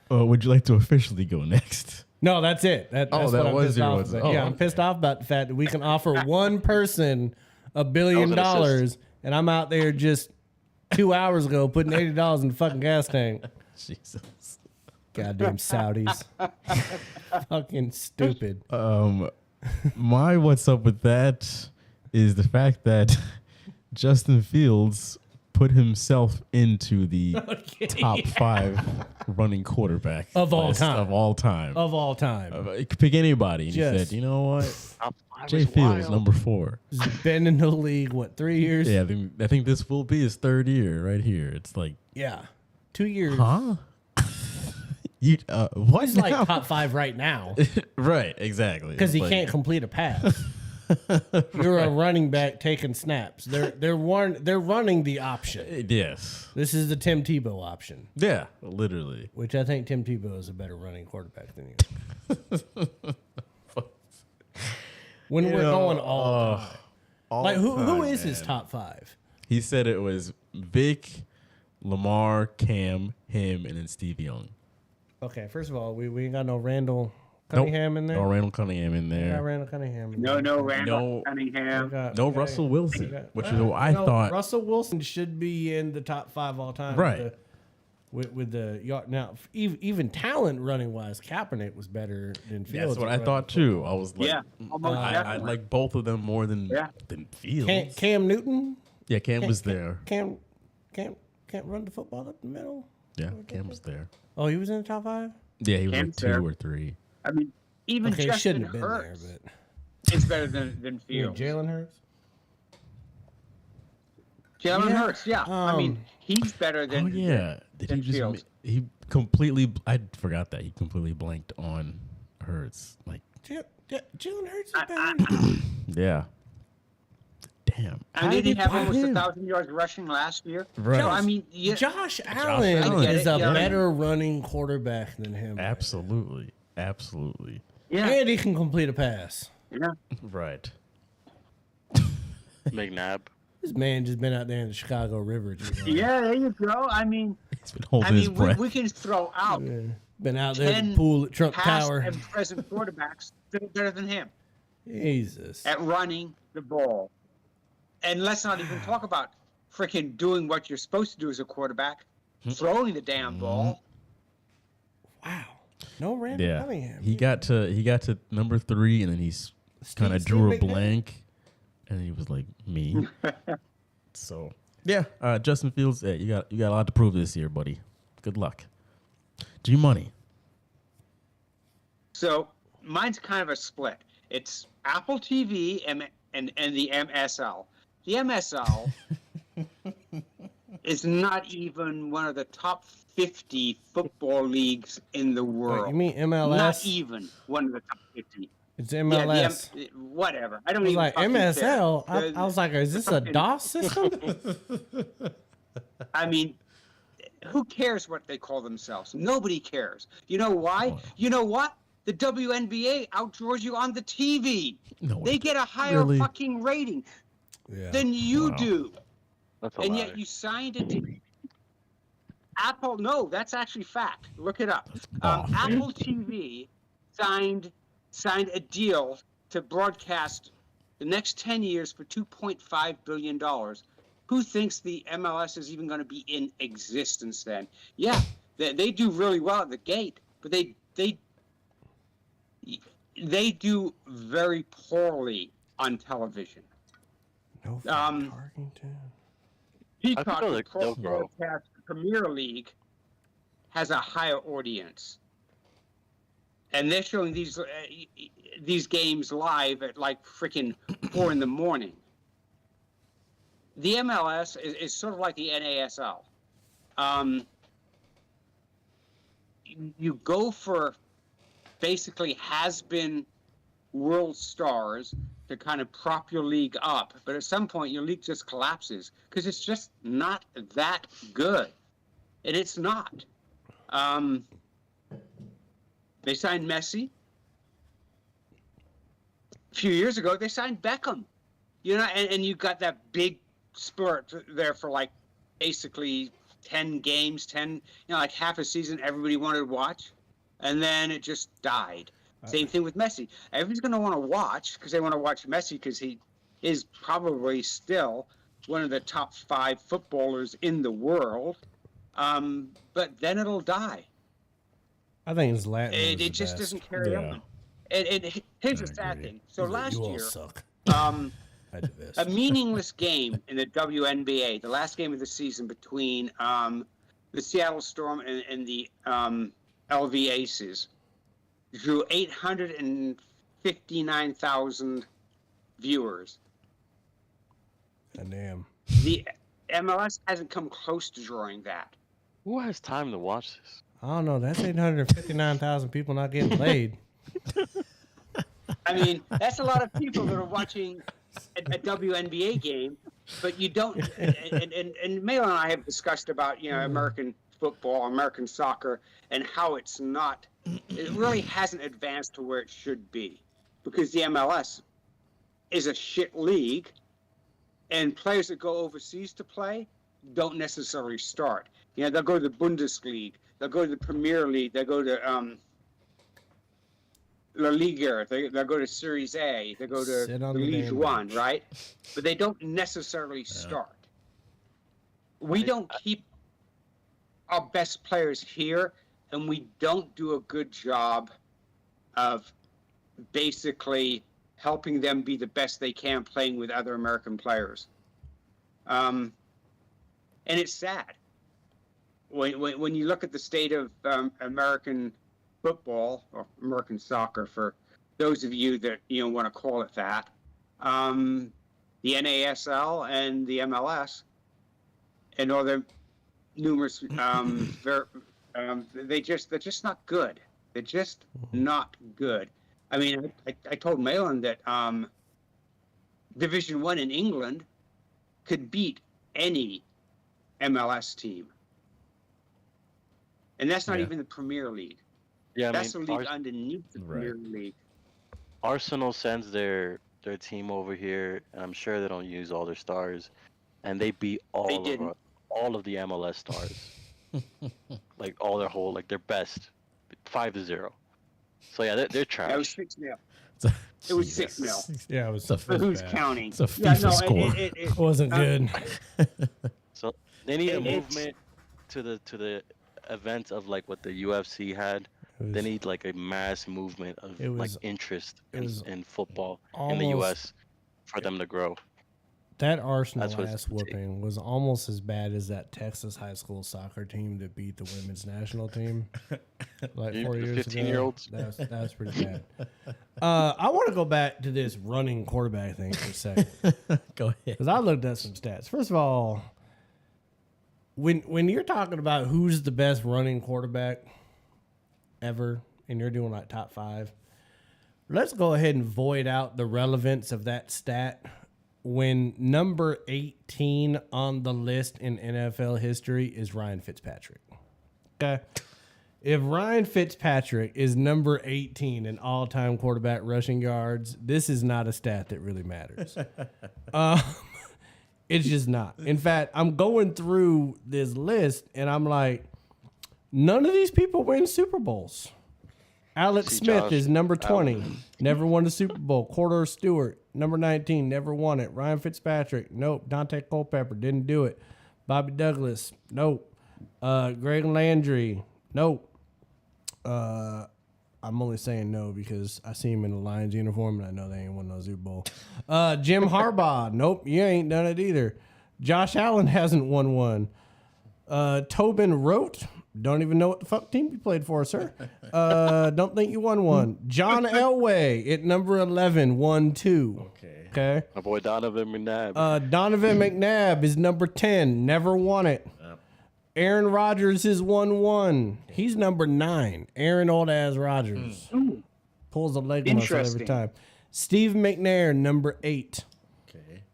H: would you like to officially go next?
I: No, that's it. That's
H: that
I: what I'm
H: was
I: pissed
H: your
I: off
H: was-
I: about. Yeah, I'm pissed off about the fact that we can offer one person $1 billion, and I'm out there just 2 hours ago putting $80 in the fucking gas tank.
H: Jesus.
I: Goddamn Saudis. Fucking stupid.
H: My what's up with that is the fact that Justin Fields put himself into the top 5 running quarterback
I: Of all
H: list
I: time.
H: Of all time.
I: Of all time.
H: Pick anybody. And he
I: Just-
H: said, you know what? Jay Fields, number 4.
I: He's been in the league, 3 years?
H: Yeah, I think this will be his 3rd year right here. It's like,
I: Yeah. 2 years.
H: huh? What?
I: He's like
H: now?
I: top 5 right now.
H: Right, exactly.
I: Because
H: It's
I: he
H: like-
I: can't complete a pass. You're a running back taking snaps. They're running the option.
H: Yes.
I: This is the Tim Tebow option.
H: Yeah, literally.
I: Which I think Tim Tebow is a better running quarterback than you. When we're going all time. Like who
H: time,
I: is his
H: man.
I: top 5?
H: He said it was Vic, Lamar, Cam, him, and then Steve Young.
I: Okay, first of all, we ain't got no Randall Cunningham in there.
H: No Randall Cunningham in
I: We got
H: there.
I: Randall Cunningham. In
C: No,
I: there.
C: no, Randall
H: No.
C: Cunningham.
H: No Russell Wilson, which is what I thought.
I: Russell Wilson should be in the top 5 all time.
H: Right.
I: With the yard. Now, even talent running wise, Kaepernick was better than Fields.
H: That's what
I: at
H: I
I: running
H: thought too. I was like,
C: Yeah, almost
H: I
C: definitely.
H: like both of them more than Fields.
I: Cam Newton.
H: Yeah, Cam was there.
I: Cam can't run the football up the middle.
H: Yeah, Cam was there.
I: Oh, he was in the top 5.
H: Yeah, he was like
C: Cam's
H: 2
C: there.
H: or 3.
C: I mean, even
I: Okay, he
C: Justin
I: shouldn't have been
C: Hurts
I: there, but
C: is better than Fields.
I: Jalen Hurts.
C: Jalen
I: Yeah,
C: Hurts, yeah. I mean, he's better than
H: Oh yeah, did
C: than
H: he just?
C: Fields.
H: He completely. I forgot that he completely blanked on Hurts. Like,
I: Jalen Hurts is better.
H: yeah. Damn.
C: And did he have
H: put
C: almost
H: him?
C: 1,000 yards rushing last year?
H: Right.
C: So, I mean, yeah,
I: Josh Allen
C: Allen,
I: is a
C: yeah.
I: better running quarterback than him.
H: Absolutely. Absolutely.
C: Yeah.
I: And he can complete a pass.
C: Yeah.
H: Right.
J: McNabb.
I: This man just been out there in the Chicago River.
C: Yeah, there you go. I mean,
H: He's been holding his breath.
C: we can throw out
I: Been out there at
C: 10
I: the pool at Trump
C: past
I: Tower.
C: and present quarterbacks that are better than him
I: Jesus.
C: at running the ball. And let's not even talk about freaking doing what you're supposed to do as a quarterback, throwing the damn ball.
I: Wow. No Randall Cunningham.
H: He got to number 3, and then he's kind of drew a blank, and he was like, me. So yeah, Justin Fields, you got a lot to prove this year, buddy. Good luck. G Money.
C: So mine's kind of a split. It's Apple TV and the MSL. The MSL is not even one of the top 50 football leagues in the world.
I: Wait, you mean MLS?
C: Not even one of the top 50.
I: It's MLS.
C: Yeah, whatever. I don't
I: I was
C: even
I: like,
C: fucking
I: MSL?
C: care.
I: I was like, is this a DOS system?
C: I mean, who cares what they call themselves? Nobody cares. You know why? You know what? The WNBA outdraws you on the TV.
H: No,
C: they get a higher
H: really?
C: fucking rating than you do.
J: That's a
C: And
J: lie.
C: yet you signed a deal. Apple, no, that's actually fact. Look it up. Apple TV signed a deal to broadcast the next 10 years for $2.5 billion. Who thinks the MLS is even going to be in existence then? Yeah, they do really well at the gate, but they do very poorly on television.
I: No,
C: Peacock,
J: they'll
C: the
J: grow.
C: broadcast Premier League, has a higher audience, and they're showing these games live at like freaking 4 a.m. The MLS is sort of like the NASL. You go for basically has-been world stars to kind of prop your league up, but at some point your league just collapses because it's just not that good, and it's not. They signed Messi. A few years ago, they signed Beckham. You know, and you got that big spurt there for like basically 10 games, like half a season everybody wanted to watch, and then it just died. Same thing with Messi. Everybody's going to want to watch because they want to watch Messi because he is probably still one of the top 5 footballers in the world. But then it'll die.
I: I think it's Latin.
C: It just doesn't carry on. And here's the sad thing. So last
I: you all
C: year,
I: suck.
C: a meaningless game in the WNBA, the last game of the season between the Seattle Storm and the LV Aces, drew 859,000 viewers.
I: Damn.
C: The MLS hasn't come close to drawing that.
J: Who has time to watch this?
I: I don't know. That's 859,000 people not getting played.
C: I mean, that's a lot of people that are watching a WNBA game, but you don't. And Mayo and I have discussed about American football, American soccer, and how it really hasn't advanced to where it should be, because the MLS is a shit league, and players that go overseas to play don't necessarily start. They'll go to the Bundesliga, they'll go to the Premier League, they'll go to La Liga, they'll go to Series A, they go to the Ligue 1, right? But they don't necessarily start. We don't keep our best players here, and we don't do a good job of basically helping them be the best they can playing with other American players. And it's sad. When you look at the state of American football, or American soccer for those of you that want to call it that, the NASL and the MLS and all their numerous they're just not good. They're just not good. I mean, I told Malin that Division 1 in England could beat any MLS team, and that's not even the Premier League.
J: Yeah,
C: that's the league underneath the Premier League.
J: Arsenal sends their team over here, and I'm sure they don't use all their stars, and they beat all of the MLS stars, like all their best, 5-0. So yeah, they're trash.
C: That was 6-0. It was 6-0.
I: Yeah, it was.
C: But who's
H: bad.
C: counting?
H: It's a FIFA score.
C: It
I: wasn't good.
J: So they need a
C: It's-
J: movement to the events of like what the UFC had. They need like a mass movement of
I: It
J: like
I: was-
J: interest
I: it was
J: in football in the
I: almost-
J: U.S. for them to grow.
I: That Arsenal
J: That's what it's
I: ass whooping was almost as bad as that Texas high school soccer team that beat the women's national team like 4 years ago.
J: 15-year-olds.
I: That was pretty bad. I want to go back to this running quarterback thing for a second.
H: Go ahead.
I: Because I looked at some stats. First of all, when you're talking about who's the best running quarterback ever, and you're doing like top 5, let's go ahead and void out the relevance of that stat when number 18 on the list in NFL history is Ryan Fitzpatrick. Okay. If Ryan Fitzpatrick is number 18 in all-time quarterback rushing yards, this is not a stat that really matters. It's just not. In fact, I'm going through this list and I'm like, none of these people win Super Bowls. Alex Smith
J: Josh
I: is number 20,
J: Allen.
I: never won the Super Bowl. Cordell Stewart, number 19, never won it. Ryan Fitzpatrick, nope. Dante Culpepper, didn't do it. Bobby Douglas, nope. Greg Landry, nope. I'm only saying no because I see him in the Lions uniform and I know they ain't won no Super Bowl. Jim Harbaugh, nope, you ain't done it either. Josh Allen hasn't won one. Tobin Rote, don't even know what the fuck team you played for, sir. Don't think you won one. John Elway at number 11 won 2. Okay.
J: My boy Donovan McNabb.
I: Donovan McNabb is number 10, never won it. Aaron Rodgers is 1-1. He's number 9. Aaron old ass Rodgers. Pulls a leg muscle every
C: Interesting.
I: time. Steve McNair, number 8.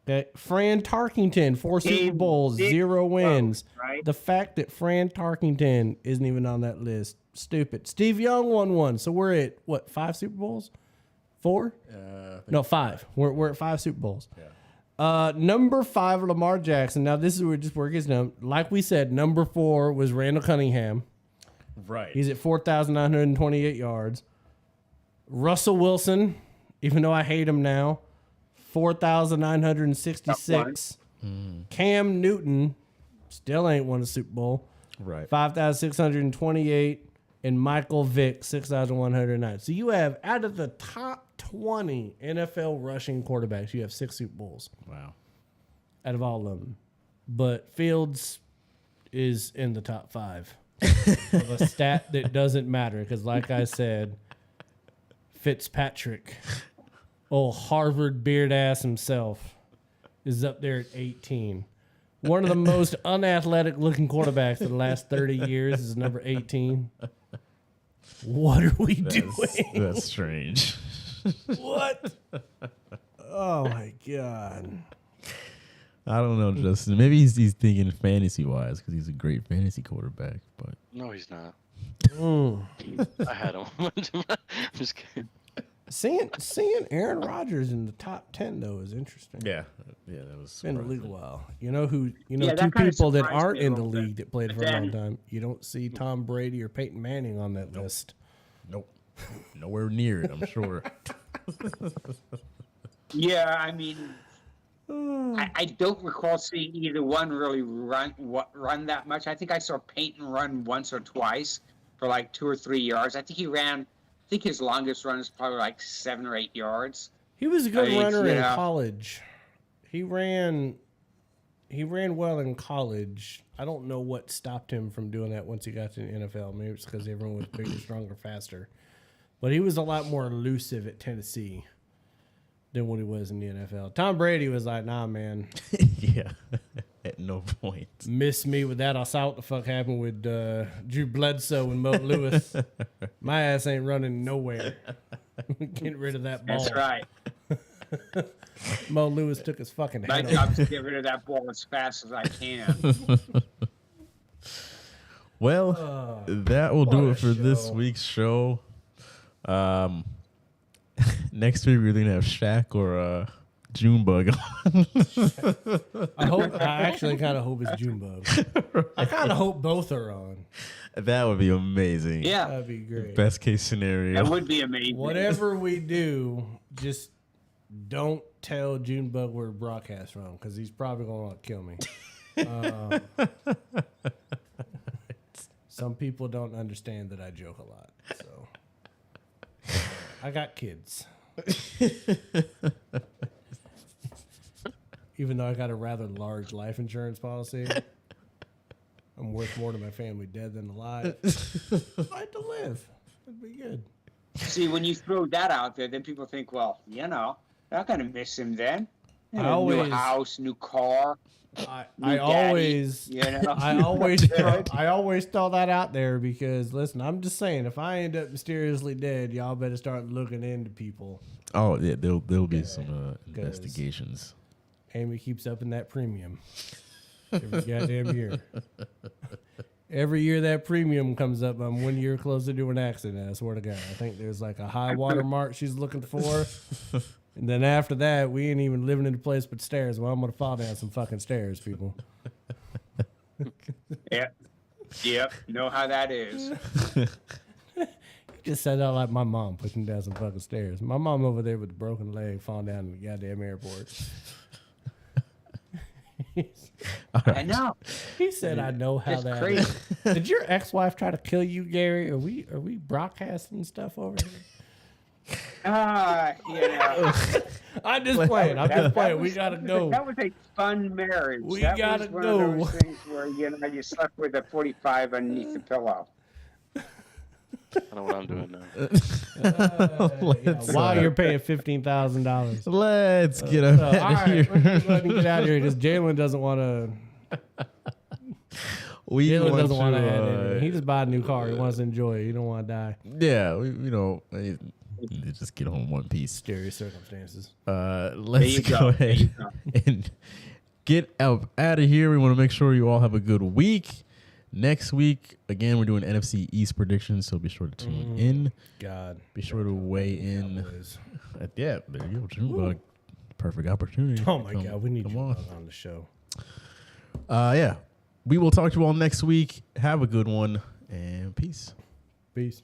I: Okay. Fran Tarkington, 4 Super Bowls, 0 wins.
C: right?
I: The fact that Fran Tarkington isn't even on that list, stupid. Steve Young won 1. So we're at, what, 5 Super Bowls? 4? No, 5. We're at 5 Super Bowls. Number 5, Lamar Jackson. Now, this is where it gets done. Like we said, number 4 was Randall Cunningham.
H: Right.
I: He's at 4,928 yards. Russell Wilson, even though I hate him now, 4,966. Cam Newton still ain't won a Super Bowl.
H: Right.
I: 5,628. And Michael Vick, 6,109. So you have, out of the top 20 NFL rushing quarterbacks, you have 6 Super Bowls.
H: Wow.
I: Out of all of them. But Fields is in the top 5 of a stat that doesn't matter. Because like I said, Fitzpatrick, old Harvard beard ass himself, is up there at 18. One of the most unathletic looking quarterbacks in the last 30 years is number 18. What are we doing?
H: That's strange.
I: What? Oh my God.
H: I don't know, Justin. Maybe he's thinking fantasy wise because he's a great fantasy quarterback. But
J: No, he's not. I had him. I'm just kidding.
I: Seeing Aaron Rodgers in the top 10 though is interesting.
H: yeah, that was
I: It's been a
H: surprising.
I: league a while. You know who? You know
C: Yeah, that
I: two
C: kinda
I: people that
C: surprised
I: aren't
C: me a
I: in the
C: little bit.
I: league that played
C: But
I: for a long
C: then-
I: time. You don't see Tom Brady or Peyton Manning on that list.
H: Nope. Nowhere near it, I'm sure.
C: Yeah, I mean, I don't recall seeing either one really run that much. I think I saw Peyton run once or twice for like 2 or 3 yards. I think he ran. I think his longest run is probably like 7 or 8 yards.
I: He was a good runner in
C: yeah.
I: college. He ran well in college. I don't know what stopped him from doing that once he got to the NFL. Maybe it's because everyone was bigger, stronger, faster. But he was a lot more elusive at Tennessee than what he was in the NFL. Tom Brady was like, nah, man.
H: Yeah. At no point.
I: Miss me with that. I saw what the fuck happened with Drew Bledsoe and Mo Lewis. My ass ain't running nowhere. Get rid of that ball.
C: That's right.
I: Mo Lewis took his fucking
C: My
I: head
C: job
I: off.
C: is to get rid of that ball as fast as I can.
H: Well, that will do
I: what
H: it
I: a
H: for this
I: show.
H: week's show. Next week we're gonna have Shaq or Junebug.
I: I actually kind of hope it's Junebug. I kind of hope both are on.
H: That would be amazing.
C: Yeah.
I: That'd be great.
H: Best case scenario.
C: That would be amazing.
I: Whatever we do, just don't tell Junebug we're broadcast from because he's probably going to kill me. Some people don't understand that I joke a lot. So I got kids. Even though I got a rather large life insurance policy, I'm worth more to my family dead than alive. I'd like to live. It'd be good.
C: See, when you throw that out there, then people think, well, they're not going to miss him then. You know, new house, new car.
I: I always throw that out there because listen, I'm just saying if I end up mysteriously dead, y'all better start looking into people.
H: Oh yeah, there'll be some investigations.
I: Amy keeps up in that premium every goddamn year. Every year that premium comes up, I'm 1 year closer to an accident. I swear to God, I think there's like a high water mark she's looking for. And then after that, we ain't even living in a place but stairs. Well, I'm going to fall down some fucking stairs, people.
C: Yep. Know how that is.
I: You just said that like my mom pushing down some fucking stairs. My mom over there with a broken leg falling down in the goddamn airport.
C: I know.
I: He said, "I know how
C: it's
I: that
C: crazy.
I: is." Did your ex-wife try to kill you, Gary? Are we broadcasting stuff over here? I'm just playing. We gotta go.
C: That was a fun marriage.
I: We
C: that
I: gotta
C: was one
I: go.
C: of those things where you slept with a 45 underneath the pillow.
J: I know what I'm doing now.
I: While you're paying $15,000.
H: Let's get out of here.
I: Let's get out of here because Jalen doesn't want to. Jalen doesn't want to add anything. He just bought a new car. He wants to enjoy it. He don't want to die.
H: Yeah, just get home in one piece.
I: Scary circumstances.
H: Let's go ahead and get out of here. We want to make sure you all have a good week. Next week, again, we're doing NFC East predictions, so be sure to tune in.
I: God.
H: Be sure to weigh in. Yeah, there you go. Junebug. Perfect opportunity.
I: Oh, my God. We need Junebug on the show.
H: Yeah. We will talk to you all next week. Have a good one, and peace.
I: Peace.